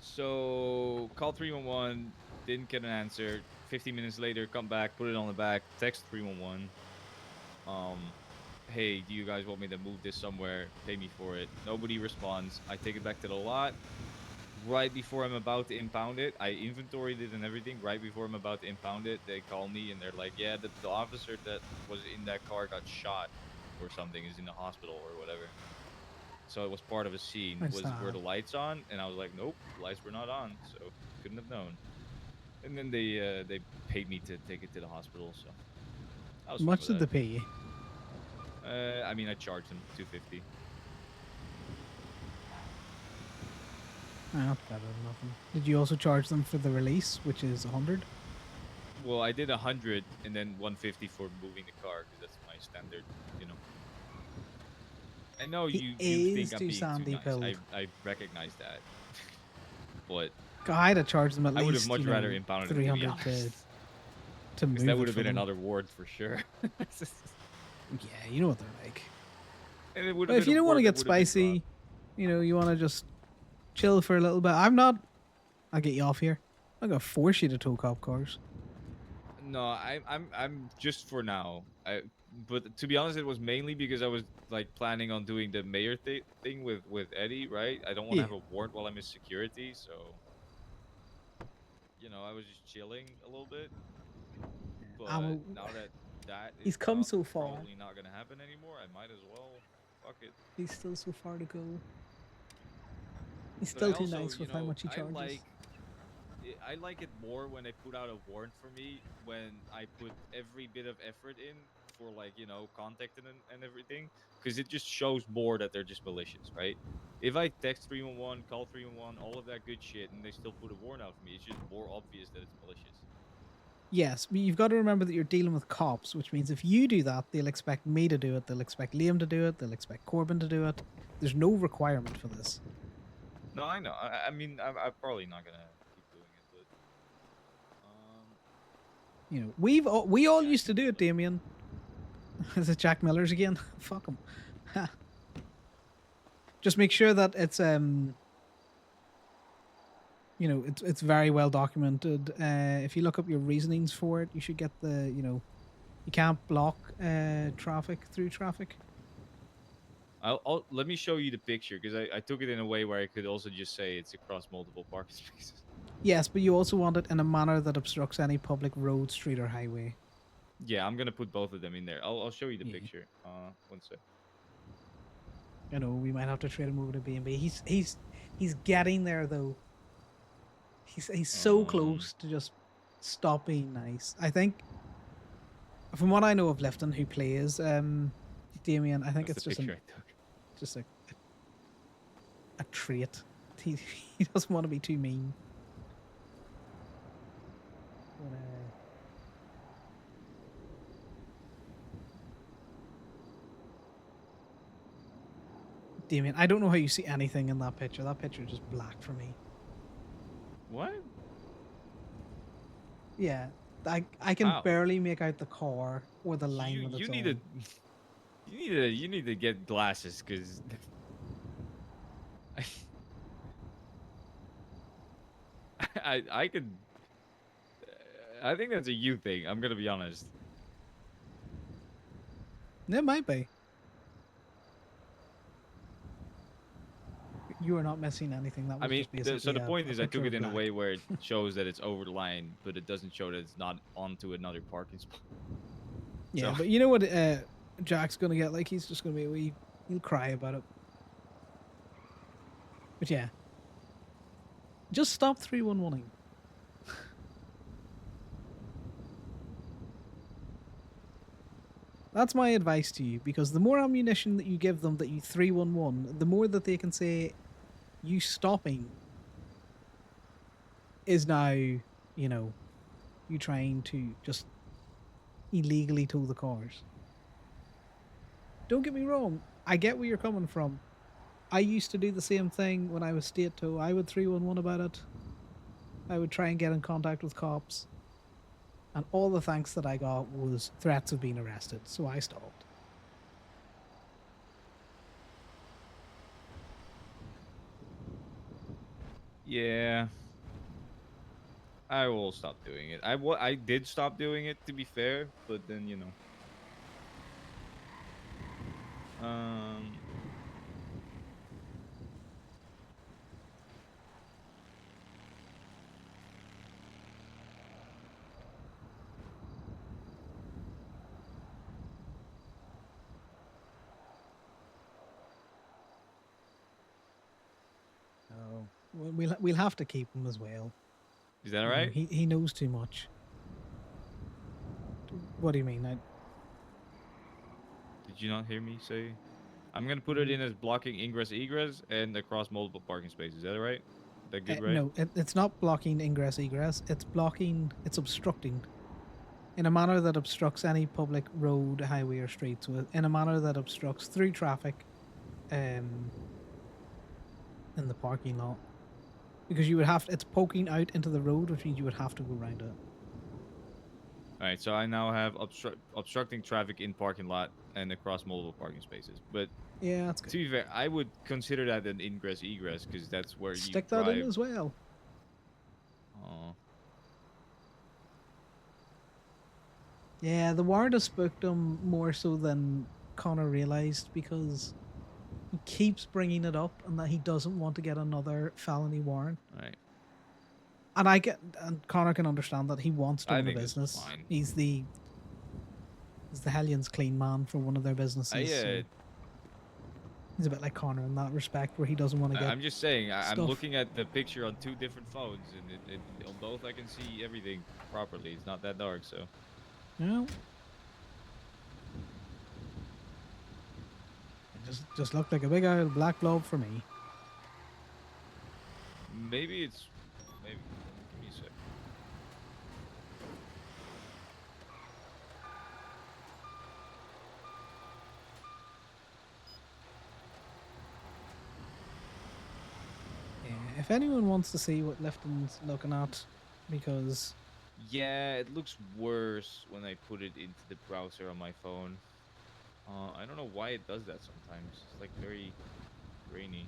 So called 311, didn't get an answer. 15 minutes later, come back, put it on the back, text 311. Hey, do you guys want me to move this somewhere? Pay me for it. Nobody responds. I take it back to the lot. Right before I'm about to impound it, I inventoried it and everything. Right before I'm about to impound it, they call me and they're like, yeah, the officer that was in that car got shot or something, is in the hospital or whatever. So it was part of a scene. That's Were the sad. lights on? And I was like, nope, the lights were not on. So couldn't have known. And then they paid me to take it to the hospital. So I was How fine much with did they that. pay you? I mean, I charged them 250. Ah, that's better than nothing. Did you also charge them for the release, which is 100? Well, I did 100 and then 150 for moving the car because that's my standard, you know. I know He you is think I'm too being too sandy nice. pilled. I recognize that, but I'd have charged them at I would have least, much rather impounded it, to be 300 honest. to Because move that it would have for been them. another ward for sure. Yeah, you know what they're like. And it would But have if been you a don't want to ward that get would have been spicy, you want to just chill for a little bit. I'll get you off here. I'm gonna force you to tow cop cars. No, I'm just for now. But to be honest, it was mainly because I was like planning on doing the mayor thing with Eddie, right? I don't want to Yeah. have a warrant while I'm in security, so I was just chilling a little bit. But now that that is He's come so far. probably not gonna happen anymore, I might as well. Fuck it. He's still so far to go. He's But I still too also, nice with how much he charges. I like it more when they put out a warrant for me when I put every bit of effort in for contacting and everything, because it just shows more that they're just malicious, right? If I text 311, call 311, all of that good shit, and they still put a warrant out for me, it's just more obvious that it's malicious. Yes, but you've got to remember that you're dealing with cops, which means if you do that, they'll expect me to do it, they'll expect Liam to do it, they'll expect Corbin to do it. There's no requirement for this. No, I know. I mean, I'm probably not gonna keep doing it, but We all used to do it, Damien. Is it Jack Miller's again? Fuck him. Just make sure that it's it's very well documented. If you look up your reasonings for it, you should get you can't block traffic through traffic. I'll let me show you the picture because I took it in a way where I could also just say it's across multiple parking spaces. Yes, but you also want it in a manner that obstructs any public road, street, or highway. Yeah, I'm gonna put both of them in there. I'll show you the picture. One sec. We might have to trade him over to B&B. He's getting there though. He's so close to just stop being nice. I think, from what I know of Lifton, who plays Damien, I think That's it's the just picture I took. just a trait. He doesn't want to be too mean. But, Damien, I don't know how you see anything in that picture. That picture is just black for me. What? Yeah, I can How? barely make out the car or the line that You it's need on. you need to get glasses because I could. I think that's a you thing. I'm gonna be honest. It might be. You are not missing anything. That was I mean, just basically so the point is, I picture took of it in a black. way where it shows that it's over the line, but it doesn't show that it's not onto another parking spot. Yeah, So- but you know what Jack's gonna get? Like, he's just gonna be he'll cry about it. But yeah, just stop 311ing. That's my advice to you, because the more ammunition that you give them that you 311, the more that they can say you stopping is now, you trying to just illegally tow the cars. Don't get me wrong, I get where you're coming from. I used to do the same thing when I was state tow. I would 311 about it. I would try and get in contact with cops. And all the thanks that I got was threats of being arrested, so I stopped. Yeah. I will stop doing it. I did stop doing it, to be fair, but then um. Oh, we'll have to keep him as well. Is that You know, right? he knows too much. What do you mean? Did you not hear me say? I'm gonna put it in as blocking ingress egress and across multiple parking spaces. Is that right? That good, right? No, it's not blocking ingress egress. It's obstructing in a manner that obstructs any public road, highway, or street. So in a manner that obstructs through traffic, in the parking lot, because you would have it's poking out into the road, which means you would have to go around it. All right, so I now have obstructing traffic in parking lot and across multiple parking spaces. But Yeah, that's good. to be fair, I would consider that an ingress egress because that's where you Stick drive. that in as well. Oh. Yeah, the warrant has spooked him more so than Connor realized because he keeps bringing it up and that he doesn't want to get another felony warrant. Right. And Connor can understand that he wants to I own a think this is business. fine. He's the Hellions clean man for one of their businesses. So he's a bit like Connor in that respect, where he doesn't want to get. I'm just saying. I'm stuff. looking at the picture on two different phones, and on both I can see everything properly. It's not that dark, so. No. It just looked like a big old black blob for me. Maybe it's. Maybe. Give me a sec. Yeah, if anyone wants to see what Lifton's looking at, because Yeah, it looks worse when I put it into the browser on my phone. I don't know why it does that sometimes. It's like very grainy.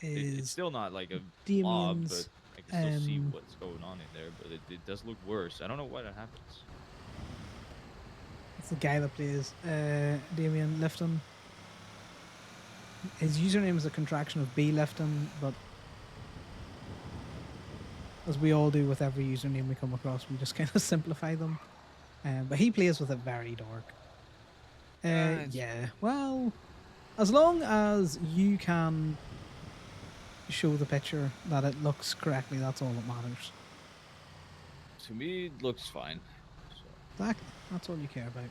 It's still not like a blob, but Damien's, I can still see what's going on in there. But it does look worse. I don't know why that happens. it's the guy that plays Damien Lifton. His username is a contraction of B Lifton, but as we all do with every username we come across, we just kind of simplify them. But he plays with it very dark. Yeah, well, as long as you can show the picture that it looks correctly, that's all that matters. To me, it looks fine. Exactly. That's all you care about.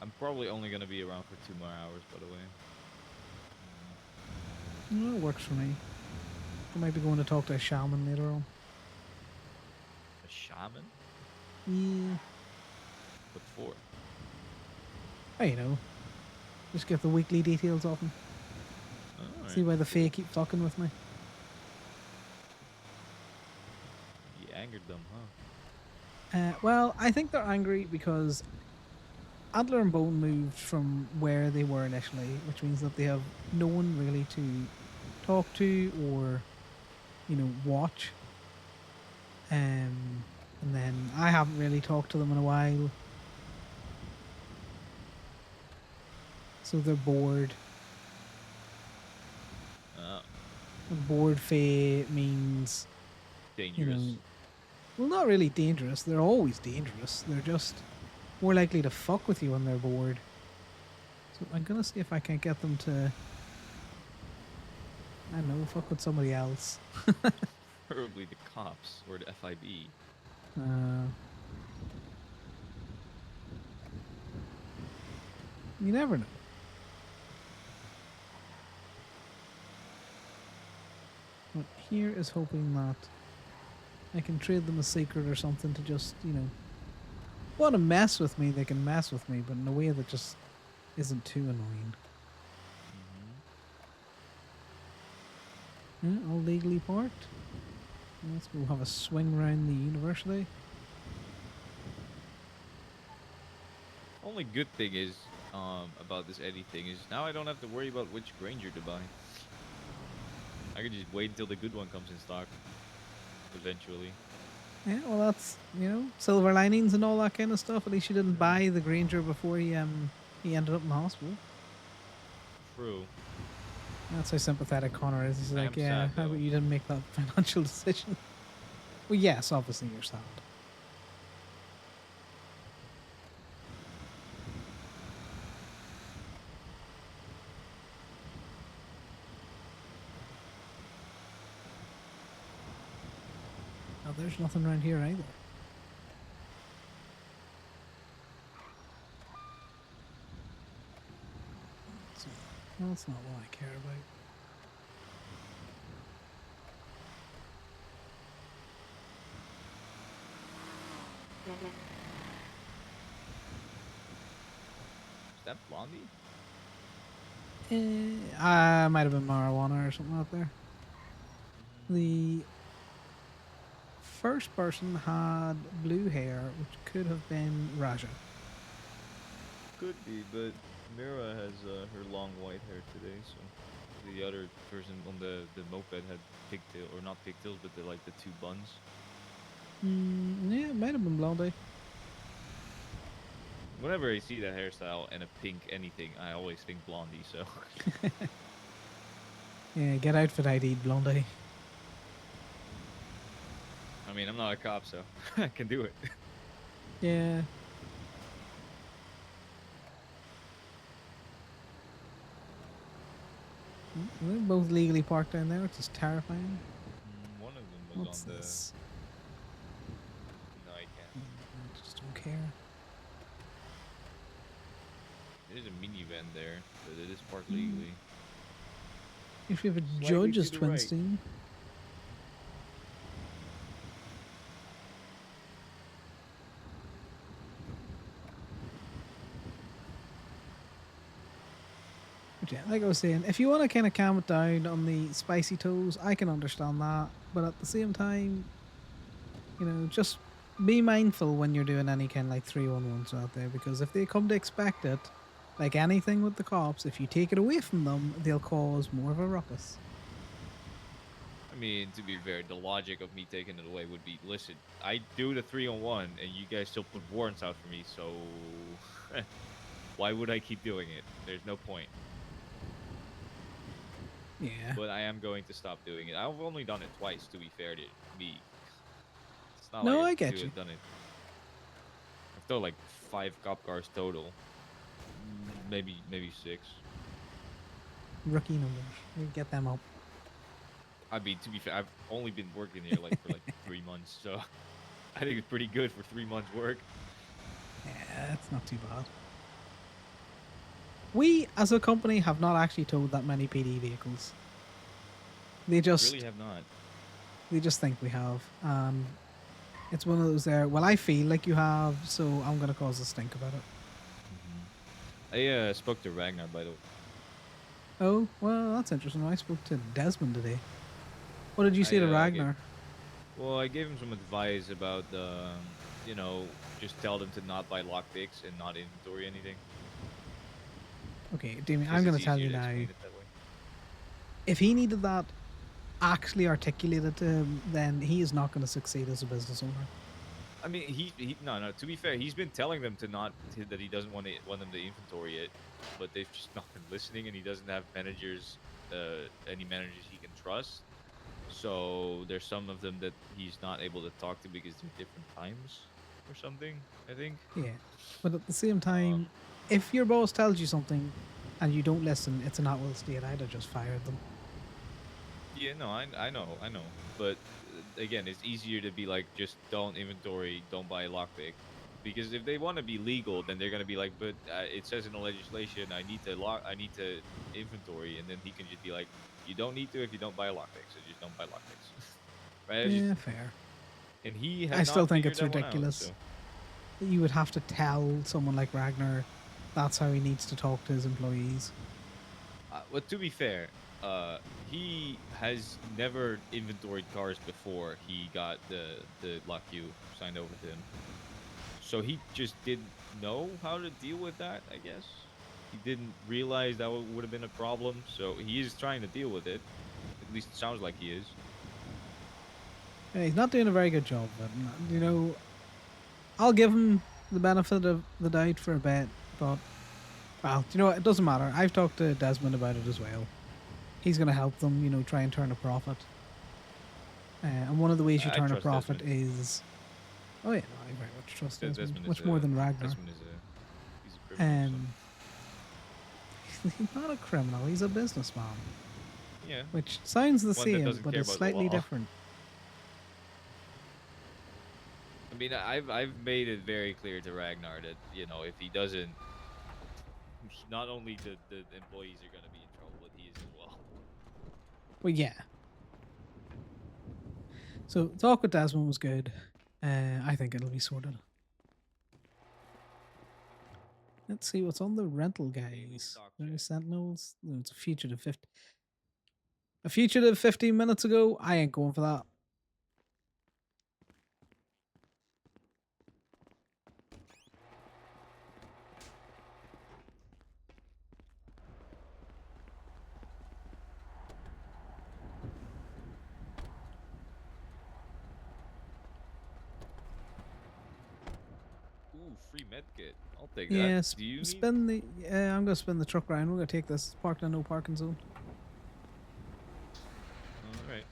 I'm probably only gonna be around for 2 more hours, by the way. No, it works for me. I might be going to talk to a shaman later on. A shaman? Yeah. What for? Oh, you know. Just get the weekly details off him. See why the Fae keep fucking with me. You angered them, huh? Well, I think they're angry because Antler and Bone moved from where they were initially, which means that they have no one really to talk to or, you know, watch. And then I haven't really talked to them in a while. So they're bored. And bored Fae means Dangerous. You know, well, not really dangerous. They're always dangerous. They're just more likely to fuck with you when they're bored. So I'm gonna see if I can get them to, I don't know, fuck with somebody else. Probably the cops or the FIB. You never know. But here is hoping that I can trade them a secret or something to just, you know, want to mess with me, they can mess with me, but in a way that just isn't too annoying. Yeah, all legally parked. Let's go have a swing around the university. Only good thing is about this Eddie thing is now I don't have to worry about which Granger to buy. I can just wait until the good one comes in stock. Eventually. Yeah, well, that's, silver linings and all that kind of stuff. At least you didn't buy the Granger before he ended up in the hospital. True. That's how sympathetic Conor is. He's I like, am yeah, sad, how about though. you didn't make that financial decision? Well, yes, obviously you're sad. Oh, there's nothing around here either. That's not what I care about. Is that Blondie? Might have been marijuana or something out there. The first person had blue hair, which could have been Raja. Could be, but Mira has her long white hair today, so the other person on the moped had pigtail, or not pigtails, but the like the two buns. Yeah, it might have been Blondie. Whenever I see that hairstyle and a pink anything, I always think Blondie. So Yeah, get outfit ID, Blondie. I mean, I'm not a cop, so I can do it. Yeah. They're both legally parked down there, which is terrifying. One of them was What's on the. this? No, I can't. I just don't care. There's a minivan there, but it is parked legally. If we have a Slightly judge to as the right. Twinstein. But yeah, like I was saying, if you want to kind of calm it down on the spicy toes, I can understand that. But at the same time, just be mindful when you're doing any kind of like 311s out there, because if they come to expect it, like anything with the cops, if you take it away from them, they'll cause more of a ruckus. I mean, to be fair, the logic of me taking it away would be, listen, I do the 3-on-1, and you guys still put warrants out for me, so why would I keep doing it? There's no point. Yeah. But I am going to stop doing it. I've only done it twice, to be fair to me. It's not No, like I get you. Done it. I've done like 5 cop cars total. Maybe 6. Rookie numbers. We get them up. I mean, to be fair, I've only been working here like for like 3 months, so I think it's pretty good for 3 months' work. Yeah, that's not too bad. We, as a company, have not actually towed that many PD vehicles. They just Really have not. They just think we have. It's one of those there. Well, I feel like you have, so I'm gonna cause a stink about it. I spoke to Ragnar, by the way. Oh, well, that's interesting. I spoke to Desmond today. What did you say to Ragnar? Well, I gave him some advice about, just tell them to not buy lockpicks and not inventory anything. Okay, Damien, 'Cause I'm gonna it's tell easier you to now. explain it that way. If he needed that actually articulated to him, then he is not gonna succeed as a business owner. I mean, no. To be fair, he's been telling them that he doesn't want them to inventory it, but they've just not been listening, and he doesn't have managers, any managers he can trust. So there's some of them that he's not able to talk to because they're different times or something, I think. Yeah, but at the same time, if your boss tells you something and you don't listen, it's an at-will state. I'd have just fired them. Yeah, no, I know. But again, it's easier to be like, just don't inventory, don't buy a lockpick. Because if they want to be legal, then they're gonna be like, but it says in the legislation I need to inventory, and then he can just be like, you don't need to if you don't buy a lockpick, so just don't buy lockpicks. Right? Yeah, fair. And he has I still not think figured it's that one out, ridiculous. so. that you would have to tell someone like Ragnar that's how he needs to talk to his employees. Well, to be fair, he has never inventoried cars before he got the Lock U signed over to him. So he just didn't know how to deal with that, I guess. He didn't realize that would have been a problem, so he is trying to deal with it. At least it sounds like he is. Yeah, he's not doing a very good job, but you know, I'll give him the benefit of the doubt for a bit. But well, do you know what? It doesn't matter. I've talked to Desmond about it as well. He's going to help them, you know, try and turn a profit. And one of the ways you I turn a trust profit Desmond. is, oh yeah, no, I very much trust Desmond, Desmond is much more than Ragnar. Desmond is he's a criminal. He's not a criminal. He's a businessman. Yeah. Which sounds the One that same, doesn't but care is about the slightly law. different. I mean, I've made it very clear to Ragnar that, you know, if he doesn't, not only the employees are gonna be in trouble, but he is as well. Well, yeah. So talk with Desmond was good. I think it'll be sorted. Let's see what's on the rental guys. There are Sentinels. No, it's a fugitive 50. A fugitive 15 minutes ago. I ain't going for that. Ooh, free medkit. I'll take Yeah, that. Do you need? spin the. I'm gonna spin the truck around. We're gonna take this. It's parked in no parking zone. All right.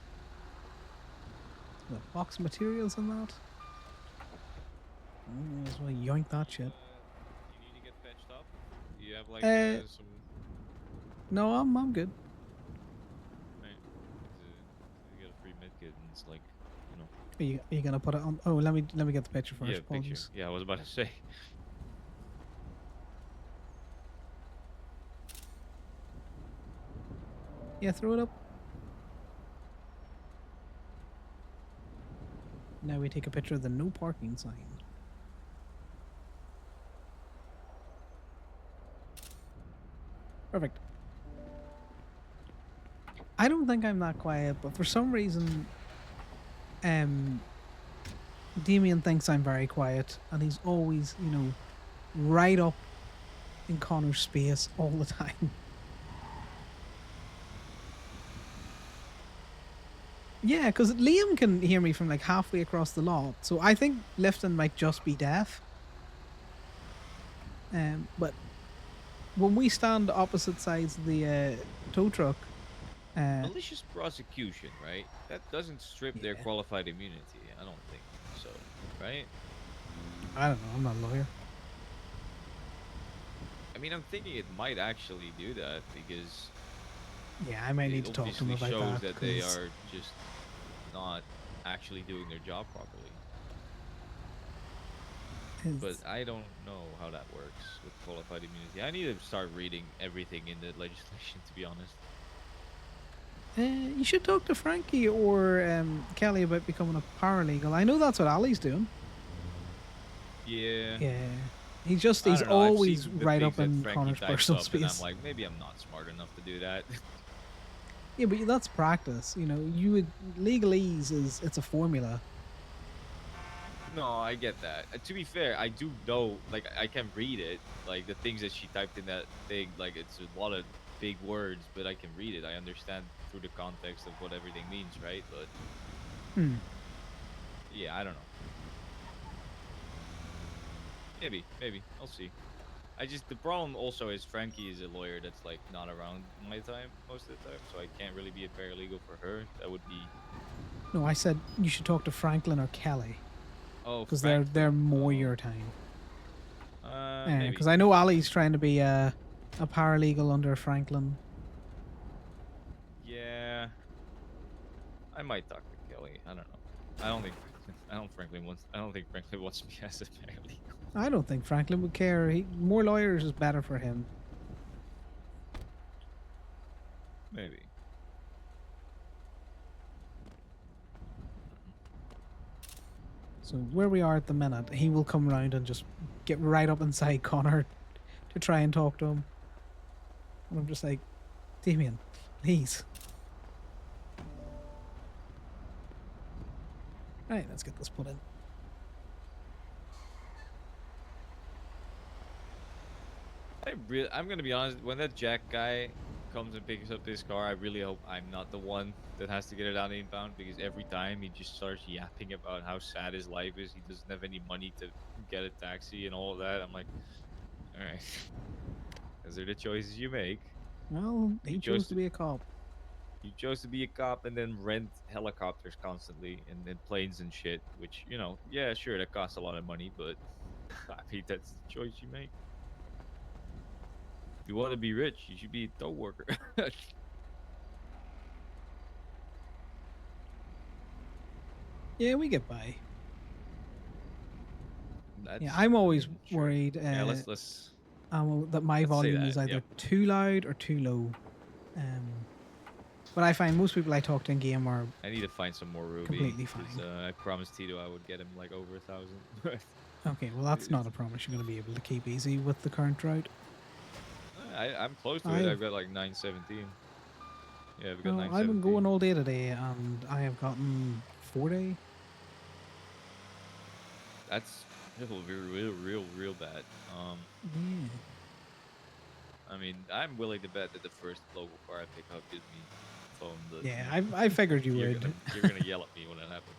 The box of materials in that. Oh, as well yoink that shit. You need to get fetched up. Do you have like some? No, I'm good. Right. You get a free medkit, and it's like, you know. Are you gonna put it on? Oh, let me get the picture first. Yeah, picture. Apologies. Yeah, I was about to say. Yeah, throw it up. Now we take a picture of the no parking sign. Perfect. I don't think I'm that quiet, but for some reason, Damien thinks I'm very quiet, and he's always, you know, right up in Connor's space all the time. Yeah, because Liam can hear me from like halfway across the lot, so I think Lifton might just be deaf. But when we stand opposite sides of the tow truck, Malicious prosecution, right? That doesn't strip their qualified immunity. I don't think so, right? I don't know. I'm not a lawyer. I mean, I'm thinking it might actually do that because Yeah, I might it need to talk to him obviously about shows that. they 'cause- are just not actually doing their job properly. But I don't know how that works with qualified immunity. I need to start reading everything in the legislation, to be honest. You should talk to Frankie or Kelly about becoming a paralegal. I know that's what Ali's doing. Yeah. Yeah. He's I he's don't know, I've always seen the right things up that in Frankie Connor's types personal up, and I'm space. like, maybe I'm not smart enough to do that. Yeah, but that's practice. You know, legalese it's a formula. No, I get that. To be fair, I do know, like, I can read it. Like, the things that she typed in that thing, like, it's a lot of big words, but I can read it. I understand through the context of what everything means, right? But, yeah, I don't know. Maybe. I'll see. The problem also is Frankie is a lawyer that's, like, not around my time most of the time, so I can't really be a paralegal for her. That would be... No, I said you should talk to Franklin or Kelly. Oh, because they're more your time. Maybe. Because I know Ali's trying to be a paralegal under Franklin. Yeah, I might talk to Kelly. I don't know. I don't think Franklin wants me as a paralegal. I don't think Franklin would care. More lawyers is better for him. Maybe. So where we are at the minute, he will come round and just get right up inside Connor to try and talk to him. And I'm just like, Damien, please. Right, let's get this put in. I'm gonna be honest. When that Jack guy comes and picks up this car, I really hope I'm not the one that has to get it out inbound, because every time he just starts yapping about how sad his life is. He doesn't have any money to get a taxi and all of that. I'm like, all right, those are the choices you make. Well, You he chose to be a cop. You chose to be a cop and then rent helicopters constantly and then planes and shit, which, yeah, sure, that costs a lot of money, but I mean, that's the choice you make. If you want to be rich, you should be a tow worker. Yeah, we get by. Yeah, That's, I'm always sure. worried Yeah, let's that my let's say volume that, is either yep. too loud or too low. But I find most people I talk to in game are I need to find some more Ruby. completely 'Cause, fine. I promised Tito I would get him like over 1,000. Okay, well that's not a promise you're going to be able to keep easy with the current route. I'm close to it. I've got like 917. Yeah, we've got Oh, I've 917. been going all day today, and I have gotten 40. That's real bad. Yeah. I mean, I'm willing to bet that the first local car I pick up gives me phone. That, Yeah, I figured you you're would. You're gonna yell at me when that happens.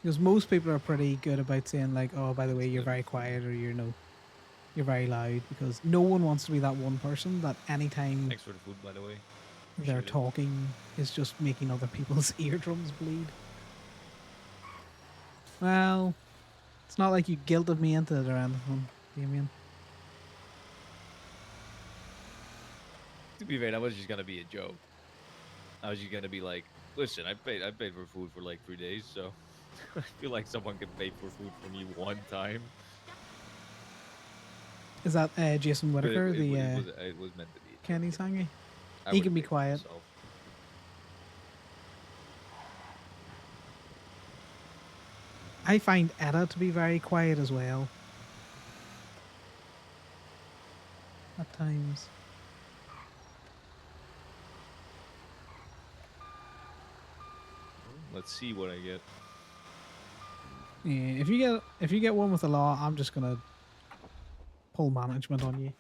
Because most people are pretty good about saying like, "Oh, by the way, you're very quiet," or you're very loud, because no one wants to be that one person that anytime Thanks for the food, by the way. they're Appreciate it. talking is just making other people's eardrums bleed. Well, it's not like you guilted me into it or anything, Damien. To be fair, that was just gonna be a joke. I was just gonna be like, listen, I paid for food for like 3 days, so I feel like someone can pay for food for me one time. Is that Jason But Whitaker, it the was meant to be. Kenny's hangy? I He would've can be paid for quiet. myself. I find Etta to be very quiet as well. At times. Let's see what I get. Yeah, if you get one with the law, I'm just gonna pull management on you.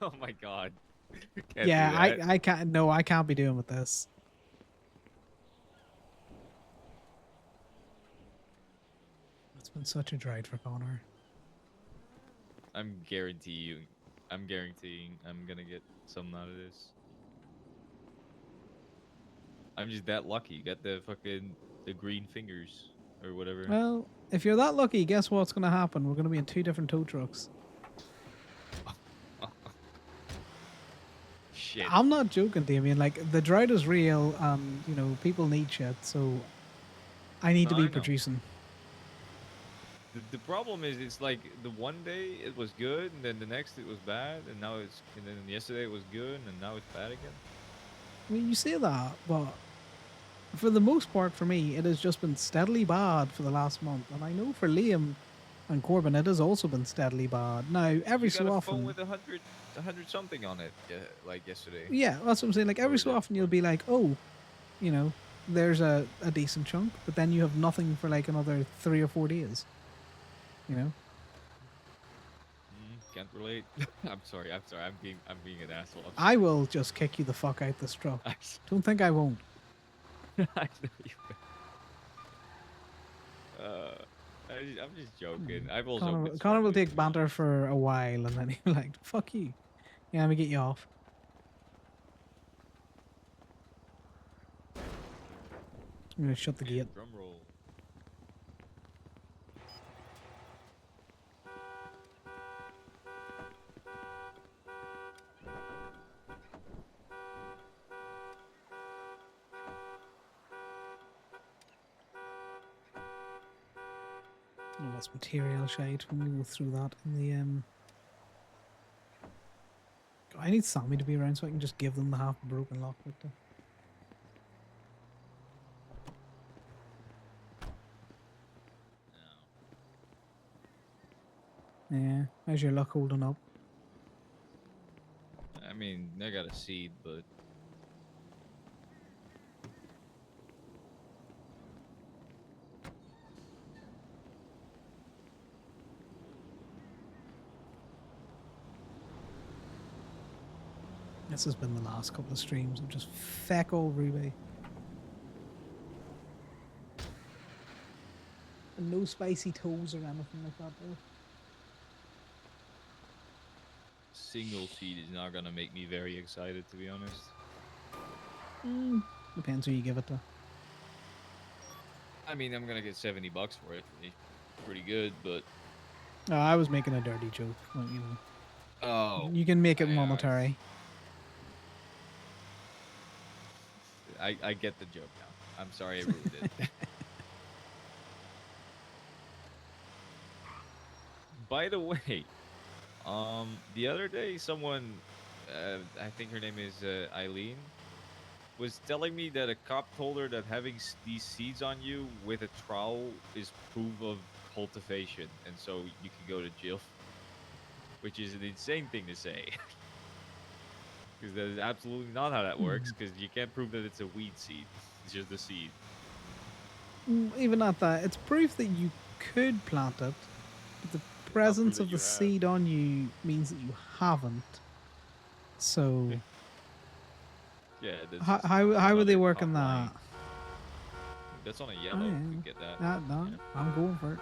Oh my god. Can't Yeah, do that. I can't. No, I can't be doing with this. It's been such a drive for Conor. I'm guaranteeing I'm gonna get something out of this. I'm just that lucky. Got the green fingers or whatever. Well, if you're that lucky, guess what's gonna happen? We're gonna be in 2 different tow trucks. Shit. I'm not joking, Damien. Like, the drought is real, and people need shit. So I need to No, be I know. producing. The problem is, it's like the one day it was good, and then the next it was bad, and then yesterday it was good, and now it's bad again. I mean, you say that, but for the most part, for me, it has just been steadily bad for the last month. And I know for Liam and Corbin, it has also been steadily bad. Now, every You got so a often, phone with 100 something on it, like yesterday. yeah, that's what I'm saying. Like, every so often, you'll be like, oh, there's a decent chunk, but then you have nothing for like another 3 or 4 days. Can't relate. I'm sorry. I'm being an asshole. I will just kick you the fuck out this truck. Don't think I won't. I know you. I'm just joking. I've also been Connor will take banter for a while, and then he'll be like, fuck you. Yeah, let me get you off. I'm gonna shut the gate. Drum roll. Oh, that's material shade. I'm gonna go through that in the I need Sammy to be around so I can just give them the half broken lock victim. Yeah, how's your luck holding up? I mean, I got a seed, but This has been the last couple of streams of just feck all Ruby. And no spicy toes or anything like that though. Single seed is not gonna make me very excited, to be honest. Depends who you give it to. I mean, I'm gonna get $70 for it. It's pretty good, but No, I was making a dirty joke. Well, you know. oh, You can make it yeah, monetary. I get the joke now. I'm sorry I ruined it. By the way, the other day someone, I think her name is Eileen, was telling me that a cop told her that having these seeds on you with a trowel is proof of cultivation, and so you can go to jail, which is an insane thing to say. Because that is absolutely not how that works, because you can't prove that it's a weed seed. It's just a seed. Even at that, it's proof that you could plant it, but the presence of the seed on you means that you haven't. So, Yeah. how would they work on that? That's on a yellow. yeah. You get that. No, Yeah. I'm going for it.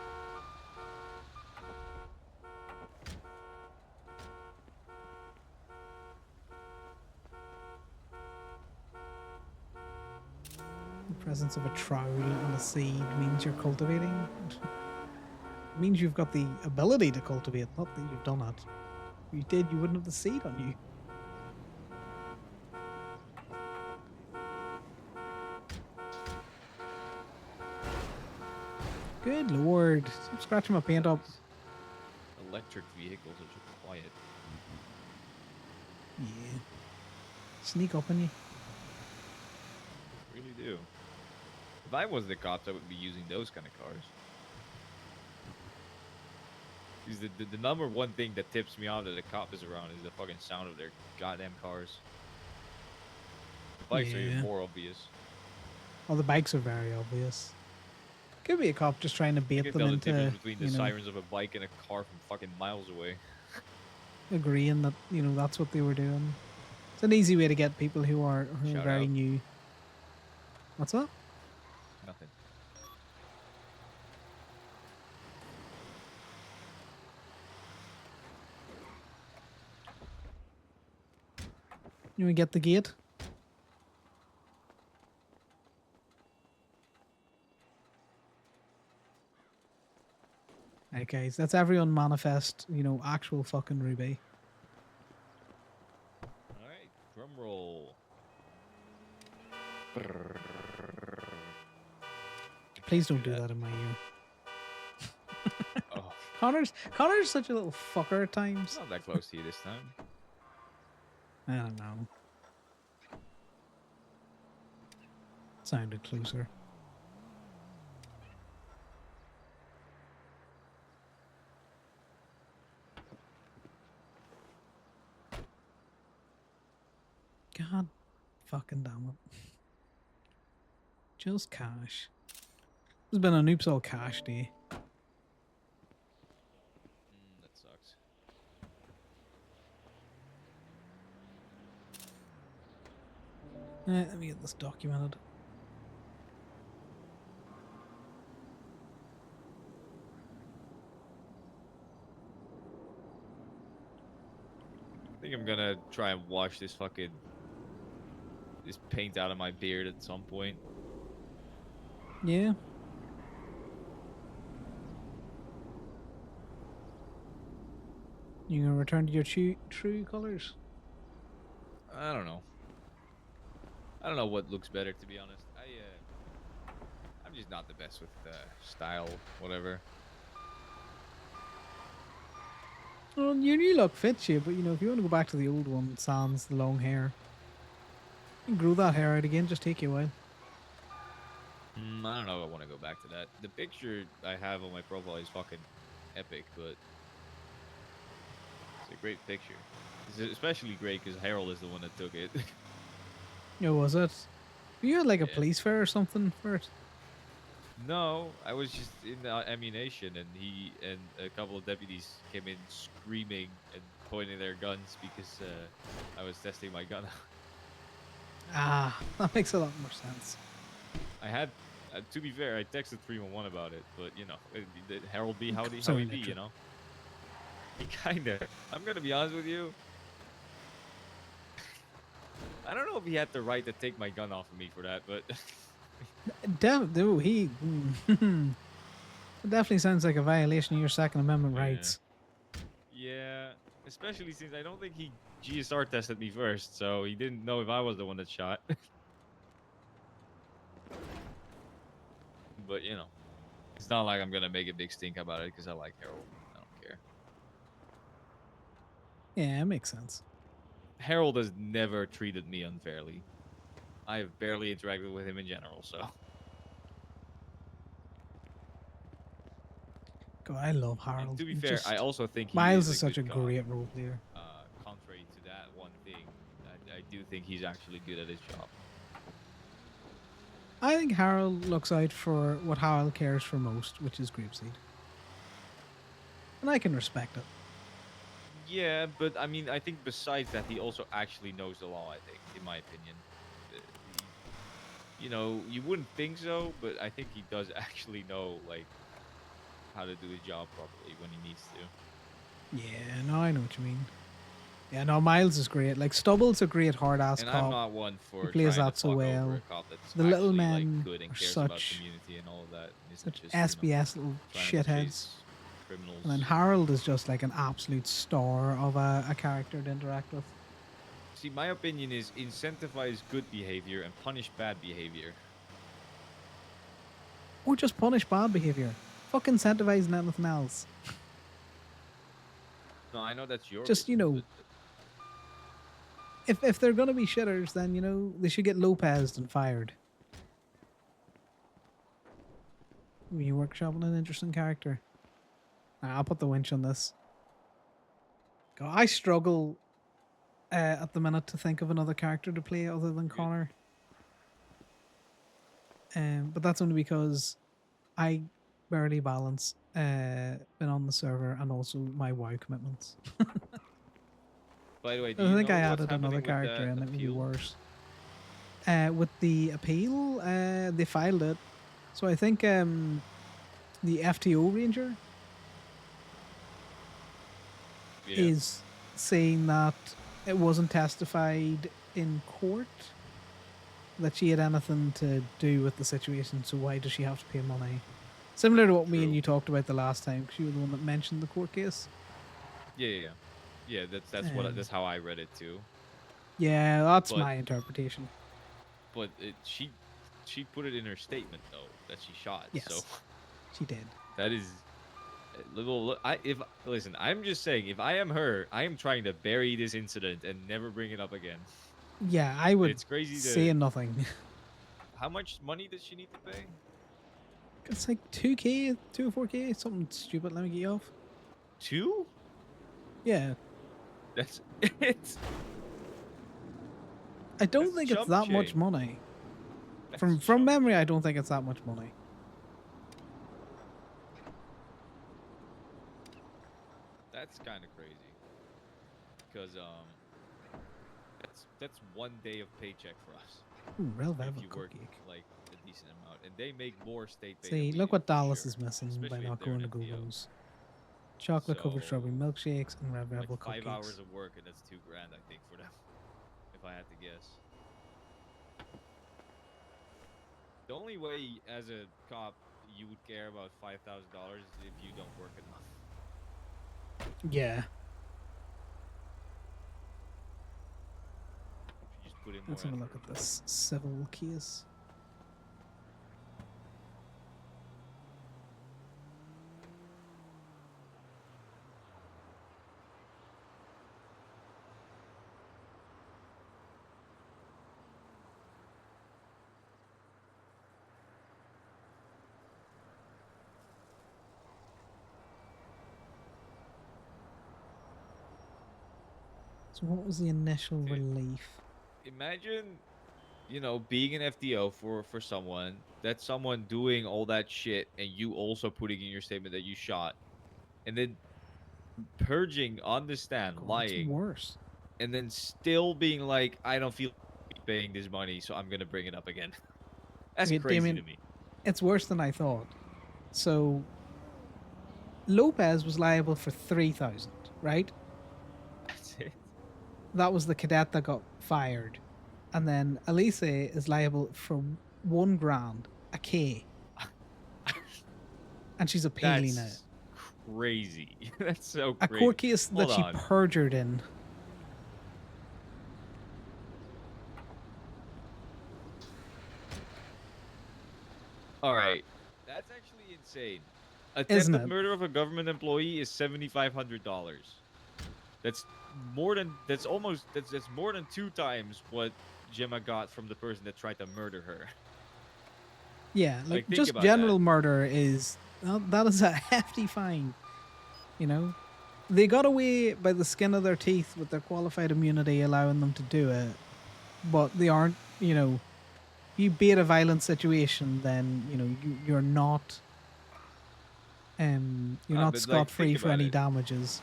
The presence of a trowel and a seed means you're cultivating. It means you've got the ability to cultivate, not that you've done it. If you did, you wouldn't have the seed on you. Good lord. Stop scratching my paint up. Electric vehicles are just quiet. Yeah. Sneak up on you. Really do. If I was the cops, I would be using those kind of cars. Because the number one thing that tips me off that a cop is around is the fucking sound of their goddamn cars. The bikes are even Yeah. more obvious. Well, the bikes are very obvious. Could be a cop just trying to You bait can them tell the into, difference between the you know, sirens of a bike and a car from fucking miles away. agreeing that, you know, that's what they were doing. It's an easy way to get people who are Shout very out. new. What's that? Nothing. You want to get the gate? Right, guys, that's everyone manifest, you know, actual fucking Ruby. Alright, drum roll. Please don't do that in my ear. Oh, Connor's such a little fucker at times. not that close to you this time. I don't know. Sounded closer. God fucking damn it. Just cash. There's been a Noops all cash day. That sucks. Let me get this documented. I think I'm gonna try and wash this paint out of my beard at some point. Yeah. You gonna return to your true colors? I don't know. I don't know what looks better, to be honest. I'm just not the best with style, whatever. Well, your new look fits you, but you know, if you want to go back to the old one, sans the long hair, you can grow that hair out again. Just take you a while. I don't know if I want to go back to that. The picture I have on my profile is fucking epic, but it's a great picture. It's especially great because Harold is the one that took it. Oh, was it? You had like a police fair or something for it? No, I was just in the ammunition, and he and a couple of deputies came in screaming and pointing their guns because I was testing my gun. Ah, that makes a lot more sense. I had, to be fair, I texted 311 about it, but you know, Harold B, howdy, Sorry, be, Nitro. you know. He kinda. I'm gonna be honest with you. I don't know if he had the right to take my gun off of me for that, but He it definitely sounds like a violation of your Second Amendment rights. yeah, especially since I don't think he GSR tested me first, so he didn't know if I was the one that shot. But you know, it's not like I'm gonna make a big stink about it because I like Harold. I don't care. Yeah, it makes sense. Harold has never treated me unfairly. I have barely interacted with him in general, so. God, I love And Harold. to be He fair, I just- also think he Miles is is such a good cop. great role player. Contrary to that one thing, I do think he's actually good at his job. I think Harold looks out for what Harold cares for most, which is grapeseed. And I can respect it. Yeah, but I mean, I think besides that, he also actually knows the law. I think, in my opinion, you know, you wouldn't think so, but I think he does actually know like how to do his job properly when he needs to. Yeah, no, I know what you mean. Yeah, no, Miles is great. Like Stubble's a great hard ass And cop. I'm not one He for plays trying that to so fuck well. over a cop that's The little actually men like good and are cares about such community and all of that. And isn't such just, you know, SBS little trying to shitheads. chase criminals. And then Harold is just like an absolute star of a character to interact with. See, my opinion is incentivize good behavior and punish bad behavior. Or just punish bad behavior. Fuck incentivizing anything else. No, I know that's your Just, you vision, know, if they're gonna be shitters, then you know they should get Lopez'd and fired. Ooh, you workshopping an interesting character. I'll put the winch on this. God, I struggle at the minute to think of another character to play other than Connor. But that's only because I barely balance been on the server and also my WoW commitments. By the way, do I you think know I what's added happening another with character that and it would be appeal? worse. With the appeal, they filed it. So I think the FTO Ranger is saying that it wasn't testified in court that she had anything to do with the situation, so why does she have to pay money? Similar to what me and you talked about the last time, because you were the one that mentioned the court case. Yeah. That's how I read it too. Yeah, that's But- my interpretation. But she put it in her statement though that she shot. Yes, So she did. that is little. Listen, I'm just saying, if I am her, I am trying to bury this incident and never bring it up again. Yeah, I would It's crazy say to. nothing. How much money does she need to pay? It's like 2K, 2 or 4K, something stupid. Let me get you off. 2? Yeah. That's it. I don't That's think it's chump that much change. money. That's From memory, I don't think it's that much money. That's kind of crazy. Because that's 1 day of paycheck for us. Ooh, real if velvet you work cupcake. like a decent amount, and they make more state-based. See, look what Dallas is missing by especially not if they're going an to FBO. Google's. Chocolate covered So, strawberry milkshakes and red like velvet 5 cupcakes. hours of work, and that's $2,000, I think, for them. If I had to guess. The only way, as a cop, you would care about $5,000 is if you don't work enough. Yeah. If you just put in more Let's have a effort. look at this civil case. So what was the initial relief? Imagine, you know, being an FDO for someone, that's someone doing all that shit, and you also putting in your statement that you shot, and then purging on the stand, God, it's lying, worse. and then still being like, I don't feel paying this money, so I'm gonna bring it up again. That's Okay, crazy Damien, to me. it's worse than I thought. So Lopez was liable for 3,000, right? That's it. That was the cadet that got fired. And then Elise is liable for 1 grand, a K. And she's appealing it. That's crazy. That's so A crazy. court case that Hold she on. perjured in. All right, that's actually insane. Isn't Attempted it? murder of a government employee is $7,500. That's more than that's more than 2 times what Gemma got from the person that tried to murder her. Yeah, like Like, think just about general that. murder is that is a hefty fine. You know, they got away by the skin of their teeth with their qualified immunity, allowing them to do it, but they aren't. You know, if you bait a violent situation, then you're not you're not But scot like, free think for about any it. damages.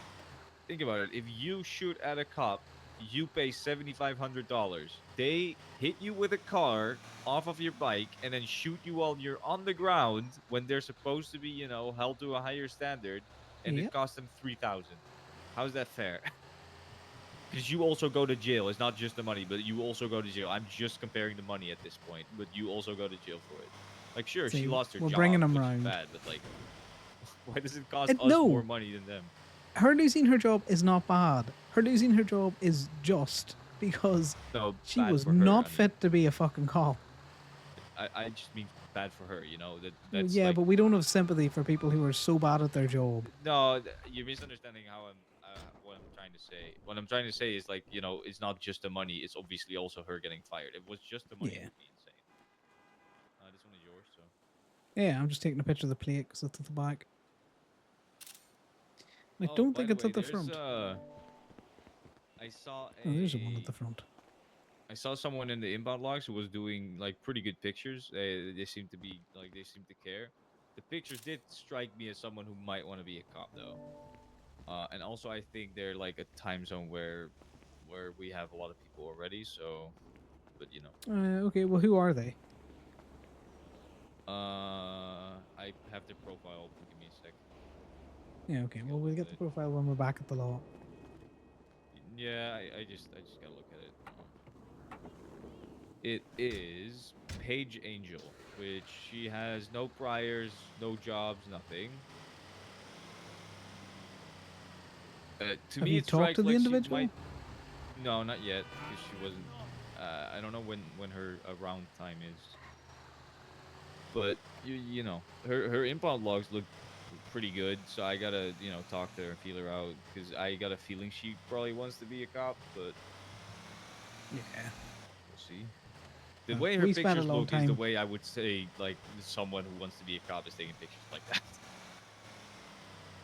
Think about it. If you shoot at a cop, you pay $7,500. They hit you with a car off of your bike and then shoot you while you're on the ground when they're supposed to be, held to a higher standard, and Yep. it costs them 3,000. How's that fair? Because you also go to jail. It's not just the money, but you also go to jail. I'm just comparing the money at this point, but you also go to jail for it. Like, sure, she See, lost her we're job, bringing them which is round. bad, but like, why does it cost us No. more money than them? Her losing her job is not bad. Her losing her job is just because No, she bad was for her, not I mean. fit to be a fucking cop. I just mean bad for her, Well, that's yeah, like but we don't have sympathy for people who are so bad at their job. no, you're misunderstanding how what I'm trying to say. What I'm trying to say is like it's not just the money; it's obviously also her getting fired. If it was just the money, Yeah. it would be insane. This one is yours, so Yeah, I'm just taking a picture of the plate because it's at the back. I oh, don't by think the it's way, at the there's front. I saw Oh, there's the one at the front. I saw someone in the inbound logs who was doing like pretty good pictures. They seem to be like they seem to care. The pictures did strike me as someone who might want to be a cop though. And also I think they're like a time zone where we have a lot of people already. So, but Okay, well, who are they? I have their profile open. Give me a sec. Yeah, okay. Well, we'll get the profile when we're back at the law. Yeah, I just gotta look at it. It is Paige Angel, which she has no priors, no jobs, nothing. To Have me, you it talked strikes to the like she individual? might. No, not yet, because she wasn't. I don't know when her around time is. But her inbound logs look pretty good, so I gotta talk to her, feel her out, because I got a feeling she probably wants to be a cop, but Yeah. we'll see. The way her We spent a pictures long look is the time. way I would say like someone who wants to be a cop is taking pictures like that.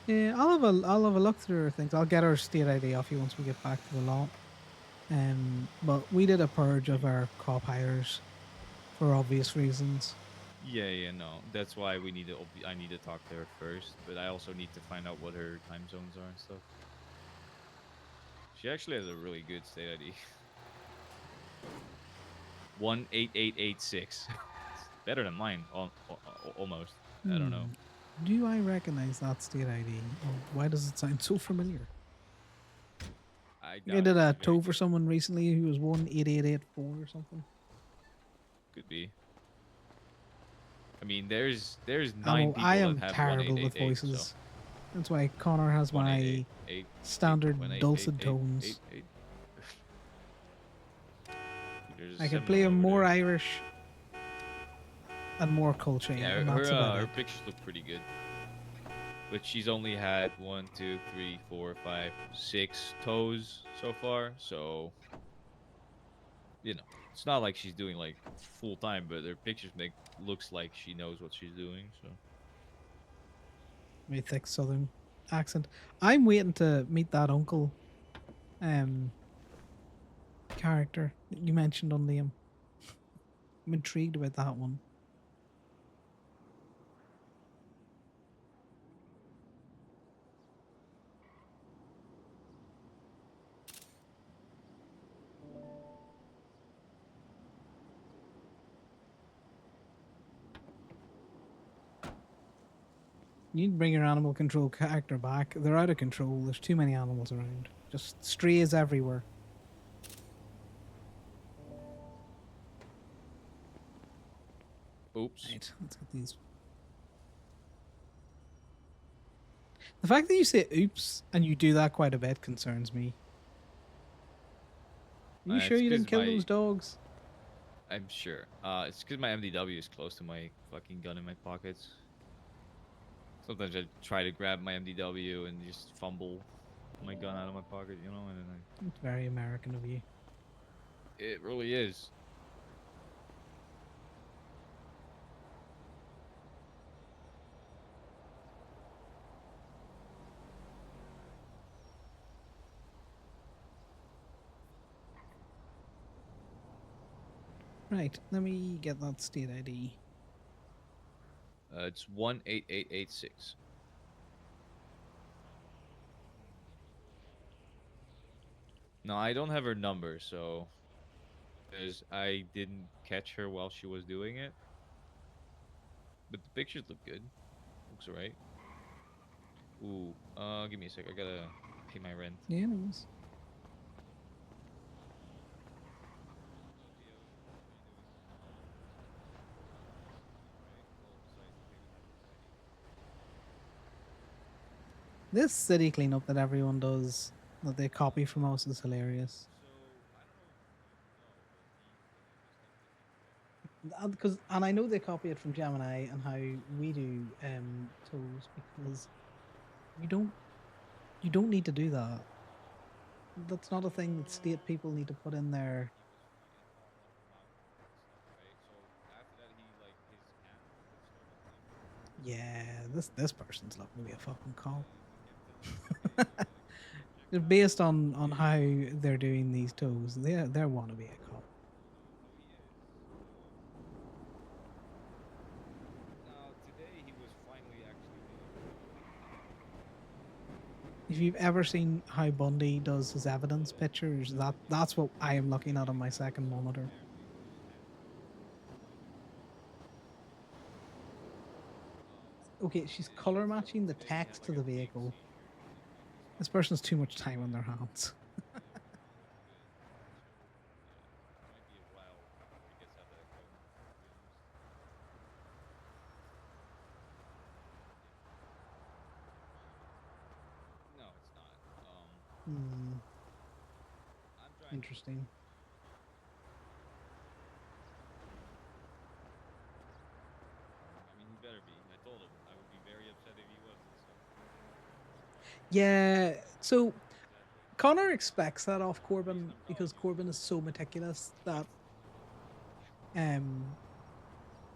Yeah, I'll have a look through her things. I'll get her state ID off you once we get back to the law. But we did a purge of our cop hires for obvious reasons. Yeah, no. That's why we need to. I need to talk to her first, but I also need to find out what her time zones are and stuff. She actually has a really good state ID. 18886. Better than mine, almost. I don't know. Do I recognize that state ID? Why does it sound so familiar? I I did a tow for someone recently who was 18884 or something. Could be. I mean, there's 9 people I that am have terrible with 1888, voices. so. That's why Connor has my 188, standard dulcet tones. I could play him more Irish and more culture. Yeah, and that's about her it. pictures look pretty good. But she's only had 1, 2, 3, 4, 5, 6 toes so far, so it's not like she's doing like full time, but her pictures looks like she knows what she's doing. So My thick southern accent. I'm waiting to meet that uncle character that you mentioned on Liam. I'm intrigued about that one. You need to bring your animal control character back. They're out of control. There's too many animals around. Just strays everywhere. Oops. Right, let's get these. The fact that you say oops and you do that quite a bit concerns me. Are you sure It's you 'cause didn't kill my- those dogs? I'm sure. It's because my MDW is close to my fucking gun in my pockets. Sometimes I try to grab my MDW and just fumble my gun out of my pocket, you know, and then It's very American of you. it really is. Right, let me get that state ID. It's 18886. No, I don't have her number, so because I didn't catch her while she was doing it. But the pictures look good. Looks alright. Ooh, give me a sec. I gotta pay my rent. Yeah, no worries. This city cleanup that everyone does, that they copy from us, is hilarious. Because, and I know they copy it from Gemini and how we do tools, because you don't need to do that. That's not a thing that state people need to put in there. Yeah, this person's looking to be a fucking cop. Based on how they're doing these tools, they want to be a cop. Today he was finally actually If you've ever seen how Bundy does his evidence pictures, that's what I am looking at on my second monitor. Okay, she's color matching the text to the vehicle. This person has too much time on their hands. No, it's not. Interesting. I mean, he better be. I told him I would be very upset if he wasn't. So. Yeah, so Connor expects that off Corbin because Corbin is so meticulous that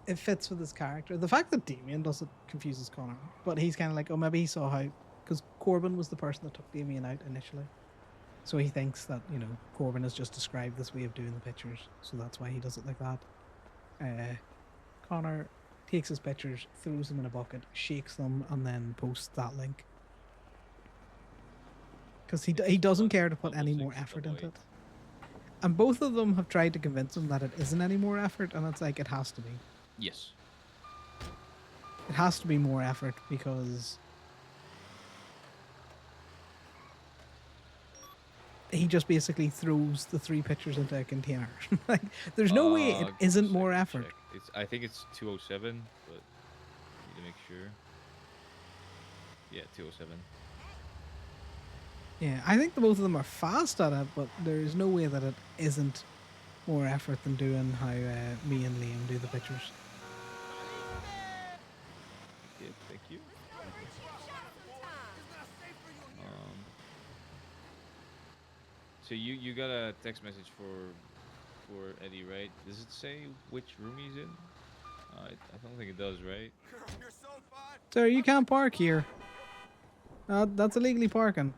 it fits with his character. The fact that Damien does it confuses Connor, but he's kind of like, oh, maybe he saw how, because Corbin was the person that took Damien out initially, so he thinks that, you know, Corbin has just described this way of doing the pictures, so that's why he does it like that. Connor takes his pictures, throws them in a bucket, shakes them, and then posts that link. Because he doesn't care to put any more effort into it. And both of them have tried to convince him that it isn't any more effort, and it's like, it has to be. Yes. It has to be more effort because he just basically throws the 3 pictures into a container. Like, there's no way it isn't more effort. I think it's 207, but need to make sure. Yeah, 207. Yeah, I think the both of them are fast at it, but there is no way that it isn't more effort than doing how me and Liam do the pictures. Thank you. So you got a text message for Eddie, right? Does it say which room he's in? I don't think it does, right? Sir, you can't park here. That's illegally parking.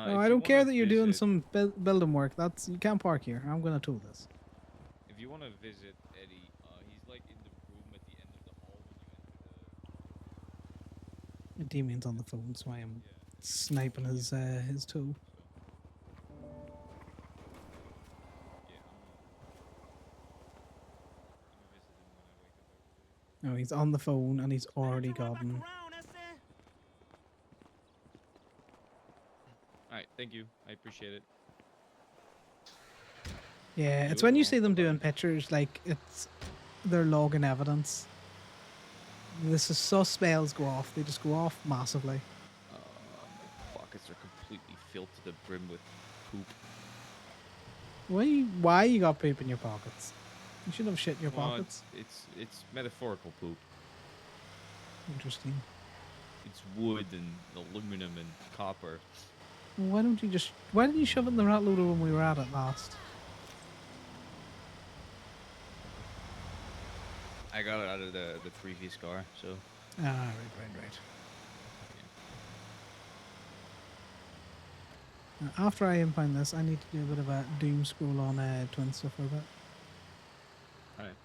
No, I don't care that you're doing some building work. You can't park here. I'm gonna tow this. If you want to visit Eddie, he's like in the room at the end of the hall when you enter the. And Damien's on the phone, so I am sniping his tow. No, he's on the phone and he's already gotten. All right, thank you. I appreciate it. Yeah, it's You when you as see well. them Bye-bye. doing pictures, like they're logging evidence. The sus spells go off. They just go off massively. My pockets are completely filled to the brim with poop. Why you got poop in your pockets? You should have shit in your Well, pockets. it's metaphorical poop. Interesting. It's wood and aluminum and copper. Why didn't you shove it in the rat loader when we were at it last? I got it out of the previous car, so. Ah, right. After I impound this, I need to do a bit of a doom scroll on twin stuff for a bit. Alright.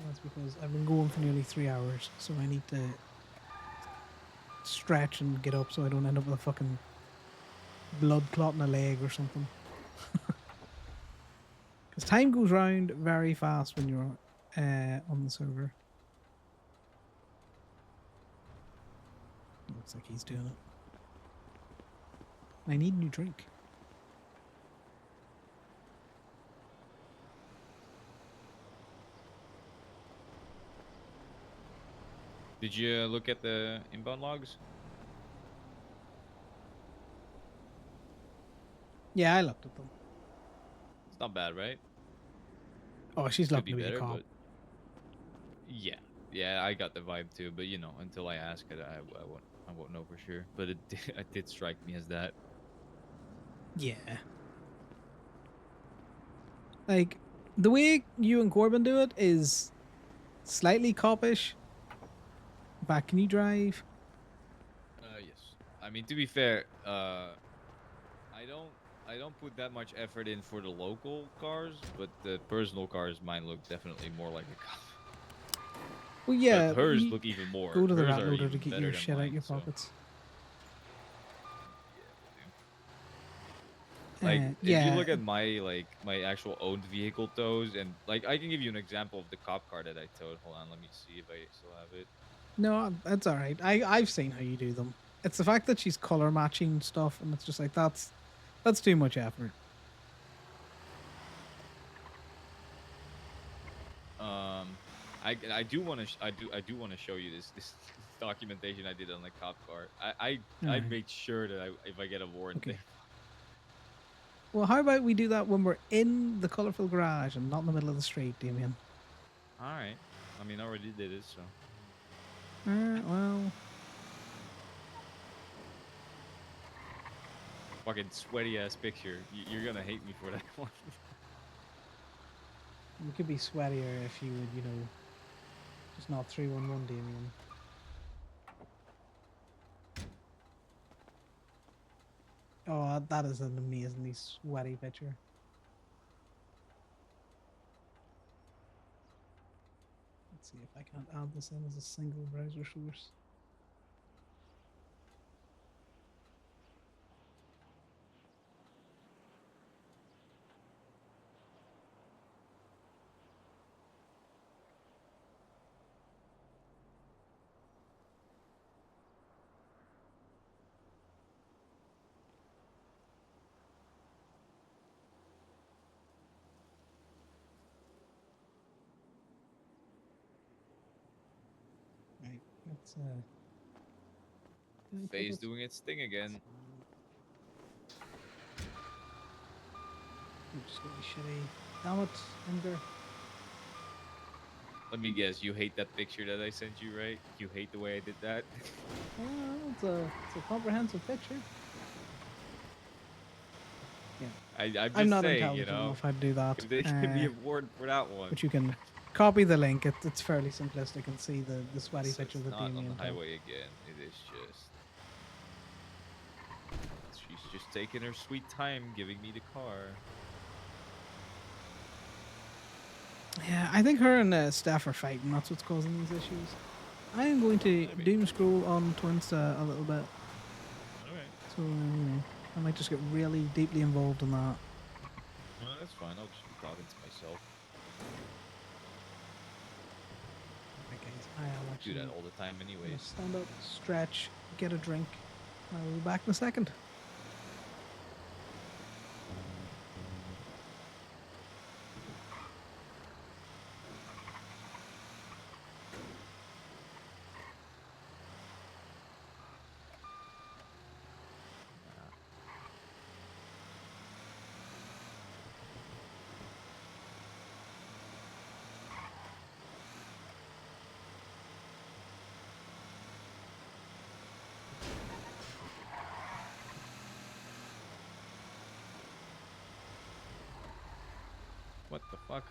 That's because I've been going for nearly 3 hours, so I need to stretch and get up so I don't end up with a fucking blood clot in a leg or something. Because time goes round very fast when you're on the server. Looks like he's doing it. I need a new drink. Did you look at the inbound logs? Yeah, I looked at them. It's not bad, right? Oh, she's Could looking be to be a better, cop. but yeah, I got the vibe too. But you know, until I ask it, I won't know for sure. But it did strike me as that. Yeah. Like, the way you and Corbin do it is slightly copish. In fact, can you drive? Yes. I mean, to be fair, I don't put that much effort in for the local cars, but the personal cars, mine look definitely more like a cop. Well, yeah. But hers you look even more. Go to the Hers rat are loader even to get better your than shit out mine, your so. pockets. Like, if yeah. you look at my actual owned vehicle tows, and like I can give you an example of the cop car that I towed. Hold on, let me see if I still have it. No, that's all right. I've seen how you do them. It's the fact that she's color matching stuff, and it's just like that's too much effort. I do want to I do want to show you this documentation I did on the cop car. I Alright. made sure that if I get a warrant, Okay. Well, how about we do that when we're in the colorful garage and not in the middle of the street, Damien? all right. I mean, I already did it, so. Well. Fucking sweaty ass picture. You're gonna hate me for that one. You could be sweatier if you would, just not 311 Damien. Oh, that is an amazingly sweaty picture. Let's see if I can't add this in as a single browser source. Right, let's Faye's doing its thing again. I'm just gonna be shitty. Damn it, Ender. Let me guess. You hate that picture that I sent you, right? You hate the way I did that. It's a comprehensive picture. Yeah. I'm just I'm not saying, intelligent you know, enough how to do that. if they give me a warrant for that one. But you can copy the link. It's fairly simplistic and see the sweaty So picture it's that not on Damien the took. highway again. It is just. She's just taking her sweet time giving me the car. Yeah, I think her and Steph are fighting. That's what's causing these issues. I am going to doom scroll on Twinsta a little bit. Alright. So, I might just get really deeply involved in that. Well, that's fine. I'll just be talking to myself. do that actually all the time, gonna anyways. stand up, stretch, get a drink. I'll be back in a second. What the fuck?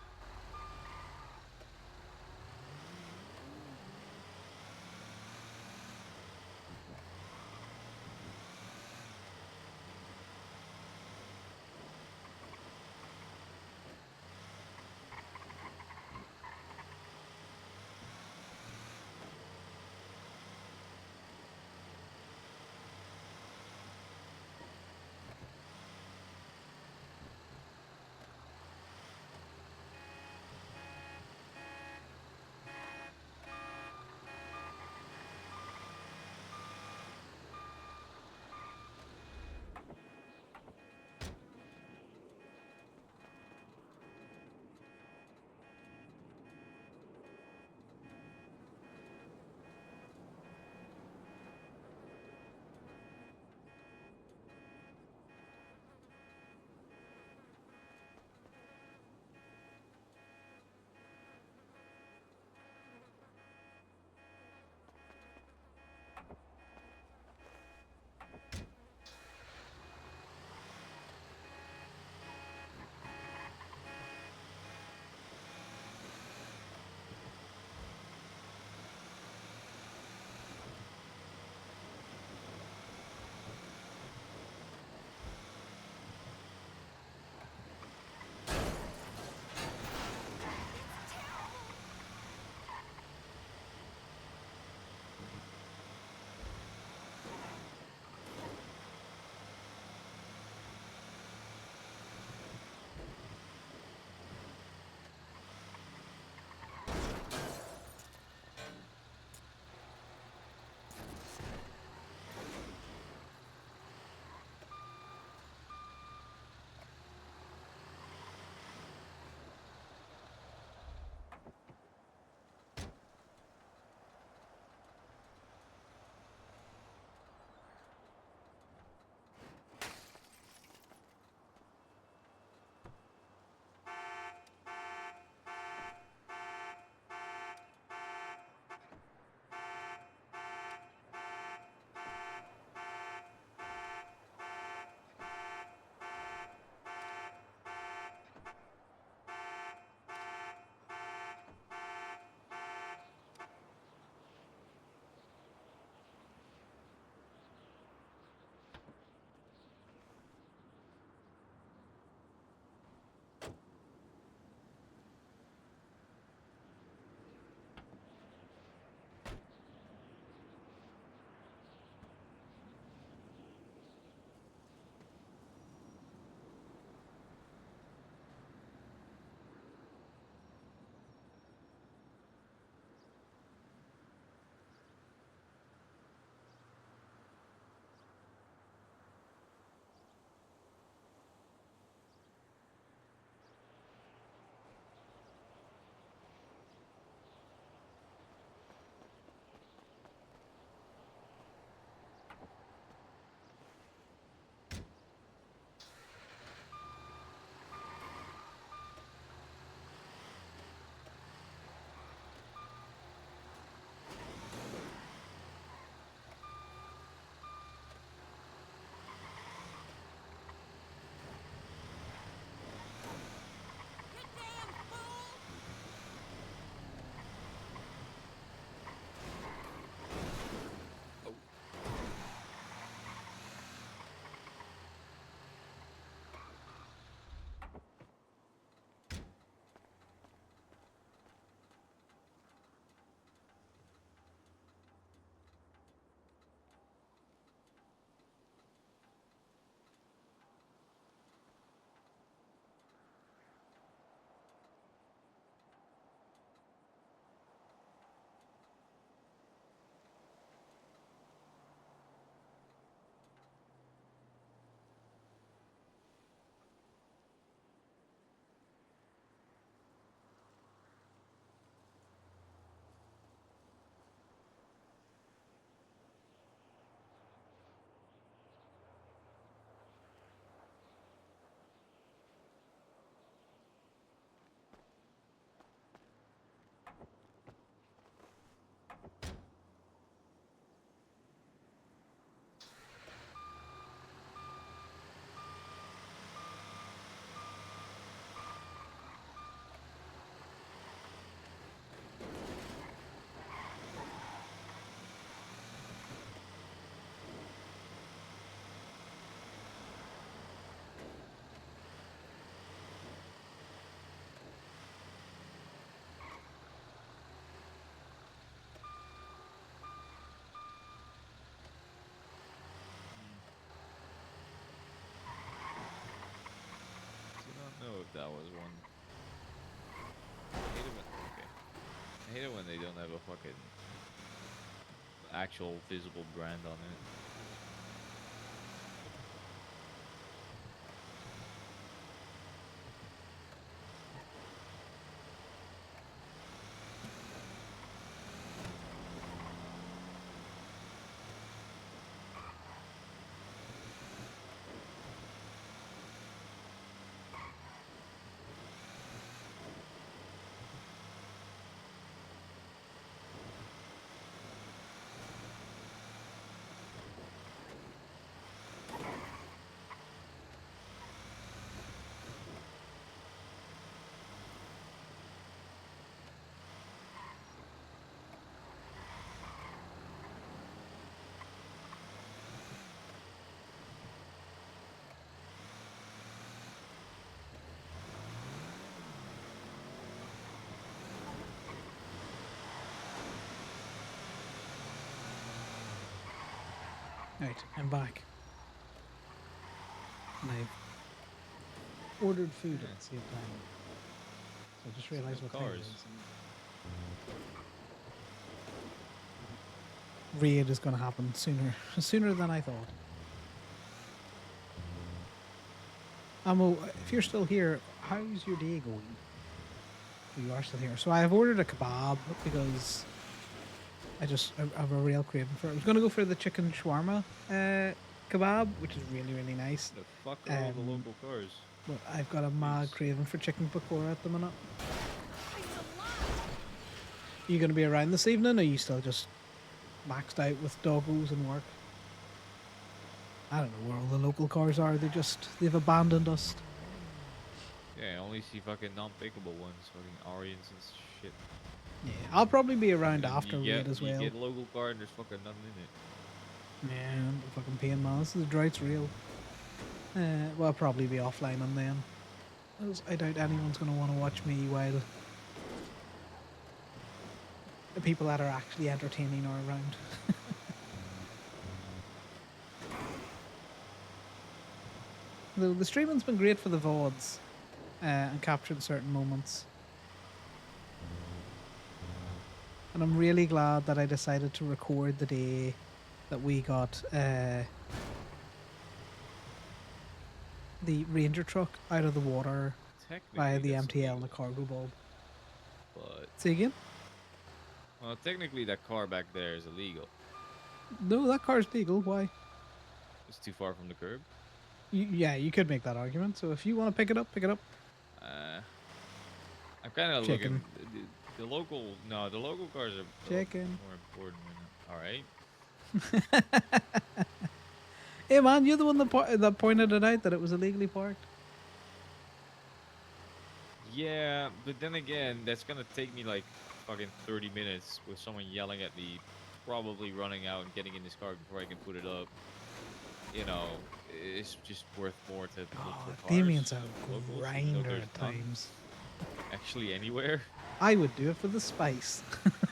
I hate it when they don't have a fucking actual visible brand on it. Right, I'm back. And I've ordered food at the same time. So I just realized what time it Cars. is. Raid is going to happen sooner than I thought. Amo, if you're still here, how's your day going? You are still here. So I have ordered a kebab because I have a real craving for it. I was going to go for the chicken shawarma kebab, which is really, really nice. The fuck are all the local cars? But I've got a mad craving for chicken pakora at the minute. You going to be around this evening, or are you still just maxed out with doggos and work? I don't know where all the local cars are. They've abandoned us. Yeah, I only see fucking non-pickable ones, fucking Arians and shit. Yeah, I'll probably be around And after you Raid as well. You get a local car and there's fucking nothing in it. Yeah, I'm fucking pain, man. This is drought's real. Well, I'll probably be offline on them. I doubt anyone's going to want to watch me while the people that are actually entertaining are around. Though the streaming's been great for the VODs and capturing certain moments. And I'm really glad that I decided to record the day that we got the Ranger truck out of the water via the MTL and the cargo bulb. But Say again? well, technically that car back there is illegal. No, that car's legal. Why? It's too far from the curb. Yeah, you could make that argument. So if you want to pick it up, pick it up. I'm kind of Chicken. looking. The local, no, the local cars are Chicken. more important right now. All right. Hey man, you're the one that pointed it out that it was illegally parked. Yeah, but then again, that's gonna take me like fucking 30 minutes with someone yelling at me, probably running out and getting in this car before I can put it up. You know, it's just worth more to look for cars. Damien's a locals, even though grinder there's at none times. Actually, anywhere. I would do it for the spice.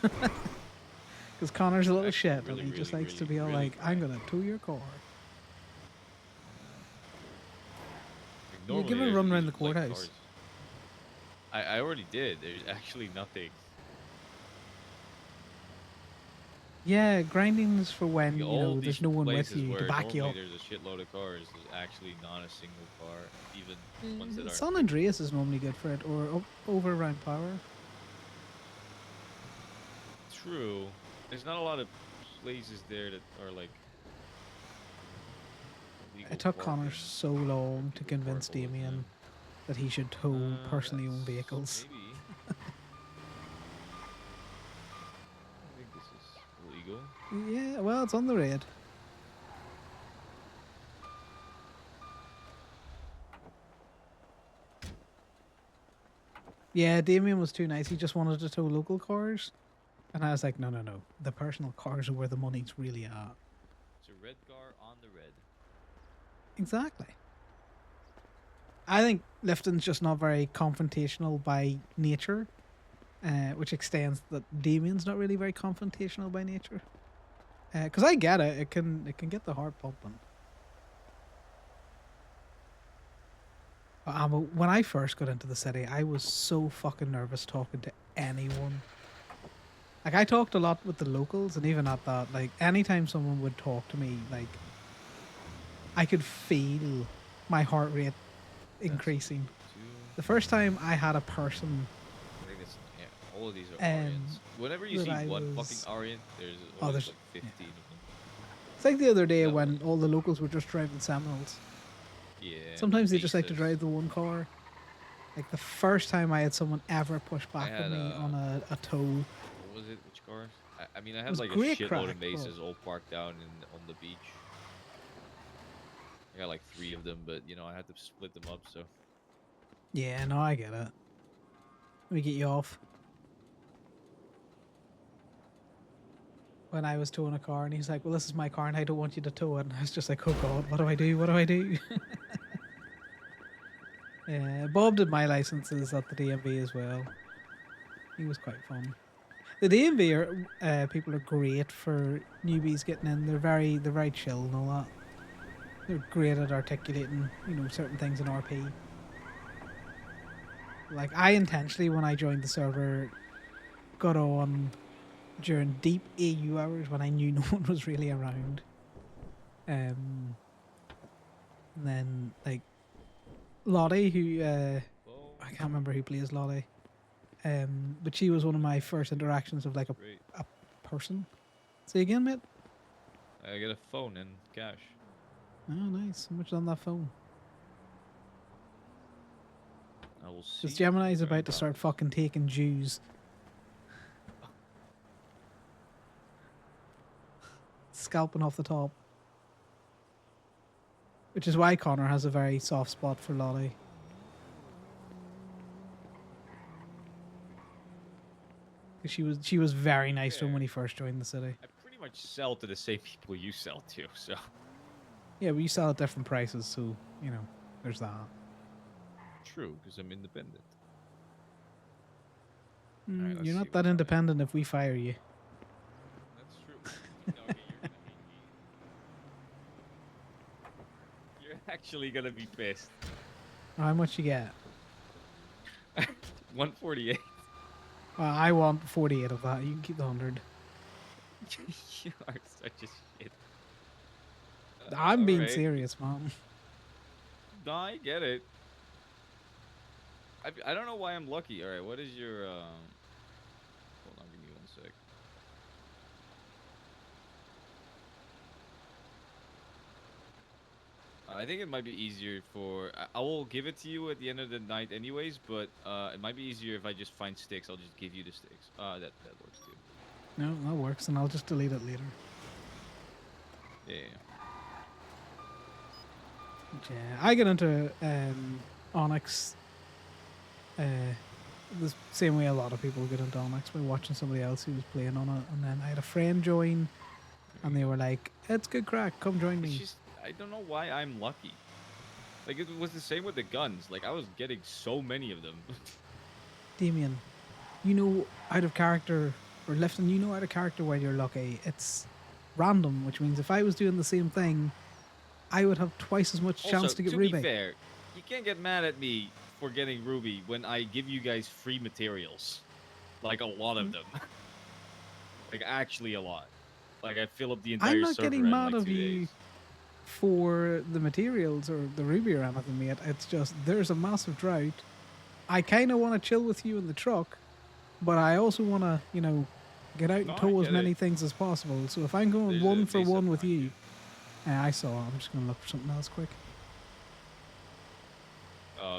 Because Connor's a little shit and he just likes to be all like, I'm going to tow your car. You give it a run around the courthouse. I already did. There's actually nothing. Yeah, grinding's for when, you All know, these there's no one with places you to where back you up. normally there's a shitload of cars. There's actually not a single car, even ones that are. San Andreas is normally good for it, or over around Power. True. There's not a lot of places there that are like. It took Connor so long to convince Damien that he should tow personally owned vehicles. Maybe. I think this is illegal. Yeah, well, it's on the raid. Yeah, Damien was too nice. He just wanted to tow local cars. And I was like, no. The personal cars are where the money's really at. It's a red car on the red. Exactly. I think Lifton's just not very confrontational by nature, which extends that Damien's not really very confrontational by nature. Because I get it. It can get the heart pumping. When I first got into the city, I was so fucking nervous talking to anyone. Like I talked a lot with the locals, and even at that, like anytime someone would talk to me, like I could feel my heart rate increasing. The first time I had a person, I think it's yeah. All of these are um, Aryans. Whenever you that see I one fucking was, Aryan, there's oh, always there's, like 15 of them. it's like the other day No, when all the locals were just driving Seminoles. Yeah. Sometimes they just like to Mesas. drive the one car. Like the first time I had someone ever push I back with had me on a tow. what was it? Which cars? I mean, I had was like a great shitload crack, of but- Mesas all parked down on the beach. I got like 3 of them, but you know I had to split them up. So Yeah, no, I get it. Let me get you off. When I was towing a car, and he's like, "Well, this is my car, and I don't want you to tow it." And I was just like, "Oh God, what do I do? What do I do?" Yeah, Bob did my licenses at the DMV as well. He was quite fun. The DMV people are great for newbies getting in. They're very chill and all that. They're great at articulating, certain things in RP. Like I intentionally, when I joined the server, got on during deep AU hours when I knew no one was really around. And then like Lottie, who I can't remember who plays Lottie, but she was one of my first interactions of like a person. Say again, mate. I get a phone and cash. Oh, nice. How much on that phone? I will see. Because Gemini's about to start fucking taking Jews. Scalping off the top. Which is why Connor has a very soft spot for Lottie. She was very nice to him when he first joined the city. I pretty much sell to the same people you sell to, so. Yeah, but you sell at different prices, so there's that. True, because I'm independent. You're not that independent if we fire you. That's true. No, okay, you're actually gonna be pissed. How much you get? 148. I want 48 of that. You can keep the 100. You are such a shit. I'm being alright. serious, man. No, I get it. I don't know why I'm lucky. All right, what is your hold on, give me 1 sec. I think it might be easier for I will give it to you at the end of the night anyways, but it might be easier if I just find sticks. I'll just give you the sticks. That works too. No, that works, and I'll just delete it later. Yeah. Yeah, I get into ONX the same way a lot of people get into ONX by watching somebody else who was playing on it, and then I had a friend join, and they were like, "It's good crack, come join me." It's just I don't know why I'm lucky. Like it was the same with the guns. Like I was getting so many of them. Damien, out of character, or Lifton, out of character when you're lucky. It's random, which means if I was doing the same thing, I would have twice as much chance Also, to get to Ruby. be fair, you can't get mad at me for getting Ruby when I give you guys free materials. Like a lot of them. Like actually a lot. Like I fill up the entire I'm not server getting in mad like of 2 you days. for the materials or the Ruby or anything, mate. It's just there's a massive drought. I kind of want to chill with you in the truck, but I also want to, get out No, and I tow as get many it. things as possible. So if I'm going There's one a for Mesa one with behind you, I saw. I'm just gonna look for something else quick.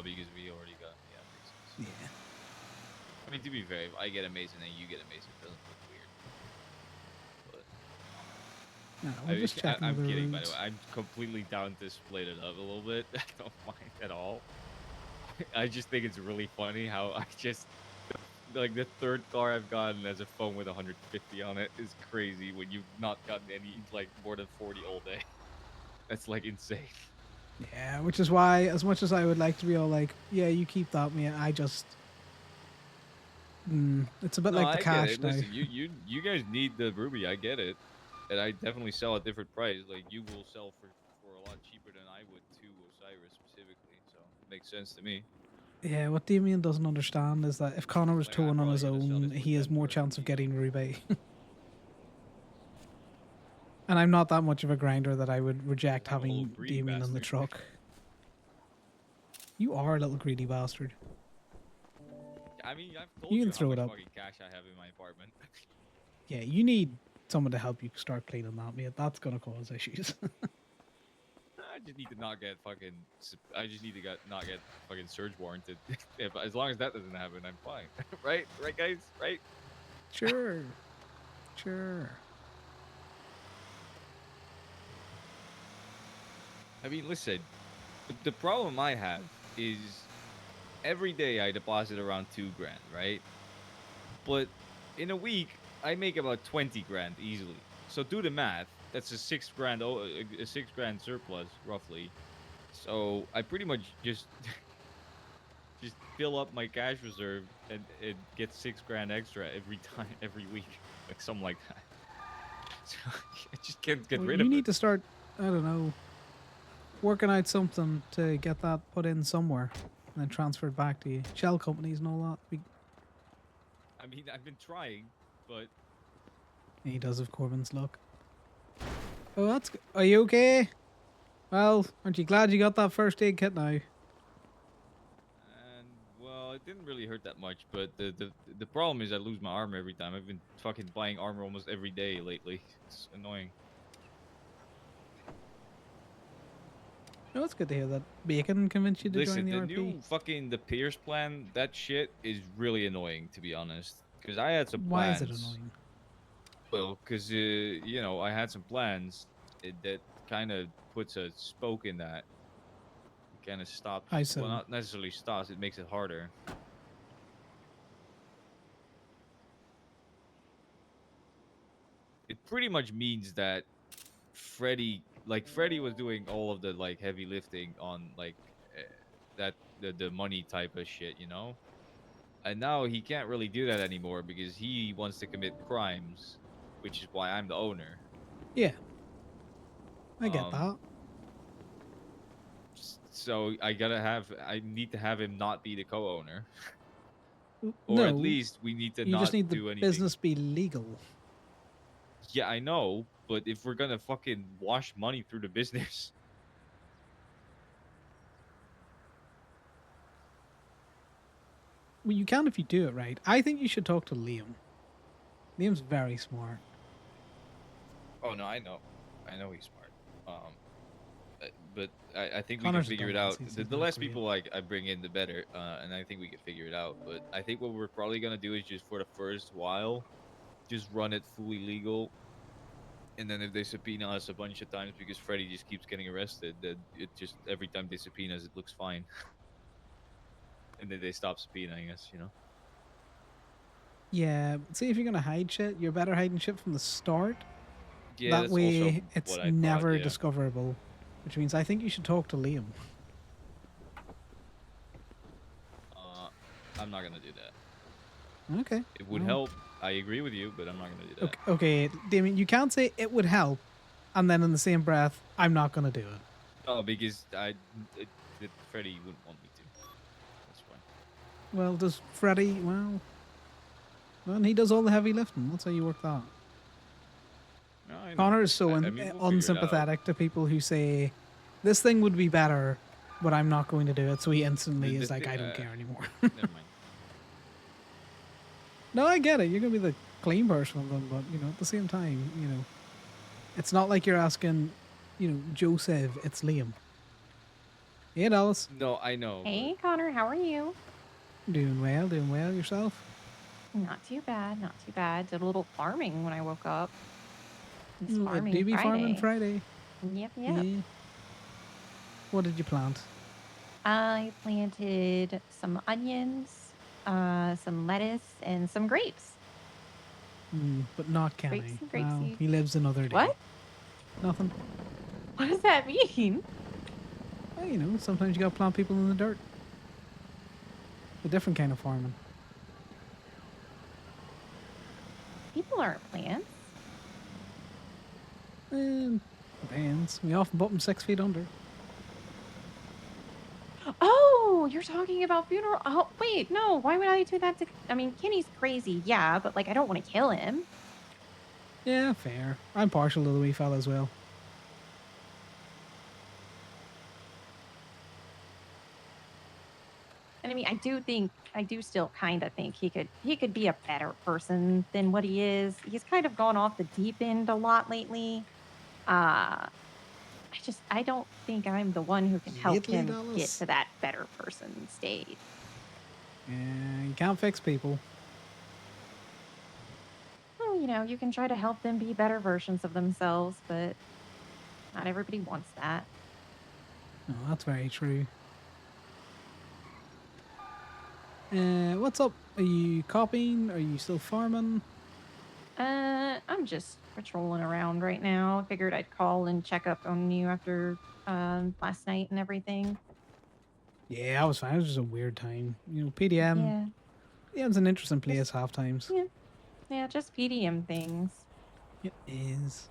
Because we already got Yeah. I mean to be fair, if I get amazing and you get amazing, it doesn't look weird. But No, we're just checking I'm the kidding, by the roads. way. I'm completely down to split it up a little bit. I don't mind at all. I just think it's really funny how I just like the third car I've gotten as a phone with 150 on it is crazy when you've not gotten any like more than 40 all day. That's like insane. Yeah, which is why, as much as I would like to be all like, yeah, you keep that, mate, I just, it's a bit No, like the I cash get it. now. Listen, you guys need the Ruby. I get it, and I definitely sell at different price. Like you will sell for a lot cheaper than I would to Osiris specifically. So it makes sense to me. Yeah, what Damien doesn't understand is that if Connor was towing on his own, he has more chance of getting Ruby. And I'm not that much of a grinder that I would reject having Damien in the truck. You are a little greedy bastard. I mean, I've told You you, can how throw much it up. fucking cash I have in my apartment. Yeah, you need someone to help you start cleaning that, mate. That's gonna cause issues. I just need to not get fucking. I just need to not get fucking search warranted. If, as long as that doesn't happen, I'm fine. Right, right, guys, right? Sure. Sure. I mean, listen. The problem I have is every day I deposit around 2 grand, right? But in a week I make about 20 grand easily. So do the math. That's a 6 grand, a 6 grand surplus roughly. So I pretty much just just fill up my cash reserve and get 6 grand extra every time, every week, like something like that. So I just can't get Well, rid you of need it. to start, I don't know, working out something to get that put in somewhere and then transferred back to you. Shell companies and all that. I mean, I've been trying, but He does have Corbin's luck. Oh, that's good. Are you okay? Well, aren't you glad you got that first aid kit now? and well, it didn't really hurt that much. But the problem is I lose my armor every time. I've been fucking buying armor almost every day lately. It's annoying. No, it's good to hear that Bacon convinced you to Listen, join the the RP. new fucking the Pierce plan, that shit is really annoying, to be honest. Because I had some Why plans. is it annoying? Well, because you know, I had some plans that kind of puts a spoke in that. It kind of stops. How so? Well, not necessarily stops. It makes it harder. It pretty much means that Freddy was doing all of the like heavy lifting on like that the money type of shit, you know. And now he can't really do that anymore because he wants to commit crimes, which is why I'm the owner. Yeah. I get that. So I need to have him not be the co-owner. Or No, at least we need to you just not need the do anything. business be legal. Yeah, I know, but if we're gonna fucking wash money through the business, Well, you can if you do it right. I think you should talk to Liam. Liam's very smart. oh no, I know he's smart. But I think Connor's we a can figure it dumbass. out. He's The not less great. people I bring in, the better. And I think we can figure it out. But I think what we're probably gonna do is just for the first while, just run it fully legal. And then if they subpoena us a bunch of times because Freddy just keeps getting arrested, then it just every time they subpoena us, it looks fine. And then they stop subpoenaing us, you know. Yeah, see if you're gonna hide shit, you're better hiding shit from the start. Yeah, that that's way also it's what I thought, never yeah. discoverable. Which means I think you should talk to Liam. I'm not gonna do that. Okay. It would well, help. I agree with you, but I'm not gonna do that. Okay, Damien, you can't say it would help, and then in the same breath, I'm not gonna do it. Oh, because Freddy wouldn't want me to. That's fine. Well, does Freddy? Well, he does all the heavy lifting. That's how you work that. No, I know. Connor is so I mean, we'll figure it out. unsympathetic to people who say, "This thing would be better, but I'm not going to do it." So he instantly is like, "I don't care anymore." Never mind. No, I get it. You're gonna be the clean person of them, but at the same time, it's not like you're asking, Joseph. It's Liam. Hey, Dallas. No, I know. Hey, Connor, how are you? Doing well. Yourself? Not too bad, not too bad. Did a little farming when I woke up. It's At farming DB Friday. Farming Friday. Yep. Yeah. What did you plant? I planted some onions, some lettuce, and some grapes. But not Kenny. Grapes and grape Wow, seeds. he lives another day. What? Nothing. What does that mean? Well, sometimes you gotta plant people in the dirt. A different kind of farming. People aren't plants. Depends. We often put them 6 feet under. Oh, you're talking about funeral. Oh, wait, no. Why would I do that to? I mean, Kenny's crazy, yeah, but like, I don't want to kill him. Yeah, fair. I'm partial to the wee fella as well. And I mean, I do still kind of think he could be a better person than what he is. He's kind of gone off the deep end a lot lately. I don't think I'm the one who can help Lately, him get Dallas? to that better person state. Yeah, you can't fix people. Well, you know, you can try to help them be better versions of themselves, but not everybody wants that. No, that's very true. What's up? Are you copying? Are you still farming? I'm just patrolling around right now. Figured I'd call and check up on you after last night and everything. Yeah, I was fine. It was just a weird time. You know, PDM. Yeah. PDM's an interesting place half times. Yeah. Yeah, just PDM things. It is.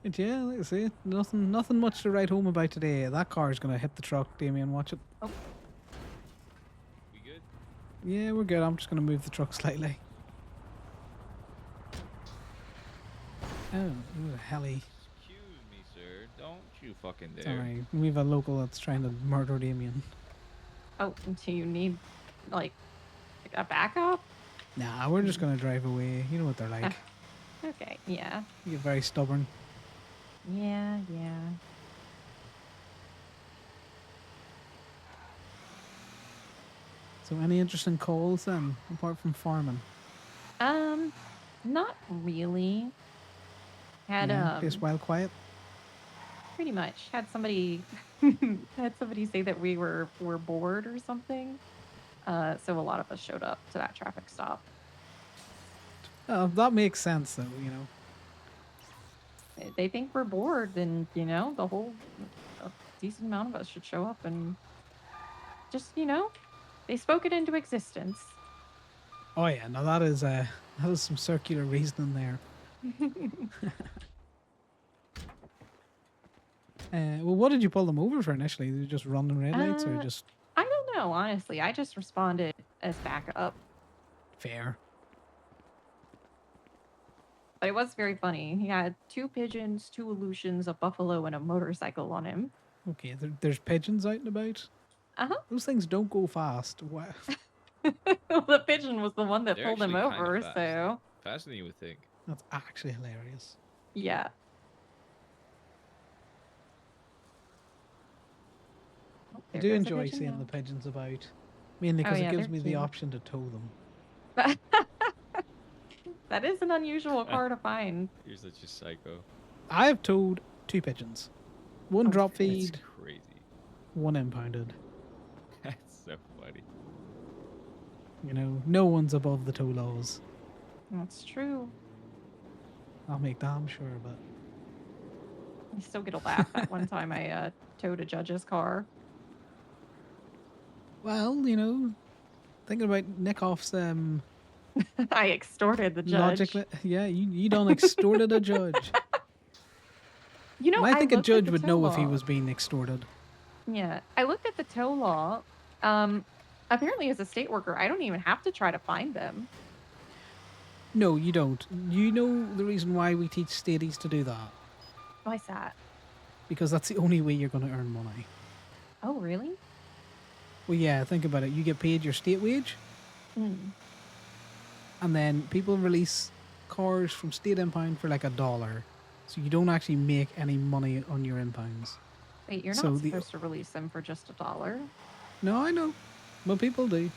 But yeah, like I say, nothing much to write home about today. That car's gonna hit the truck, Damien. Watch it. Oh. We good? Yeah, we're good. I'm just gonna move the truck slightly. Oh, ooh, heli. Excuse me, sir. Don't you fucking dare. Sorry, we have a local that's trying to murder Damien. Oh, do you need like a backup? Nah, we're just gonna drive away. You know what they're like. Okay, yeah. You get very stubborn. Yeah, yeah. So, any interesting calls then, apart from farming? Not really. Had Yeah, place wild quiet. pretty much had somebody say that we were bored or something. So a lot of us showed up to that traffic stop. That makes sense, though. You know. They think we're bored, and you know, a decent amount of us should show up and just, you know, they spoke it into existence. Oh yeah, no, that is some circular reasoning there. Well, what did you pull them over for initially? Did you just run the red lights, or just I don't know, honestly. I just responded as backup. fair? But it was very funny. He had 2 pigeons, 2 illusions, a buffalo, and a motorcycle on him. Okay, there's pigeons out and about. Uh-huh. Those things don't go fast. Wow. The pigeon was the one that They're pulled him actually kinda over, fast. so Faster than you would think. That's actually hilarious. yeah. Oh, I there do goes a enjoy pigeon seeing now. the pigeons about, mainly Oh, because yeah, it gives they're me the cute. option to tow them. That is an unusual car to find. You're such a psycho. I have towed 2 pigeons, one drop That's feed, crazy. one impounded. That's so funny. You know, no one's above the tow laws. That's true. I'll make damn sure, but I still get a laugh that one time I towed a judge's car. well, you know, thinking about Nickoff's I extorted the judge. logic. Yeah, you done extorted a judge. You know, And I think a looked at judge the would tow know if he law. was being extorted. Yeah, I looked at the tow law. Apparently, as a state worker, I don't even have to try to find them. No, you don't. You know the reason why we teach stadies to do that? Why's that? Because that's the only way you're going to earn money. Oh, really? Well, yeah, think about it. You get paid your state wage, Hmm. and then people release cars from state impound for like $1. So you don't actually make any money on your impounds. Wait, you're So not the- supposed to release them for just $1? No, I know. But people do.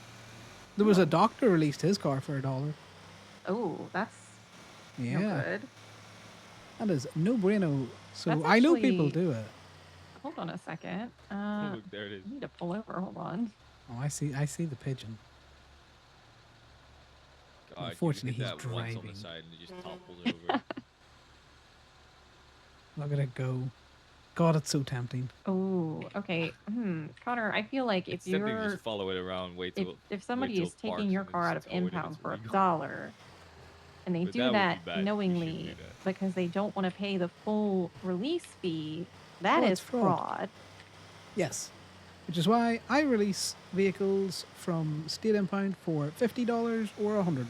There was a doctor released his car for $1. Oh, that's Yeah. no good. That is no bueno. So That's I know people actually- do it. Hold on a second. Look, there it is. I need to pull over. Hold on. Oh, I see the pigeon. God, Unfortunately, you hit he's that once on driving. the side and it just topples over. Look at it go. God, it's so tempting. Oh, okay. Connor, I feel like if It's tempting to you're just follow it around, wait if, till if somebody till is it parks taking your and then car out of just tow it if impound it's for legal. $1 and they But do that would be that bad. You shouldn't knowingly do that. because they don't want to pay the full release fee, that Oh, is it's fraud. fraud. Yes. Which is why I release vehicles from state impound for $50 or $100,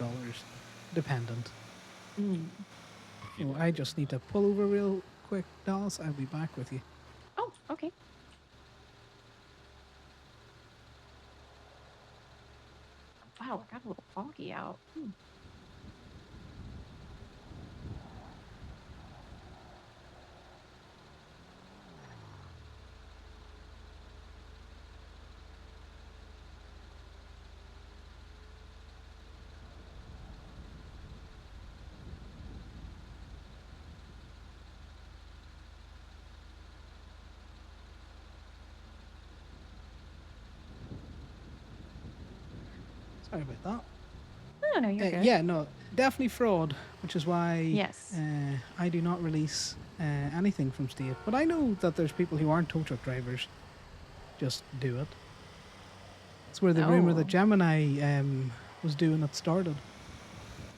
dependent. So I just need to pull over real quick, Dallas. I'll be back with you. Oh, okay. Wow, it got a little foggy out. Sorry about that. No, no, you're good. Yeah, no, definitely fraud, which is why Yes. I do not release anything from state. But I know that there's people who aren't tow truck drivers just do it. It's where the rumor that Oh. Gemini was doing it started.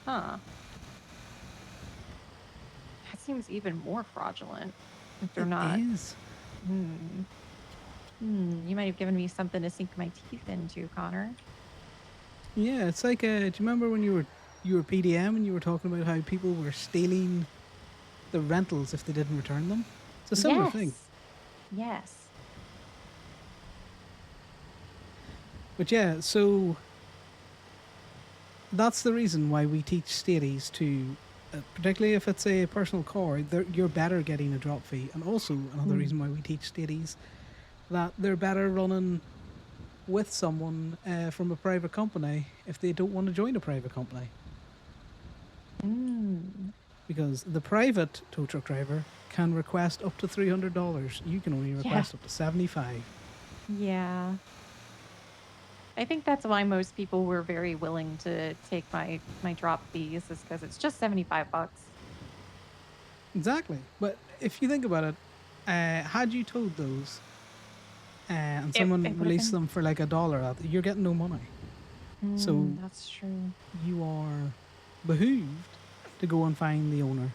Huh. That seems even more fraudulent. If they're not. It is. You might have given me something to sink my teeth into, Connor. Yeah, it's like, do you remember when you were PDM and you were talking about how people were stealing the rentals if they didn't return them? It's a similar thing. Yes. But yeah, so that's the reason why we teach stateies to, particularly if it's a personal car, you're better getting a drop fee. And also another reason why we teach stateies that they're better running with someone from a private company if they don't want to join a private company. Because the private tow truck driver can request up to $300. You can only request up to $75. Yeah. I think that's why most people were very willing to take my drop fees, is because it's just $75. Exactly. But if you think about it, had you towed those and someone it would've released been- them for like $1, you're getting no money. So that's true. you are behooved to go and find the owner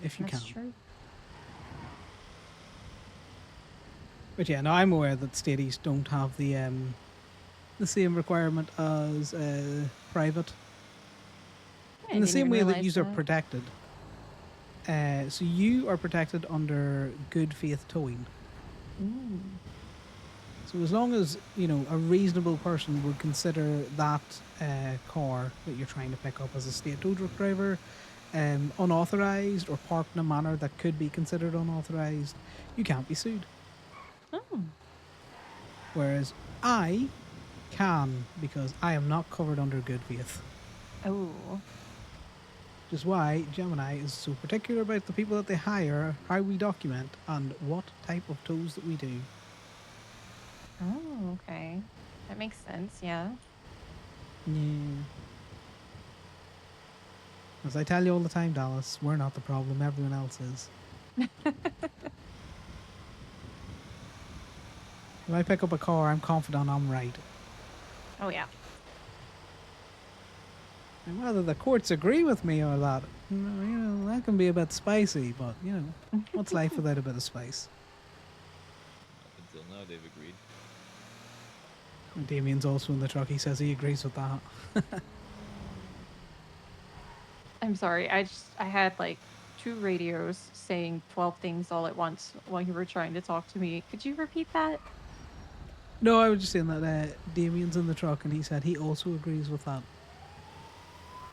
if you That's can. true. But yeah, no, I'm aware that stateies don't have the same requirement as private. I In the didn't same even way that realize you are that. protected. So you are protected under good faith towing. So as long as, a reasonable person would consider that car that you're trying to pick up as a state tow truck driver unauthorized or parked in a manner that could be considered unauthorized, you can't be sued. Whereas I can, because I am not covered under good faith. Oh. Which is why Gemini is so particular about the people that they hire, how we document, and what type of tows that we do. Oh, okay. That makes sense, yeah. Yeah. As I tell you all the time, Dallas, we're not the problem, everyone else is. If I pick up a car, I'm confident I'm right. Oh, yeah. And whether the courts agree with me or not, that can be a bit spicy, but, what's life without a bit of spice? Up until now, they've agreed. And Damien's also in the truck, he says he agrees with that. I'm sorry. I had like 2 radios saying 12 things all at once while you were trying to talk to me. Could you repeat that? No, I was just saying that Damien's in the truck and he said he also agrees with that.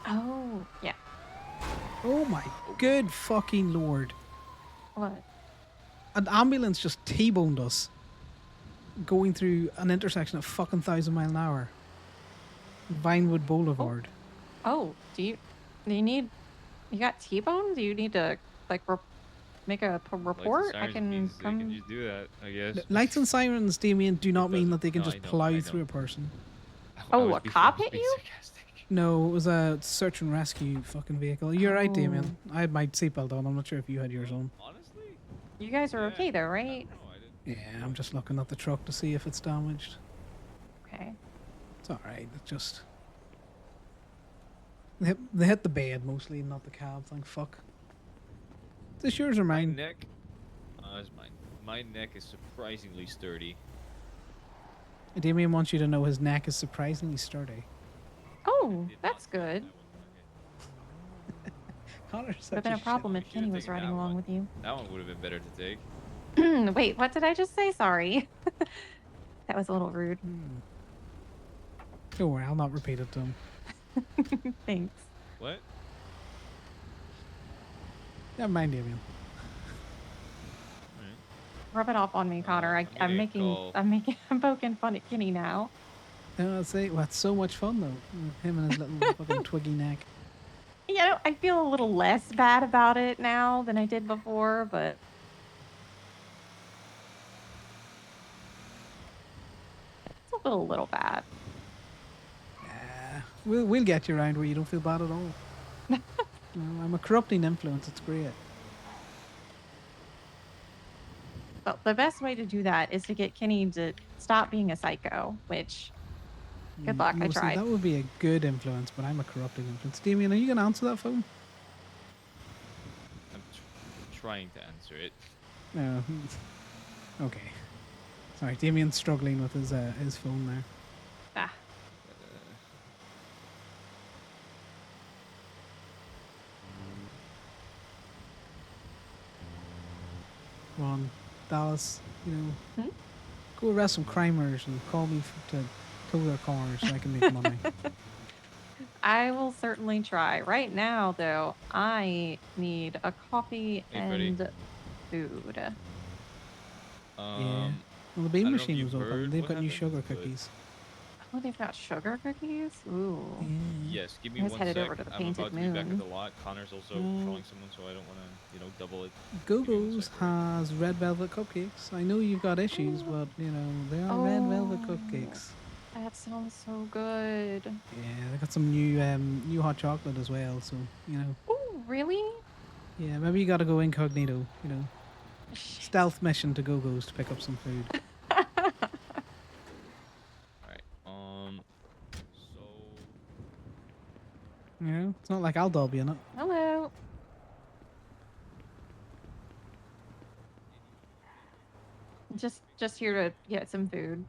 Oh, yeah. Oh my good fucking lord. What? An ambulance just T-boned us going through an intersection at fucking 1,000 mile an hour. Vinewood Boulevard. Oh, do you got T-bone? Do you need to like make a report? I can They come. can just do that, I guess. Lights and sirens, Damien, do not mean that they can No, just I know, plow I know. through a person. Oh, a cop hit you? No, it was a search and rescue fucking vehicle. You're right, Damien. I had my seatbelt on. I'm not sure if you had yours on. Honestly? You guys are okay though, right? Yeah, I'm just looking at the truck to see if it's damaged. Okay. It's alright. It's just... They hit the bed mostly, not the cab, thank fuck. Is this yours or mine? Nick? It's mine. My neck is surprisingly sturdy. Damien wants you to know his neck is surprisingly sturdy. Oh, that's good. Connor's Would such have been a a problem We if should have Kenny was taken riding that along one. with you. That one would have been better to take. Wait, what did I just say? Sorry. That was a little rude. Don't worry, I'll not repeat it to him. Thanks. What? Never mind, Damien. Rub it off on me, Connor. I'm poking fun at Kenny now. See, well, it's so much fun though. Him and his little fucking twiggy neck. You know, I feel a little less bad about it now than I did before, but it's a little bad. We'll get you around where you don't feel bad at all. I'm a corrupting influence. It's great. Well, the best way to do that is to get Kenny to stop being a psycho, which, good luck, I See, tried. that would be a good influence, but I'm a corrupting influence. Damien, are you going to answer that phone? I'm trying to answer it. No. Okay. Sorry, Damien's struggling with his phone there. Ah. Come on, Dallas, go arrest some crimers and call me to tow their cars so I can make money. I will certainly try. Right now, though, I need a coffee Hey, Freddie. and food. Yeah. Well, the bean I don't know if machine you was open. heard They've what got new happened, sugar but- cookies. Oh, they've got sugar cookies? Ooh. Yes, give me I was one headed sec. over to the I'm Painted about to be back at Moon. the lot. Connor's also Mm. calling someone, so I don't want to, double it. Go-Go's has red velvet cupcakes. I know you've got issues, but, they are red velvet cupcakes. That sounds so good. Yeah, they got some new hot chocolate as well, so, Oh, really? Yeah, maybe you gotta go incognito, Stealth mission to Go-Go's to pick up some food. Alright, so... It's not like I'll be in it. Hello. Just here to get some food.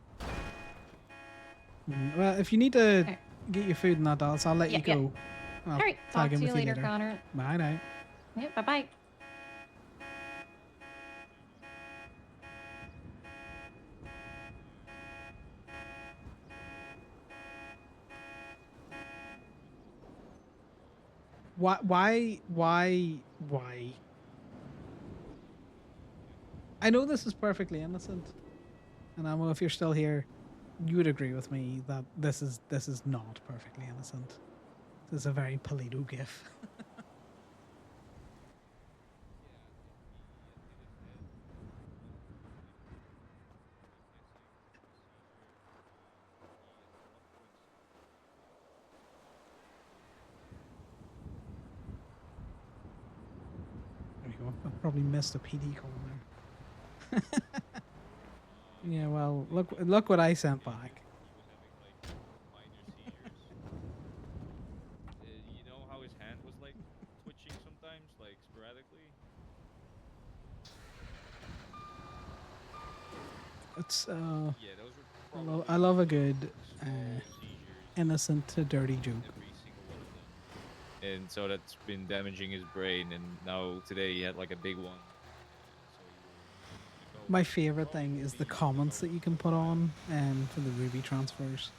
Well, if you need to get your food in that, Dallas, I'll let Yeah, you go. I'll All right, tag talk in to you with later, Connor. Bye now. Yep, bye-bye. Why? I know this is perfectly innocent, and I know if you're still here, you would agree with me that this is not perfectly innocent. This is a very Polito gif. There you go. I probably missed a PD call there. Yeah, well, look what I sent back. You know how his hand was, twitching sometimes, sporadically? It's Yeah, those were I love a good innocent to dirty joke. And so that's been damaging his brain, and now today he had, a big one. My favorite thing is the comments that you can put on for the Ruby transfers.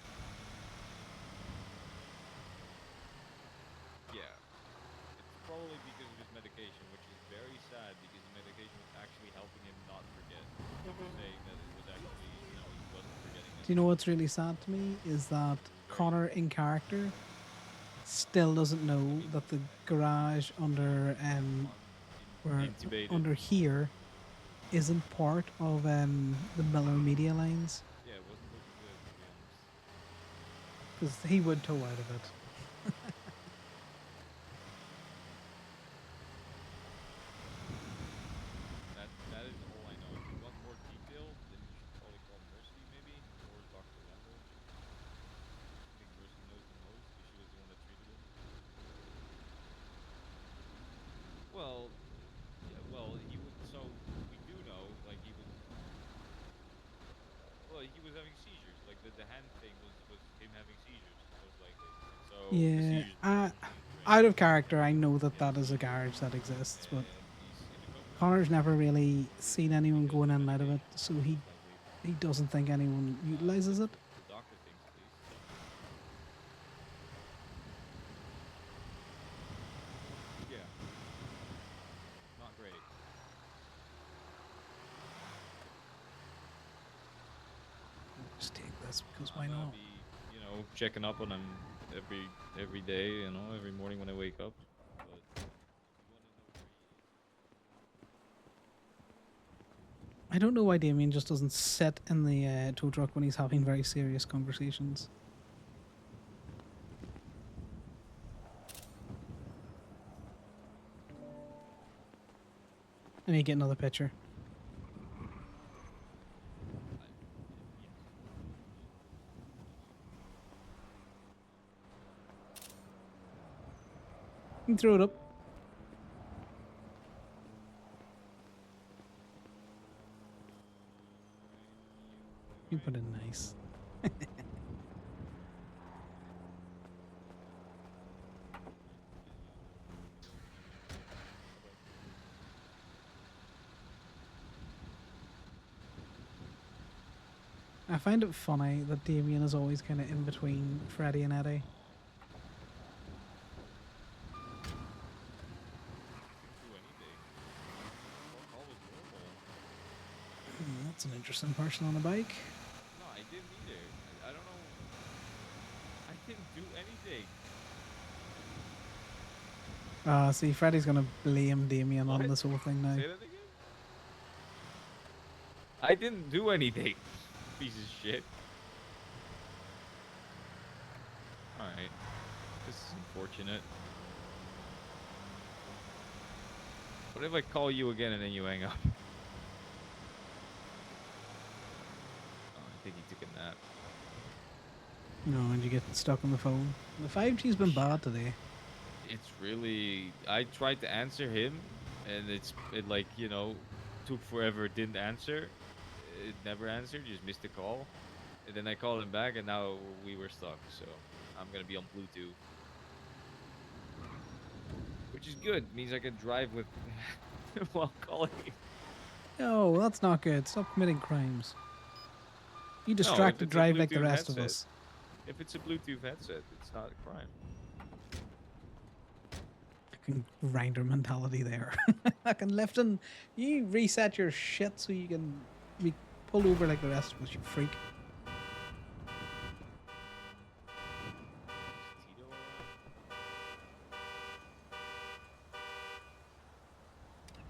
Yeah. It's probably because of his medication, which is very sad because the medication was actually helping him not forget. He was saying that it was actually, he wasn't forgetting it. Do you know what's really sad to me is that Conor in character still doesn't know that the garage under Intubated. under here isn't part of the Miller Media lines, Yeah, it wasn't looking good, to be honest. because he would tow out of it. That is all I know. If you want more details, then you should probably call Mercy, maybe, or Dr. Randall. I think Mercy knows the most, because she was the one that treated him. Well, yeah, he would, so we do know, he was Yeah, out of character, I know that that is a garage that exists, but Connor's never really seen anyone going in and out of it, so he doesn't think anyone utilizes it. The doctor thinks at least. Yeah. Not great. Just take this because why I'm gonna not? be, checking up on him every day, every morning when I wake up. But I don't know why Damien just doesn't sit in the tow truck when he's having very serious conversations. I need to get another picture. You can throw it up. You put it nice. I find it funny that Damien is always kind of in between Freddy and Eddie. That's an interesting person on a bike. no, I didn't either. I don't know. I didn't do anything. See, Freddy's gonna blame Damien on this whole thing now. Say that again? I didn't do anything. Piece of shit. Alright. This is unfortunate. What if I call you again and then you hang up? Oh, I think he took a nap. No, and you get stuck on the phone. The 5G's been bad today. It's really... I tried to answer him, and it took forever, didn't answer. It never answered, just missed the call. And then I called him back, and now we were stuck, so I'm gonna be on Bluetooth. Which is good, means I can drive with... while calling. No, that's not good. Stop committing crimes. You No, distract if to it's a drive like the Bluetooth rest of headset- us. If it's a Bluetooth headset, it's not a crime. Fucking grinder mentality there. I can lift and you reset your shit so you can be pulled over like the rest of us, you freak.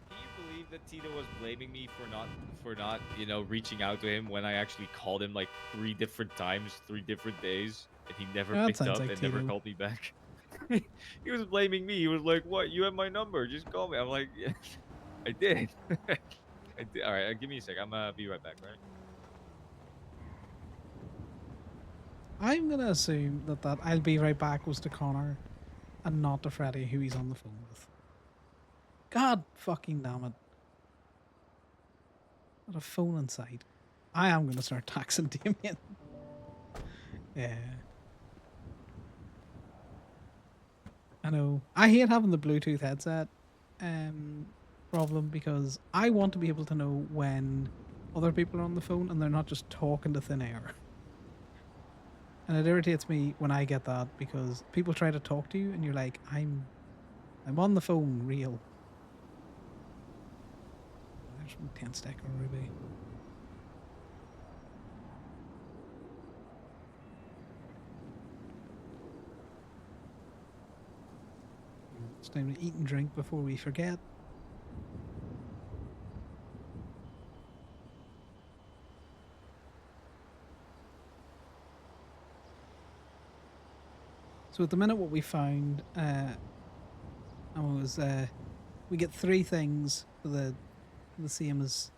Can you believe that Tito was blaming me for not reaching out to him when I actually called him like 3 different times, 3 different days, and he never That picked sounds up like and never Tito. called me back? He was blaming me. He was like, "What? You have my number. Just call me." I'm like, "Yeah, I did." I did. All right, give me a sec. I'm gonna be right back. Right? I'm gonna assume that I'll be right back was to Connor and not to Freddy who he's on the phone with. God fucking damn it. Not a phone in sight. I am gonna start taxing Damien. Yeah. I know. I hate having the Bluetooth headset problem because I want to be able to know when other people are on the phone and they're not just talking to thin air. And it irritates me when I get that because people try to talk to you and you're like, I'm on the phone, real. There's some 10 stack on Ruby. It's time to eat and drink before we forget. So at the minute what we found was we get 3 things for the same as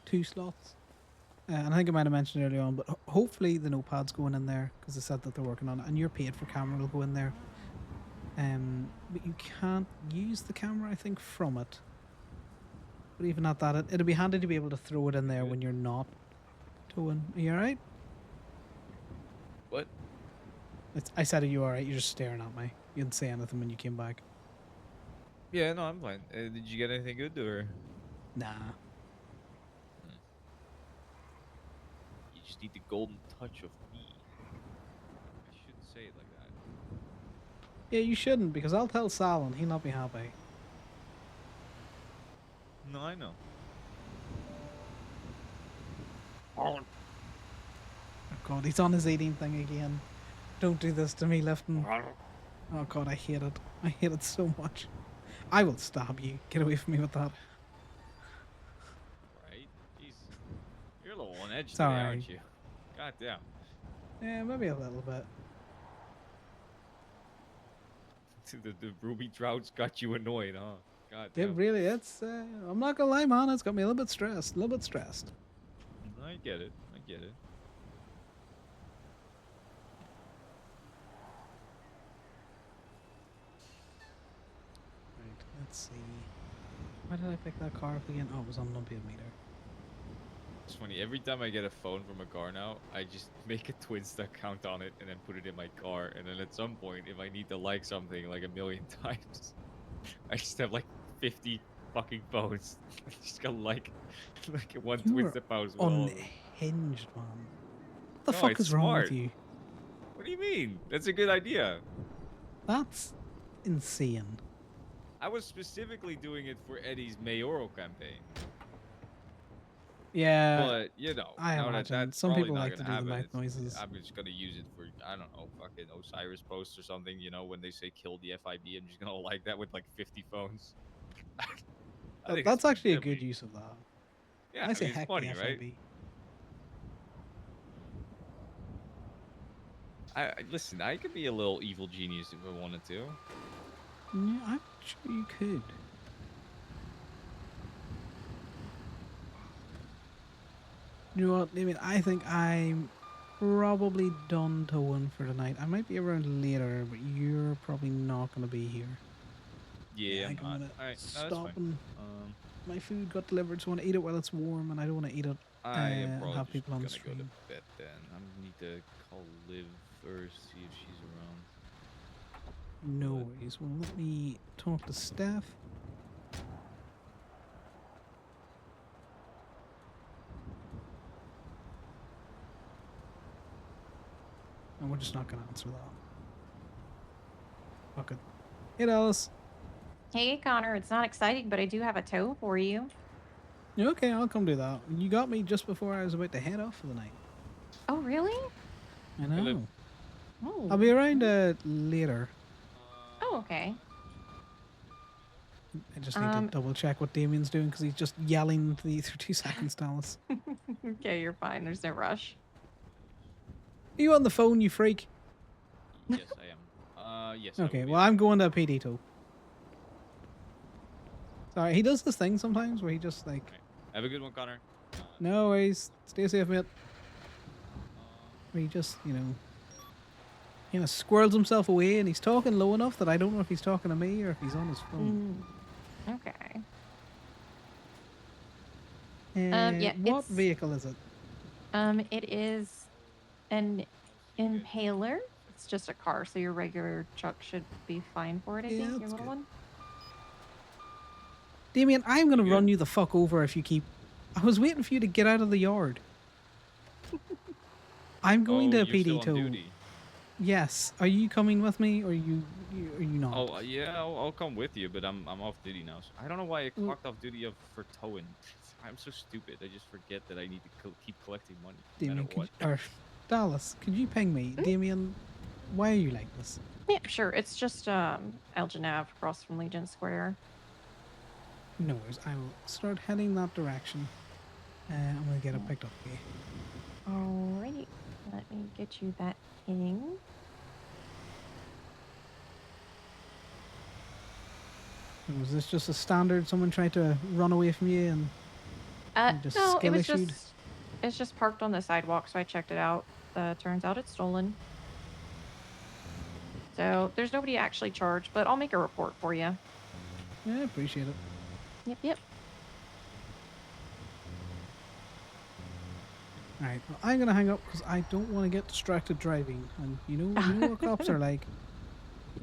2 slots. And I think I might have mentioned earlier on, but hopefully the notepad's going in there because they said that they're working on it, and your paid for camera will go in there. But you can't use the camera, I think, from it. But even at that, it'd be handy to be able to throw it in there when you're not towing. Are you alright? What? I said, are you alright? You're just staring at me. You didn't say anything when you came back. Yeah, no, I'm fine. Did you get anything good or? Nah. You just need the golden touch of me. I shouldn't say it like that. Yeah, you shouldn't, because I'll tell Sal and he'll not be happy. No, I know. Oh god, he's on his eating thing again. Don't do this to me, Lifton. Oh god, I hate it. I hate it so much. I will stab you. Get away from me with that. Right? Jeez. You're a little on edge It's today, alright. aren't you? God damn. Yeah, maybe a little bit. The ruby droughts got you annoyed, huh? God It damn. really, I'm not gonna lie, man, it's got me a little bit stressed. A little bit stressed. I get it. I get it. Right, let's see. Why did I pick that car up again? Oh, it was on Olympia meter. It's funny. Every time I get a phone from a car now, I just make a Twinsta account on it and then put it in my car. And then at some point, if I need to like something like a million times, I just have like 50 fucking phones. I just got like one You are Twinsta post with all of them. unhinged, man. What the No, fuck it's is wrong with smart. you? What do you mean? That's a good idea. That's insane. I was specifically doing it for Eddie's mayoral campaign. Yeah, But you know, I now that imagine that's some probably people not like to gonna do the happen, mouth it's, noises. I'm just gonna use it for I don't know, fucking Osiris posts or something. You know, when they say kill the FIB, I'm just gonna like that with like 50 phones. I think That's it's actually a it'll good be- use of that. Yeah, I say mean, it's heck funny, the right? FIB. Listen. I could be a little evil genius if I wanted to. Yeah, I'm sure you could. You know what? I mean, I think I'm probably done towing for tonight. I might be around later, but you're probably not going to be here. Yeah, I I'm think I'm not. going All right, to no, that's stop fine. and my food got delivered, so I want to eat it while it's warm, and I don't want to eat it I am and probably have just people on gonna stream. go to bed then. I need to call Liv first, see if she's around. No worries. Well, let me talk to Steph. And we're just not going to answer that. Fuck it. Hey, Alice. Hey, Connor, it's not exciting, but I do have a tow for you. Yeah, okay, I'll come do that. You got me just before I was about to head off for the night. Oh, really? I know. Oh. I'll be around later. Oh, okay. I just need to double check what Damien's doing because he's just yelling for 2 seconds to Alice. Okay, you're fine. There's no rush. Are you on the phone, you freak? Yes, I am. Yes. I Okay, will be. well, I'm going to PD tow. Sorry, he does this thing sometimes where he just like... Have a good one, Connor. No worries. Stay safe, mate. Where he just, you know, squirrels himself away and he's talking low enough that I don't know if he's talking to me or if he's on his phone. Okay. Yeah, what it's- vehicle is it? It is an Impaler. It's just a car, so your regular truck should be fine for it, I Yeah, think. Your that's little good. one. Damien, I'm going to run you the fuck over if you keep... I was waiting for you to get out of the yard. I'm going to you're PD still on tow. duty. Yes. Are you coming with me or are you not? Oh yeah, I'll come with you, but I'm off duty now. So I don't know why I clocked off duty for towing. I'm so stupid. I just forget that I need to keep collecting money no Damien, matter what. or Dallas, could you ping me? Damien, why are you like this? Yeah, sure. It's just Elgin Ave across from Legion Square. No worries. I will start heading that direction. I'm going to get it picked up here. Alrighty. Let me get you that ping. Was this just a standard someone tried to run away from you and just No, it skill was issued? it's just parked on the sidewalk, so I checked it out. Turns out it's stolen. So there's nobody actually charged, but I'll make a report for you. Yeah, I appreciate it. Yep. Right. Well, I'm gonna hang up because I don't want to get distracted driving, and you know what cops are like.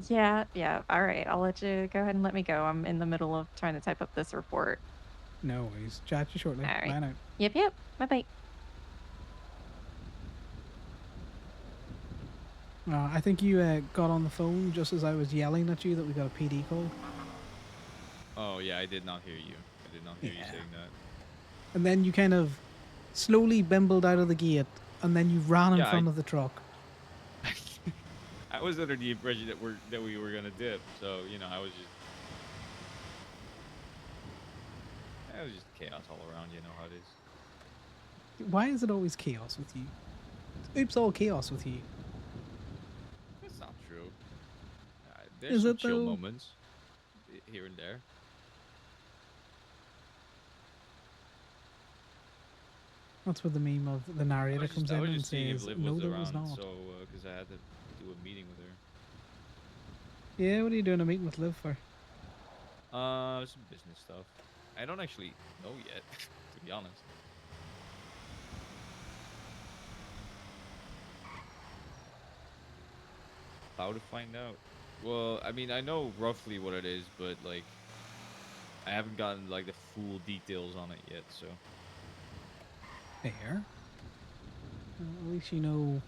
Yeah, yeah. All right. I'll let you go ahead and let me go. I'm in the middle of trying to type up this report. No worries. Chat to you shortly. All right. Bye now. Yep, yep. Bye bye. I think you got on the phone just as I was yelling at you that we got a PD call. Oh yeah, I did not hear you. I did not hear you Yeah. saying that. And then you kind of slowly bimbled out of the gate, and then you ran in Yeah, front of the truck. I was under the impression that we were gonna dip, so you know, it was just chaos all around. You know how it is. Why is it always chaos with you? Oops, all chaos with you. That's not true. There's Is some it chill though? moments here and there. That's where the meme of the narrator comes I in was and just seeing if says, Liv "No, was there was around, not." so because I had to do a meeting with her. Yeah, what are you doing a meeting with Liv for? Some business stuff. I don't actually know yet, to be honest. How to find out? Well, I mean, I know roughly what it is, but like, I haven't gotten like the full details on it yet. So Fair. Well, at least you know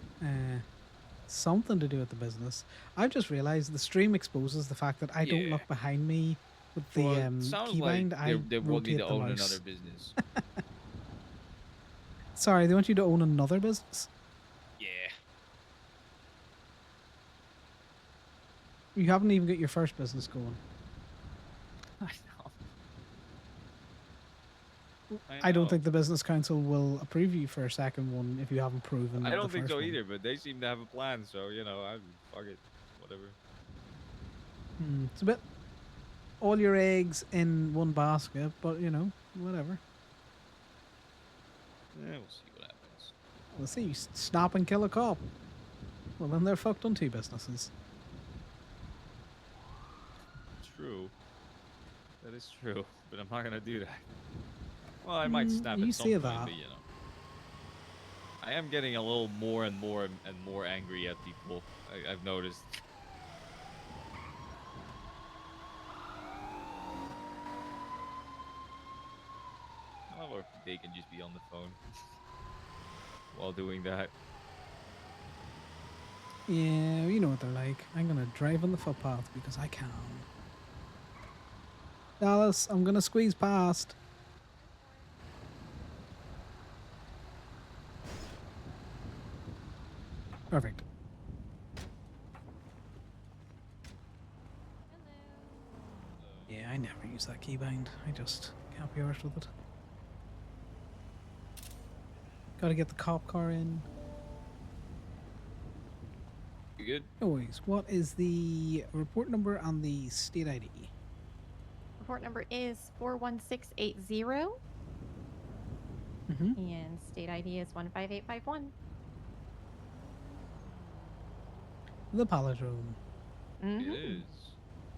something to do with the business. I've just realized the stream exposes the fact that I don't yeah. look behind me with the Well, it sounds like keybind. I they want me rotate to the own mouse. another business. Sorry, they want you to own another business? Yeah. You haven't even got your first business going. I know. I don't think the business council will approve you for a second one if you haven't proven I the don't think first so one. either, but they seem to have a plan, so you know, I fuck it, whatever. It's a bit all your eggs in one basket, but you know, whatever. Yeah, we'll see what happens. We'll see. Snap and kill a cop. Well, then they're fucked on two businesses. True. That is true, but I'm not gonna do that. Well, I might snap You at some say point, that. but you know. I am getting a little more and more angry at people. I've noticed. Or they can just be on the phone while doing that. Yeah, you know what they're like. I'm gonna drive on the footpath because I can. Dallas, I'm gonna squeeze past. Perfect. Yeah, I never use that keybind. I just can't be arsed with it. Gotta get the cop car in. You good? No worries. What is the report number and the state ID? Report number is 41680. And state ID is 15851. The palindrome. Mm-hmm. It is.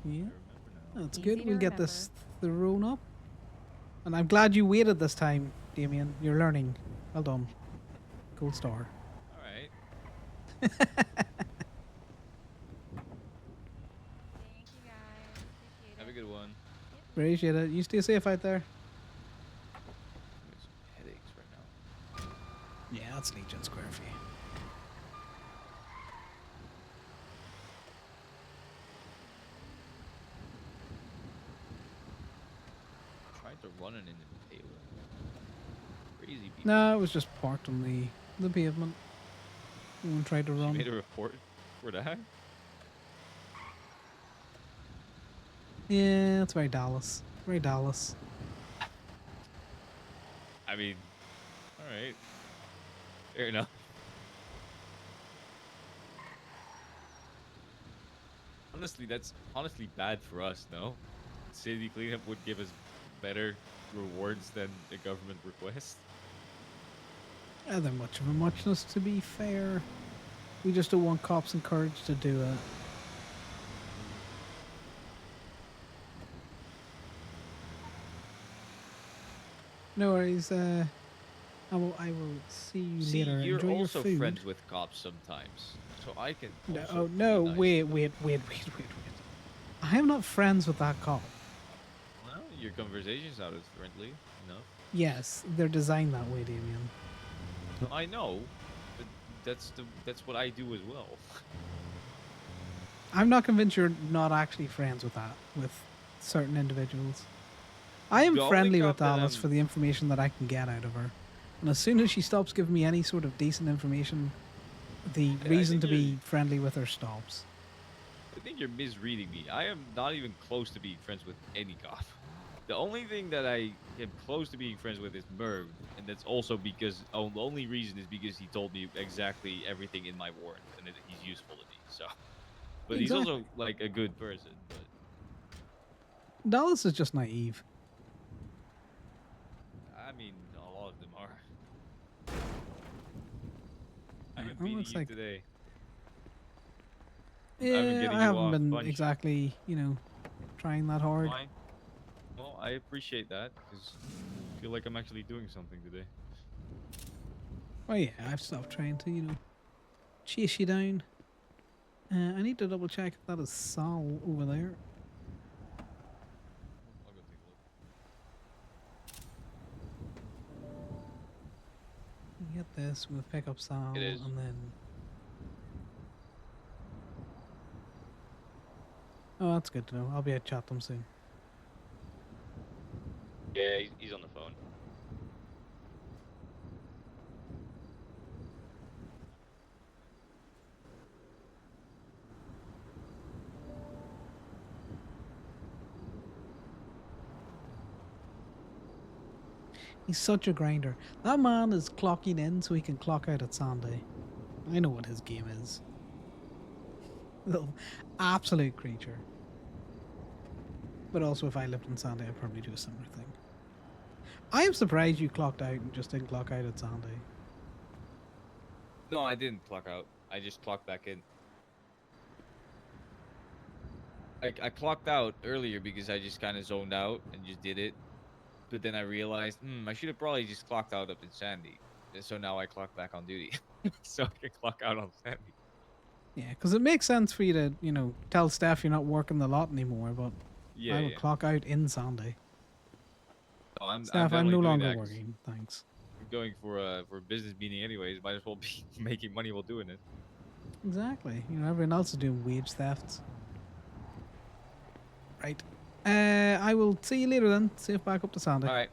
Yeah. I remember now. That's Easy good. to We'll get remember. this thrown up. And I'm glad you waited this time, Damien. You're learning. Well done. Gold star. All right. Have a good one. Appreciate it. You stay safe out there. I got some headaches right now. Yeah, that's Legion Square for you. Tried to run it into the pavement. Crazy people. No, it was just parked on the pavement. And tried to She run. made a report for that. Yeah, it's very Dallas. Very Dallas. I mean, all right. Fair enough. Honestly, that's honestly bad for us, no? City cleanup would give us better rewards than a government request. They're much of a muchness, to be fair. We just don't want cops encouraged to do it. No worries. I will see you See, later. you're Enjoy your also food. friends with cops sometimes, so I can No, also oh be no! nice Wait, to them. wait. I am not friends with that cop. Well, your conversation sounded friendly enough. Yes, they're designed that way, Damien. I know, but that's what I do as well. I'm not convinced you're not actually friends with certain individuals. I am The only friendly with cop that Alice for I'm the information that I can get out of her. And as soon as she stops giving me any sort of decent information, the I reason think to you're be friendly with her stops. I think you're misreading me. I am not even close to being friends with any cop. The only thing that I am close to being friends with is Merv, and that's also because the only reason is because he told me exactly everything in my warrant, and that he's useful to me. So, but he's Exactly. also like a good person. But Dallas is just naive. I mean, a lot of them are. I've been Well, beating looks you like today. I've been yeah, getting I you haven't off a been bunch. exactly trying that hard. Fine. Well, I appreciate that because I feel like I'm actually doing something today. Oh yeah, I've stopped trying to chase you down. I need to double check if that is Sal over there. I'll go take a look. Get this, we'll pick up Sal, It is. and then... Oh, that's good to know. I'll be at Chatham soon. Yeah, he's on the phone. He's such a grinder. That man is clocking in so he can clock out at Sunday. I know what his game is. Little absolute creature. But also, if I lived in Sunday, I'd probably do a similar thing. I am surprised you clocked out and just didn't clock out at Sunday. No, I didn't clock out. I just clocked back in. I clocked out earlier because I just kind of zoned out and just did it. But then I realized, I should have probably just clocked out up in Sandy. And so now I clock back on duty. So I can clock out on Sandy. Yeah, because it makes sense for you to, tell staff you're not working the lot anymore, but Yeah, I would yeah. clock out in Sunday. No, I'm Staff, I'm definitely no doing longer that 'cause working. Thanks. I'm going for a business meeting anyways. Might as well be making money while doing it. Exactly. Everyone else is doing wage thefts. Right. I will see you later then. Safe back up to Sunday. All right.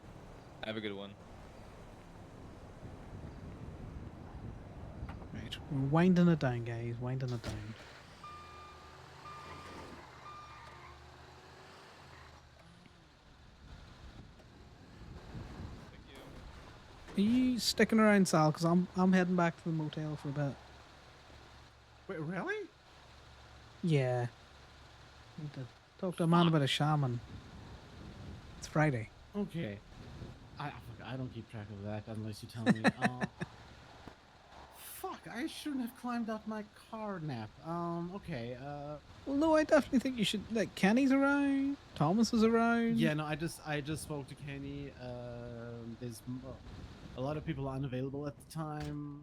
Have a good one. Right. We're winding it down, guys. Winding it down. Are you sticking around, Sal? Because I'm heading back to the motel for a bit. Wait, really? Yeah. Need to talk to a man about a shaman. It's Friday. Okay. I don't keep track of that unless you tell me. Fuck, I shouldn't have climbed out my car nap. Okay, Well, no, I definitely think you should. Like, Kenny's around. Thomas is around. yeah, no, I just spoke to Kenny. There's a lot of people unavailable at the time.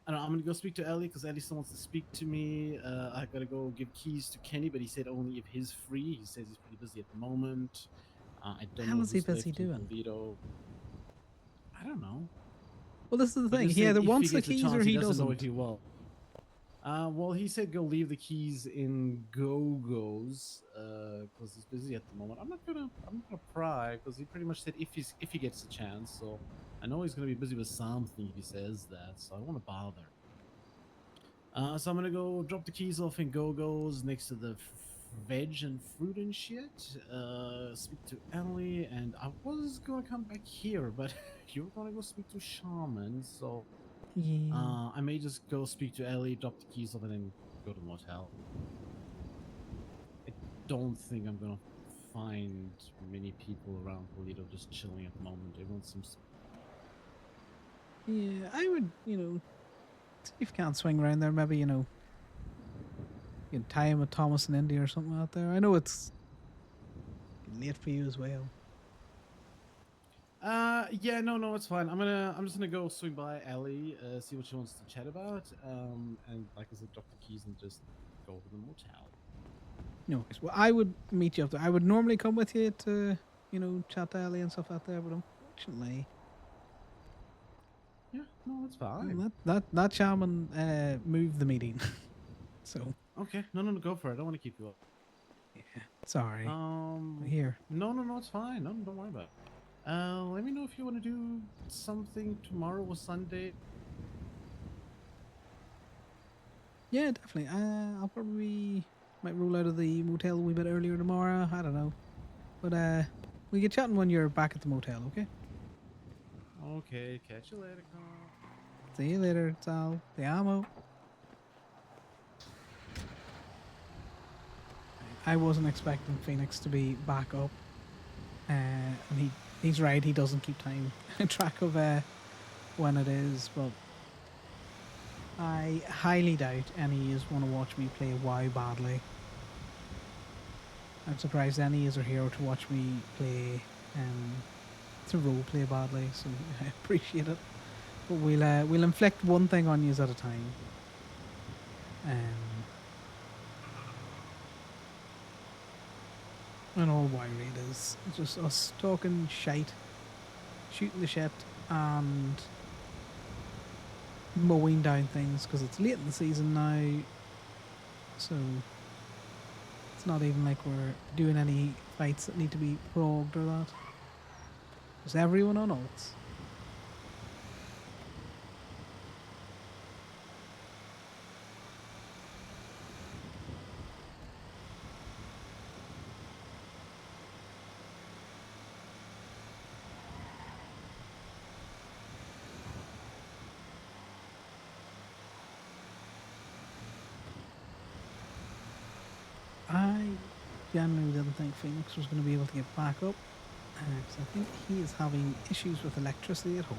I don't know, I'm gonna go speak to Ellie because Ellie still wants to speak to me. I gotta go give keys to Kenny, but he said only if he's free. He says he's pretty busy at the moment. I don't How know is he who's busy left in doing? Toledo. I don't know. Well, this is the He thing. just He said either if wants he the gets a keys chance, or he doesn't know doesn't. if he will. Well, he said go leave the keys in Go-Go's because he's busy at the moment. I'm not gonna pry because he pretty much said if he gets a chance. So I know he's gonna be busy with something if he says that. So I don't want to bother. So I'm gonna go drop the keys off in Go-Go's next to the veg and fruit and shit. Speak to Ellie, and I was gonna come back here, but you're gonna go speak to Shaman, so Yeah. I may just go speak to Ellie, drop the keys off, and then go to the motel. I don't think I'm gonna find many people around Toledo just chilling at the moment. Everyone seems. Yeah, I would, see if you can't swing around there. Maybe, you can tie him with Thomas and Indy or something out there. I know it's late for you as well. Yeah, no, it's fine. I'm just gonna go swing by Ellie, see what she wants to chat about, and like I said, drop the keys and just go to the motel. No worries. Well, I would meet you up there. I would normally come with you to, chat to Ellie and stuff out there, but unfortunately, Yeah, no, that's fine. that shaman moved the meeting. So Okay, no, go for it. I don't want to keep you up. sorry. Here. No, it's fine. No, don't worry about it. Let me know if you want to do something tomorrow or Sunday. Yeah, definitely. I'll probably might roll out of the motel a wee bit earlier tomorrow. I don't know, but we get chatting when you're back at the motel. Okay. Okay, catch you later, Conor. See you later, Sal. Te amo. I wasn't expecting Phoenix to be back up, and he's right. He doesn't keep track of when it is, but I highly doubt any is want to watch me play WoW badly. I'm surprised any is are here to watch me play to role play badly, so I appreciate it. But we'll inflict one thing on you at a time. And all WoW raid is just us talking shite, shooting the shit, and mowing down things because it's late in the season now, so it's not even like we're doing any fights that need to be progged or that. Just everyone on ults. I genuinely didn't think Phoenix was going to be able to get back up, because I think he is having issues with electricity at home.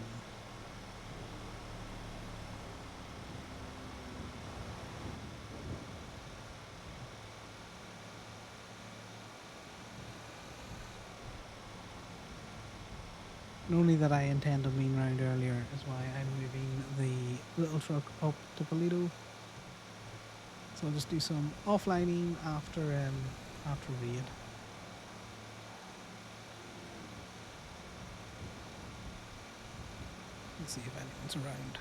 And only that I intend on being round earlier is why I'm moving the little truck up to Polito. So I'll just do some offlining after raid. Let's see if anyone's around.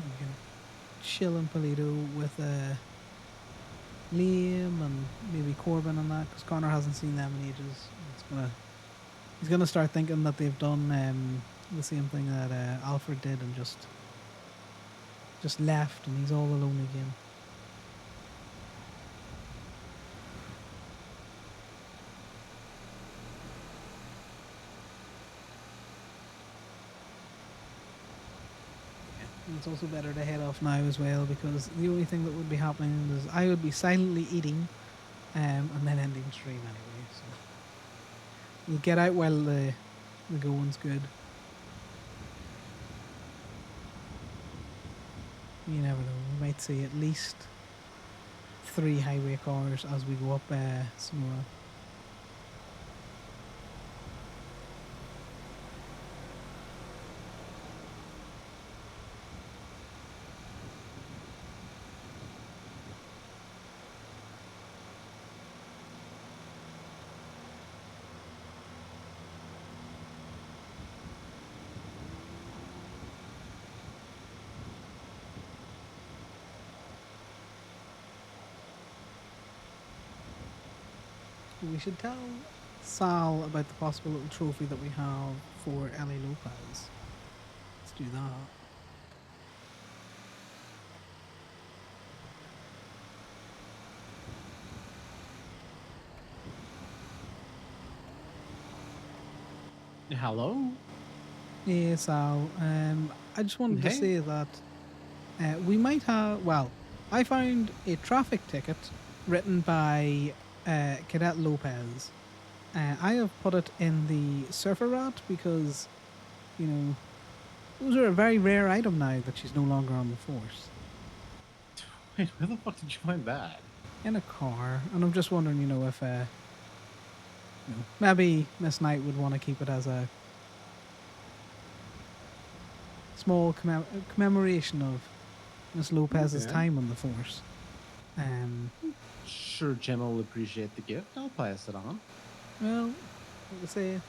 We can chill in Polito with Liam and maybe Corbin and that, because Conor hasn't seen them in ages. He's gonna start thinking that they've done the same thing that Alfred did and just left, and he's all alone again. And it's also better to head off now as well, because the only thing that would be happening is I would be silently eating and then ending stream anyway. So we'll get out while the going's good. You never know, we might see at least 3 highway cars as we go up Sonora. We should tell Sal about the possible little trophy that we have for Ellie Lopez. Let's do that. Hello? Yeah, Sal. I just wanted to Hey. say that we might have... Well, I found a traffic ticket written by Cadet Lopez. I have put it in the Surfer Rat because, those are a very rare item now that she's no longer on the force. Wait, where the fuck did you find that? In a car. And I'm just wondering, if maybe Miss Knight would want to keep it as a small commemoration of Miss Lopez's Okay. time on the force. Sure, Gemma will appreciate the gift. I'll pass it on. Well, like I say,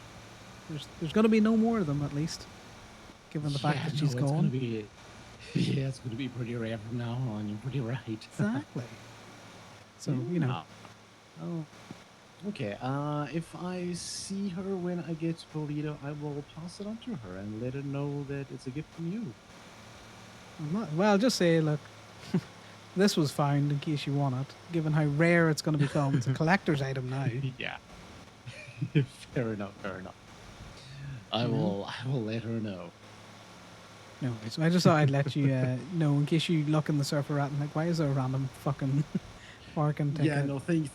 there's going to be no more of them, at least, given the fact that she's It's gonna gone. be, yeah, it's gonna be pretty rare from now on. You're pretty right. Exactly. So you know. Oh. Okay. If I see her when I get to Polito, I will pass it on to her and let her know that it's a gift from you. Well, just say, look, this was found in case you want it. Given how rare it's going to become, it's a collector's item now. Yeah. Fair enough. Fair enough. I Mhm. will let her know. No worries. So I just thought I'd let you know in case you look in the surfer rat and like, why is there a random fucking parking ticket? Yeah. No. Thank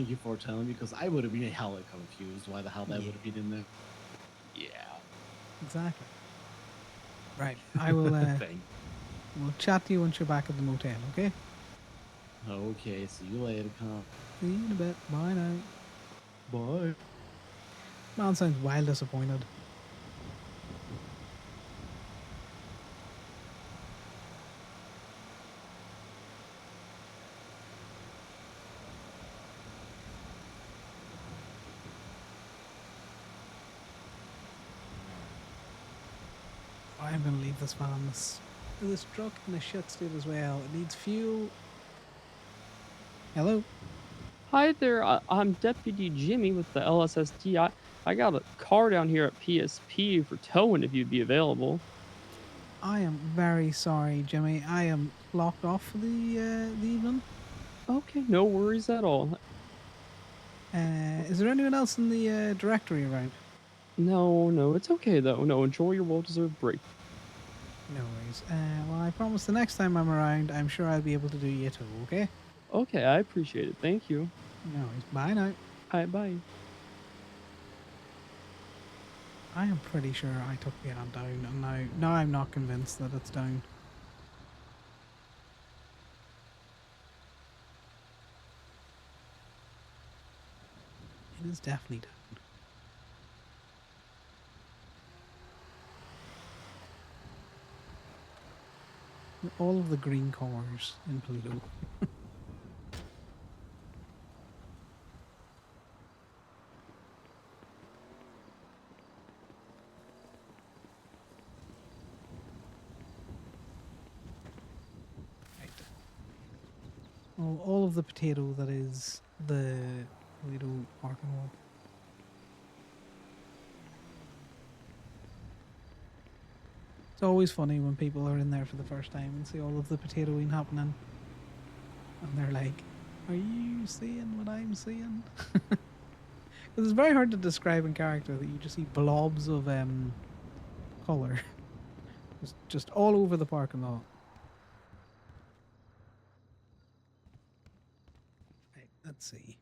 you for telling me, because I would have been hella confused why the hell that would have been in there. Yeah. Exactly. Right. I will. Thank. We'll chat to you once you're back at the motel. Okay. Okay. See you later, Con. See you in a bit. Bye now. Bye. Man sounds wild disappointed. I'm gonna leave this van this truck in a shit state as well. It needs fuel. Hello. Hi there, I'm Deputy Jimmy with the LSSD. I got a car down here at PSP for towing if you'd be available. I am very sorry, Jimmy. I am locked off for the evening. Okay, no worries at all. Is there anyone else in the directory around? No, it's okay though. No, enjoy your well-deserved break. No worries. Well, I promise the next time I'm around, I'm sure I'll be able to do you too, okay? Okay, I appreciate it. Thank you. No worries. Bye now. Alright, bye. I am pretty sure I took the ad down, and now I'm not convinced that it's down. It is definitely down. All of the green cars in Pluto. All of the potato that is the Pluto parking lot. It's always funny when people are in there for the first time and see all of the potatoing happening. And they're like, are you seeing what I'm seeing? Because it's very hard to describe in character that you just see blobs of colour. just all over the parking lot. Right, let's see.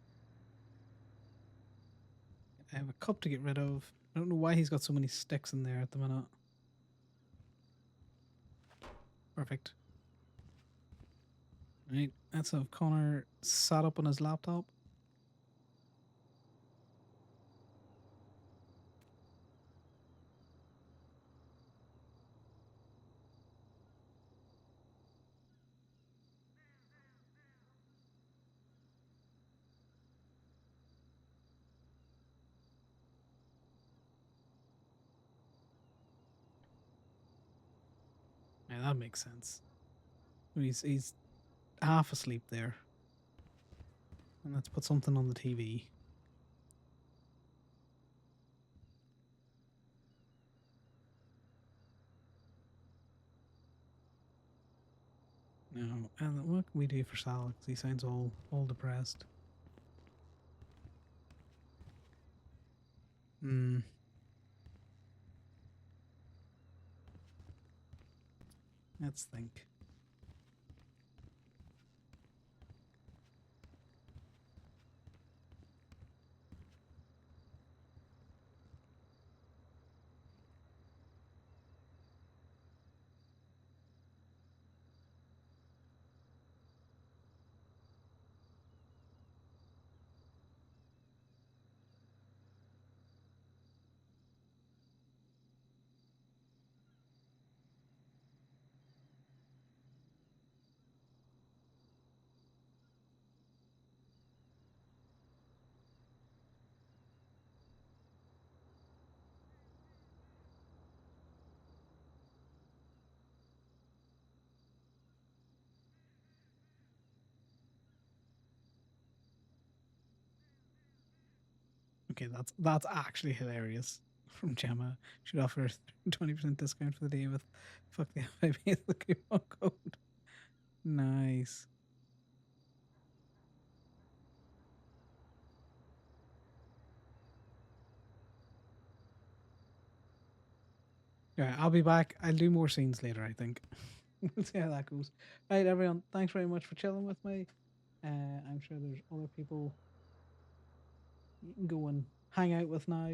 I have a cup to get rid of. I don't know why he's got so many sticks in there at the minute. Perfect. Right, let's have Connor sat up on his laptop. Yeah, that makes sense. He's half asleep there. And let's put something on the TV. No, and what can we do for Sal? 'Cause he sounds all depressed. Hmm. Let's think. Okay, that's actually hilarious from Gemma. Should offer 20% discount for the day with fuck the FIB as the coupon code. Nice. Yeah, I'll be back. I'll do more scenes later, I think. We'll see how that goes. Right, everyone. Thanks very much for chilling with me. I'm sure there's other people you can go and hang out with now.